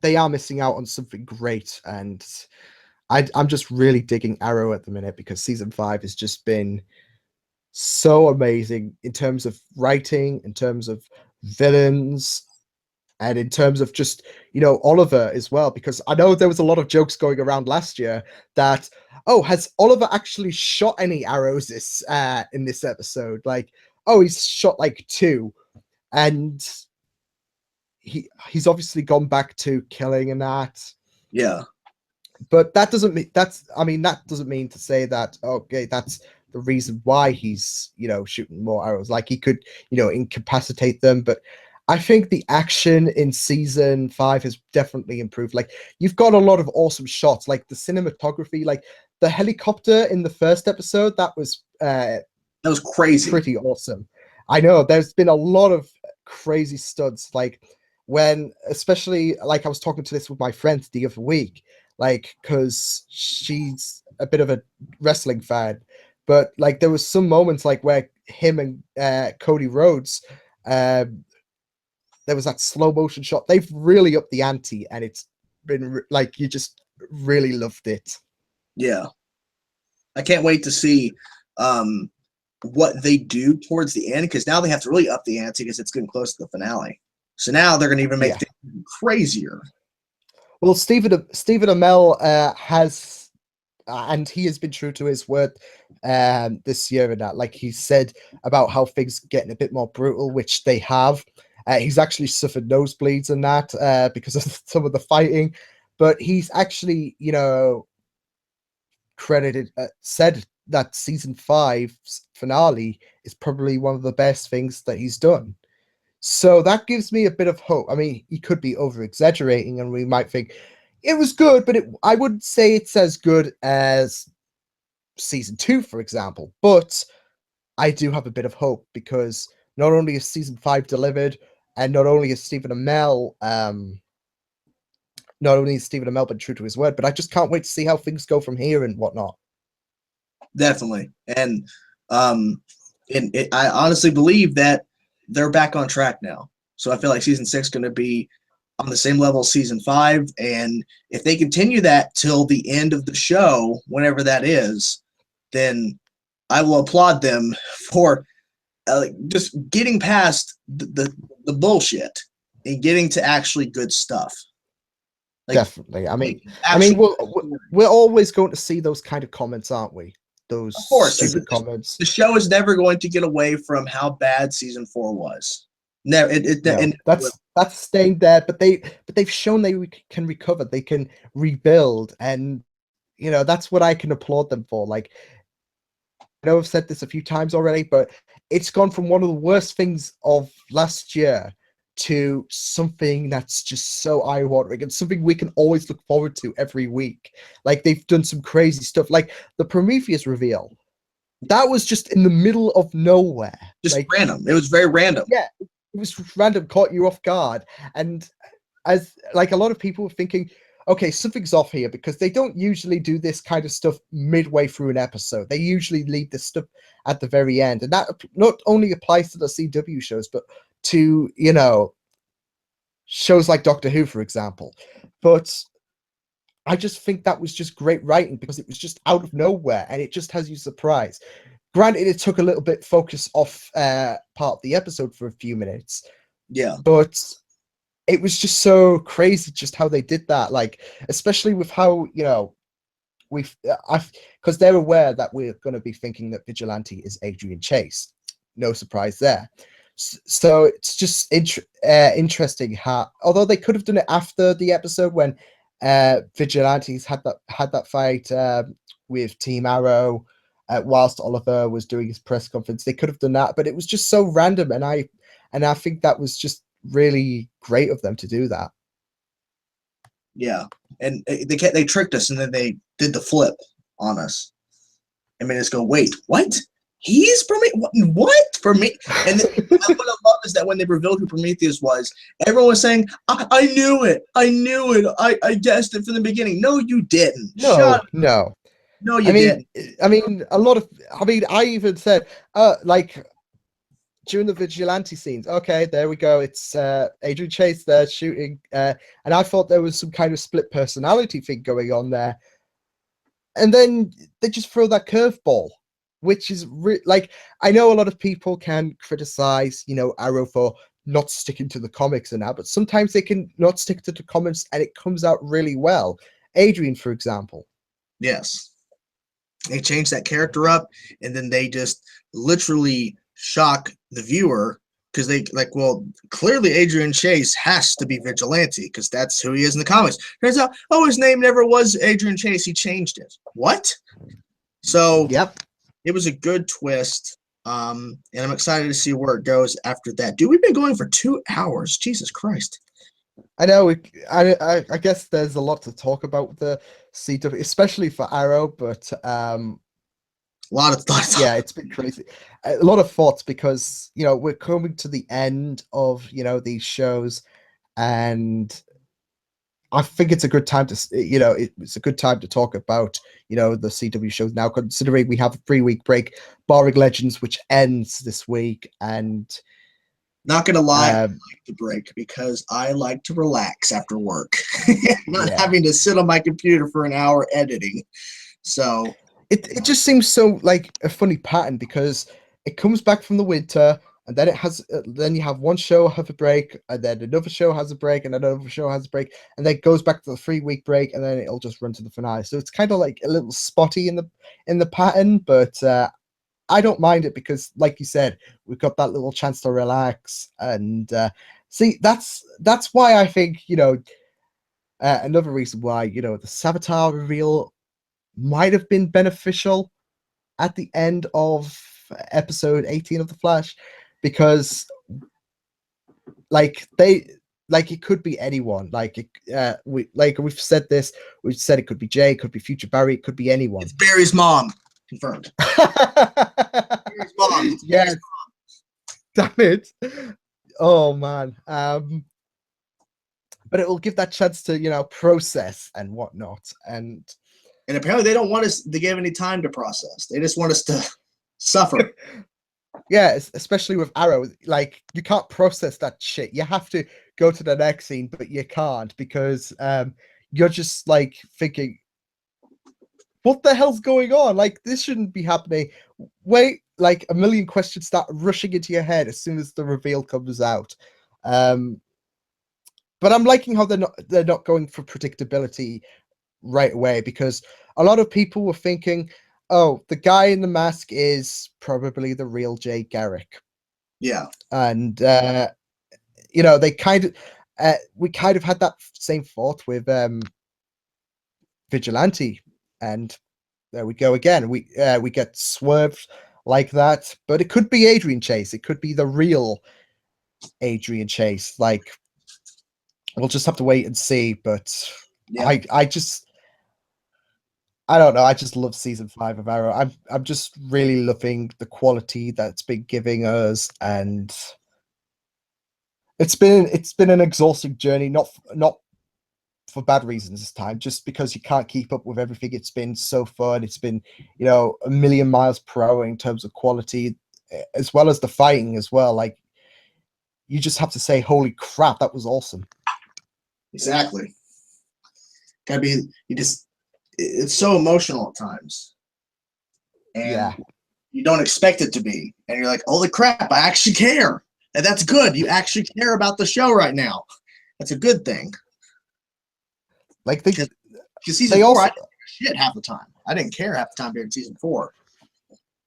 they are missing out on something great, and I'm just really digging Arrow at the minute because season 5 has just been so amazing in terms of writing, in terms of villains, and in terms of just, you know, Oliver as well, because I know there was a lot of jokes going around last year that, oh, has Oliver actually shot any arrows in this episode? Like, oh, he's shot like 2, and he's obviously gone back to killing and that. Yeah. But that doesn't mean that doesn't mean to say that, okay, that's the reason why he's, you know, shooting more arrows. Like he could, you know, incapacitate them, but I think the action in season 5 has definitely improved. Like you've got a lot of awesome shots, like the cinematography, like the helicopter in the first episode, that was crazy, pretty awesome. I know there's been a lot of crazy stunts, like when, especially like I was talking to this with my friend the other week, like because she's a bit of a wrestling fan, but like there was some moments like where him and Cody Rhodes, there was that slow motion shot. They've really upped the ante, and it's been like you just really loved it. Yeah, I can't wait to see what they do towards the end, because now they have to really up the ante because it's getting close to the finale. So now they're going to even make things crazier. Well, Stephen Amell has, and he has been true to his word this year, and that, like he said about how things are getting a bit more brutal, which they have. He's actually suffered nosebleeds and that because of some of the fighting, but he's actually, you know, said that season 5's finale is probably one of the best things that he's done. So that gives me a bit of hope. I mean, he could be over exaggerating, and we might think it was good, but I wouldn't say it's as good as season 2, for example. But I do have a bit of hope because not only is season 5 delivered, and not only is Stephen Amell been true to his word, but I just can't wait to see how things go from here and whatnot. Definitely, and I honestly believe that they're back on track now. So I feel like season 6 is going to be on the same level as season 5, and if they continue that till the end of the show, whenever that is, then I will applaud them for just getting past the bullshit and getting to actually good stuff. Like, definitely. I mean, we're always going to see those kind of comments, aren't we? Those of course, stupid comments. The show is never going to get away from how bad season 4 was. Never. That's staying dead. But they've shown they can recover. They can rebuild, and you know that's what I can applaud them for. Like, I know I've said this a few times already, but it's gone from one of the worst things of last year to something that's just so eye-watering and something we can always look forward to every week. Like they've done some crazy stuff, like the Prometheus reveal. That was just in the middle of nowhere. Just like, random. It was very random. Yeah, it was random, caught you off guard. And as like a lot of people were thinking, okay, something's off here, because they don't usually do this kind of stuff midway through an episode. They usually leave this stuff at the very end. And that not only applies to the CW shows, but to, shows like Doctor Who, for example. But I just think that was just great writing, because it was just out of nowhere and it just has you surprised. Granted, it took a little bit focus off part of the episode for a few minutes. Yeah. But it was just so crazy just how they did that. Like, especially with how, because they're aware that we're going to be thinking that Vigilante is Adrian Chase. No surprise there. So it's just interesting how, although they could have done it after the episode when Vigilantes had that fight with Team Arrow, whilst Oliver was doing his press conference. They could have done that, but it was just so random, and I think that was just really great of them to do that. Yeah, and they tricked us, and then they did the flip on us. I mean, just go, wait, what? He's Prometheus? What? For me? And then, what I love is that when they revealed who Prometheus was, everyone was saying, I knew it. I knew it. I guessed it from the beginning. No, you didn't. No. No, you didn't. I mean, I even said, like, during the vigilante scenes, okay, there we go. It's Adrian Chase there shooting. And I thought there was some kind of split personality thing going on there. And then they just throw that curveball, which is like, I know a lot of people can criticize, Arrow for not sticking to the comics and that, but sometimes they can not stick to the comics and it comes out really well. Adrian, for example. Yes. They changed that character up, and then they just literally shock the viewer, because they clearly Adrian Chase has to be Vigilante because that's who he is in the comics. Turns out, his name never was Adrian Chase. He changed it. What? So yep. It was a good twist, and I'm excited to see where it goes after that. Dude, we've been going for 2 hours. Jesus Christ. I know. I guess there's a lot to talk about with the CW, especially for Arrow, but a lot of thoughts. Yeah, it's been crazy. A lot of thoughts, because we're coming to the end of these shows, and I think it's a good time to it's a good time to talk about the CW shows now, considering we have a 3-week break, barring Legends, which ends this week. And not gonna lie, I like the break because I like to relax after work, not having to sit on my computer for an hour editing. So it just seems so like a funny pattern, because it comes back from the winter, and then then you have one show have a break, and then another show has a break, and another show has a break, and then it goes back to the 3-week break, and then it'll just run to the finale. So it's kind of like a little spotty in the pattern, but I don't mind it, because, like you said, we've got that little chance to relax. And see, that's why I think another reason why the Savitar reveal might have been beneficial at the end of episode 18 of The Flash, because it could be anyone. We've said this. We've said it could be Jay, it could be future Barry, it could be anyone. It's Barry's mom. Confirmed. Barry's mom. Yes. Damn it. Oh man. But it will give that chance to process and whatnot. And apparently they don't want us to give any time to process. They just want us to suffer. Yeah, especially with Arrow, like, you can't process that shit. You have to go to the next scene, but you can't, because you're just like thinking, what the hell's going on? Like, this shouldn't be happening. Wait, like, a million questions start rushing into your head as soon as the reveal comes out. But I'm liking how they're not going for predictability right away, because a lot of people were thinking, oh, the guy in the mask is probably the real Jay Garrick. Yeah. And they kind of we kind of had that same thought with Vigilante, and there we go again. We get swerved like that, but it could be Adrian Chase. It could be the real Adrian Chase. Like, we'll just have to wait and see. But yeah. I don't know. I just love season 5 of Arrow. I'm just really loving the quality that's been giving us, and it's been an exhausting journey. Not for bad reasons this time, just because you can't keep up with everything. It's been so fun. It's been, you know, a million miles per hour in terms of quality, as well as the fighting as well. Like, you just have to say, holy crap, that was awesome. Exactly. Gotta be, it's so emotional at times. And yeah, you don't expect it to be. And you're like, holy crap, I actually care. And that's good. You actually care about the show right now. That's a good thing. like because season 4, I didn't give a shit half the time. I didn't care half the time during season 4.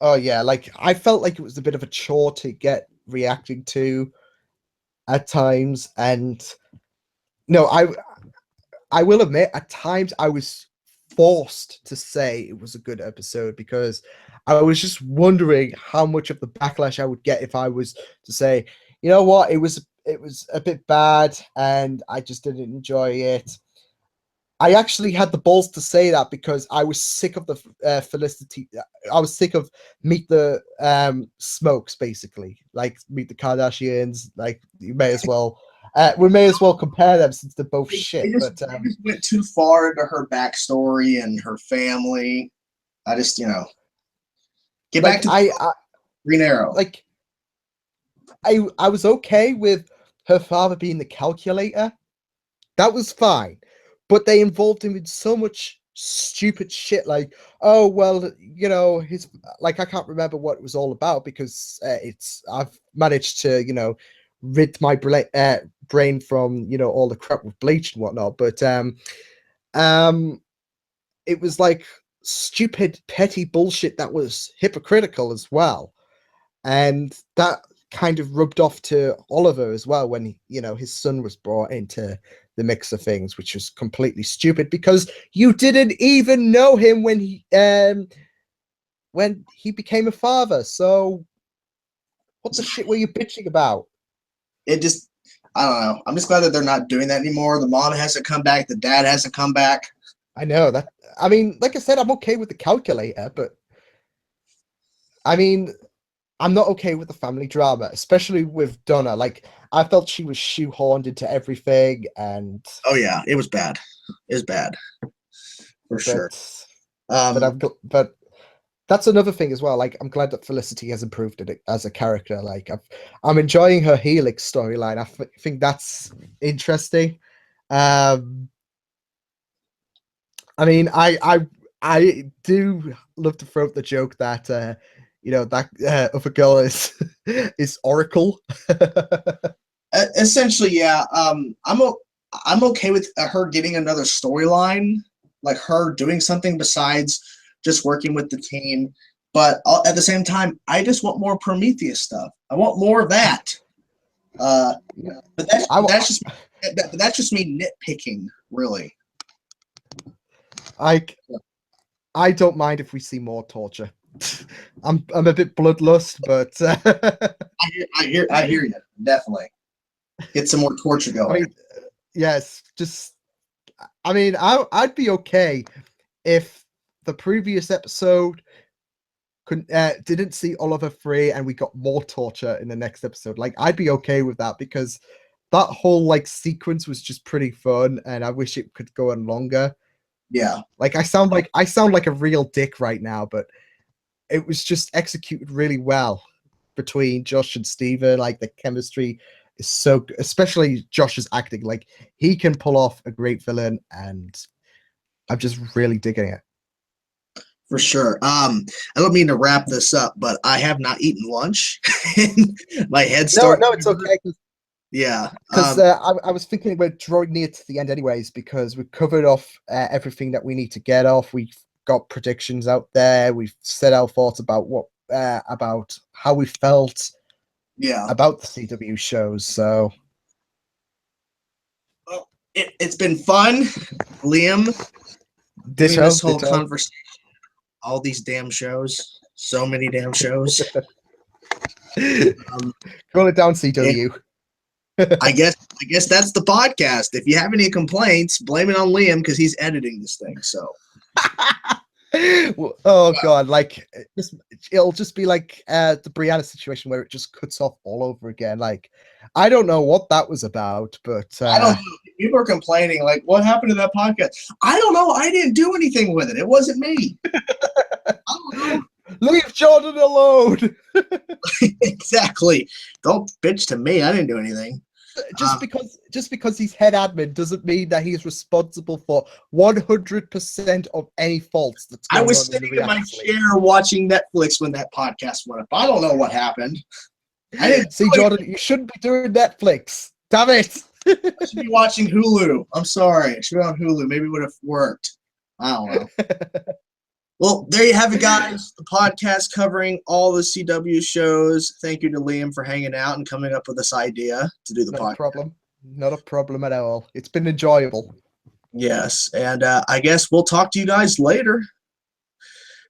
Oh yeah, like I felt like it was a bit of a chore to get reacting to at times, and no, I will admit at times I was forced to say it was a good episode because I was just wondering how much of the backlash I would get if I was to say, you know what, it was a bit bad and I just didn't enjoy it. I actually had the balls to say that because I was sick of the Felicity. I was sick of Meet the Smokes, basically. Like, Meet the Kardashians. Like, you may as well. We may as well compare them since they're both shit. They just went too far into her backstory and her family. I just, get back to Green Arrow. Like, I was okay with her father being the calculator. That was fine. But they involved him in so much stupid shit, like, oh well, his, like, I can't remember what it was all about because I've managed to rid my brain from all the crap with bleach and whatnot, but it was like stupid petty bullshit that was hypocritical as well, and that kind of rubbed off to Oliver as well when his son was brought into the mix of things, which was completely stupid because you didn't even know him when he became a father. So what the shit were you bitching about? It just, I don't know. I'm just glad that they're not doing that anymore. The mom hasn't come back. The dad hasn't come back. I know that. I mean, like I said, I'm okay with the calculator, but I mean, I'm not okay with the family drama, especially with Donna. Like, I felt she was shoehorned into everything, and oh yeah, it was bad. It was bad for sure. But that's another thing as well. Like, I'm glad that Felicity has improved it as a character. Like, I'm enjoying her Helix storyline. I think that's interesting. I mean, I do love to throw out the joke that that other girl is Oracle. Essentially, yeah. I'm okay with her getting another storyline, like her doing something besides just working with the team. But at the same time, I just want more Prometheus stuff. I want more of that. But that's just me nitpicking, really. I don't mind if we see more torture. I'm a bit bloodlust, but I hear you, definitely. Get some more torture going. I mean, yes, I'd be okay if the previous episode didn't see Oliver free and we got more torture in the next episode. Like, I'd be okay with that because that whole like sequence was just pretty fun, and I wish it could go on longer. Yeah, like I sound like a real dick right now, but it was just executed really well between Josh and Steven. Like, the chemistry is so good, especially Josh's acting. Like, he can pull off a great villain, and I'm just really digging it. For sure. I don't mean to wrap this up, but I have not eaten lunch. My head started. No, it's okay. Yeah, because I was thinking we're drawing near to the end anyways, because we've covered off everything that we need to get off. We've got predictions out there. We've said our thoughts about about how we felt about the CW shows. So, well, it's been fun, Liam. Doing this whole conversation, all these damn shows, so many damn shows. Call it down, CW. I guess that's the podcast. If you have any complaints, blame it on Liam because he's editing this thing. So Oh god, like it'll just be like the Brianna situation where it just cuts off all over again. Like I don't know what that was about, but I don't know. People are complaining, like, what happened to that podcast? I don't know. I didn't do anything with it. It wasn't me. I don't know. Leave Jordan alone. Exactly. Don't bitch to me. I didn't do anything. Just because he's head admin doesn't mean that he's responsible for 100% of any faults that's going I was on in the sitting in my Reactors League. chair watching Netflix when that podcast went up. I don't know what happened. I didn't See, Jordan, you shouldn't be doing Netflix. Damn it. I should be watching Hulu. I'm sorry. It should be on Hulu. Maybe it would have worked. I don't know. Well, there you have it, guys. The podcast covering all the CW shows. Thank you to Liam for hanging out and coming up with this idea to do the podcast. Not a problem. Not a problem at all. It's been enjoyable. Yes. And I guess we'll talk to you guys later.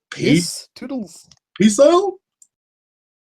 Peace. Toodles. Peace out.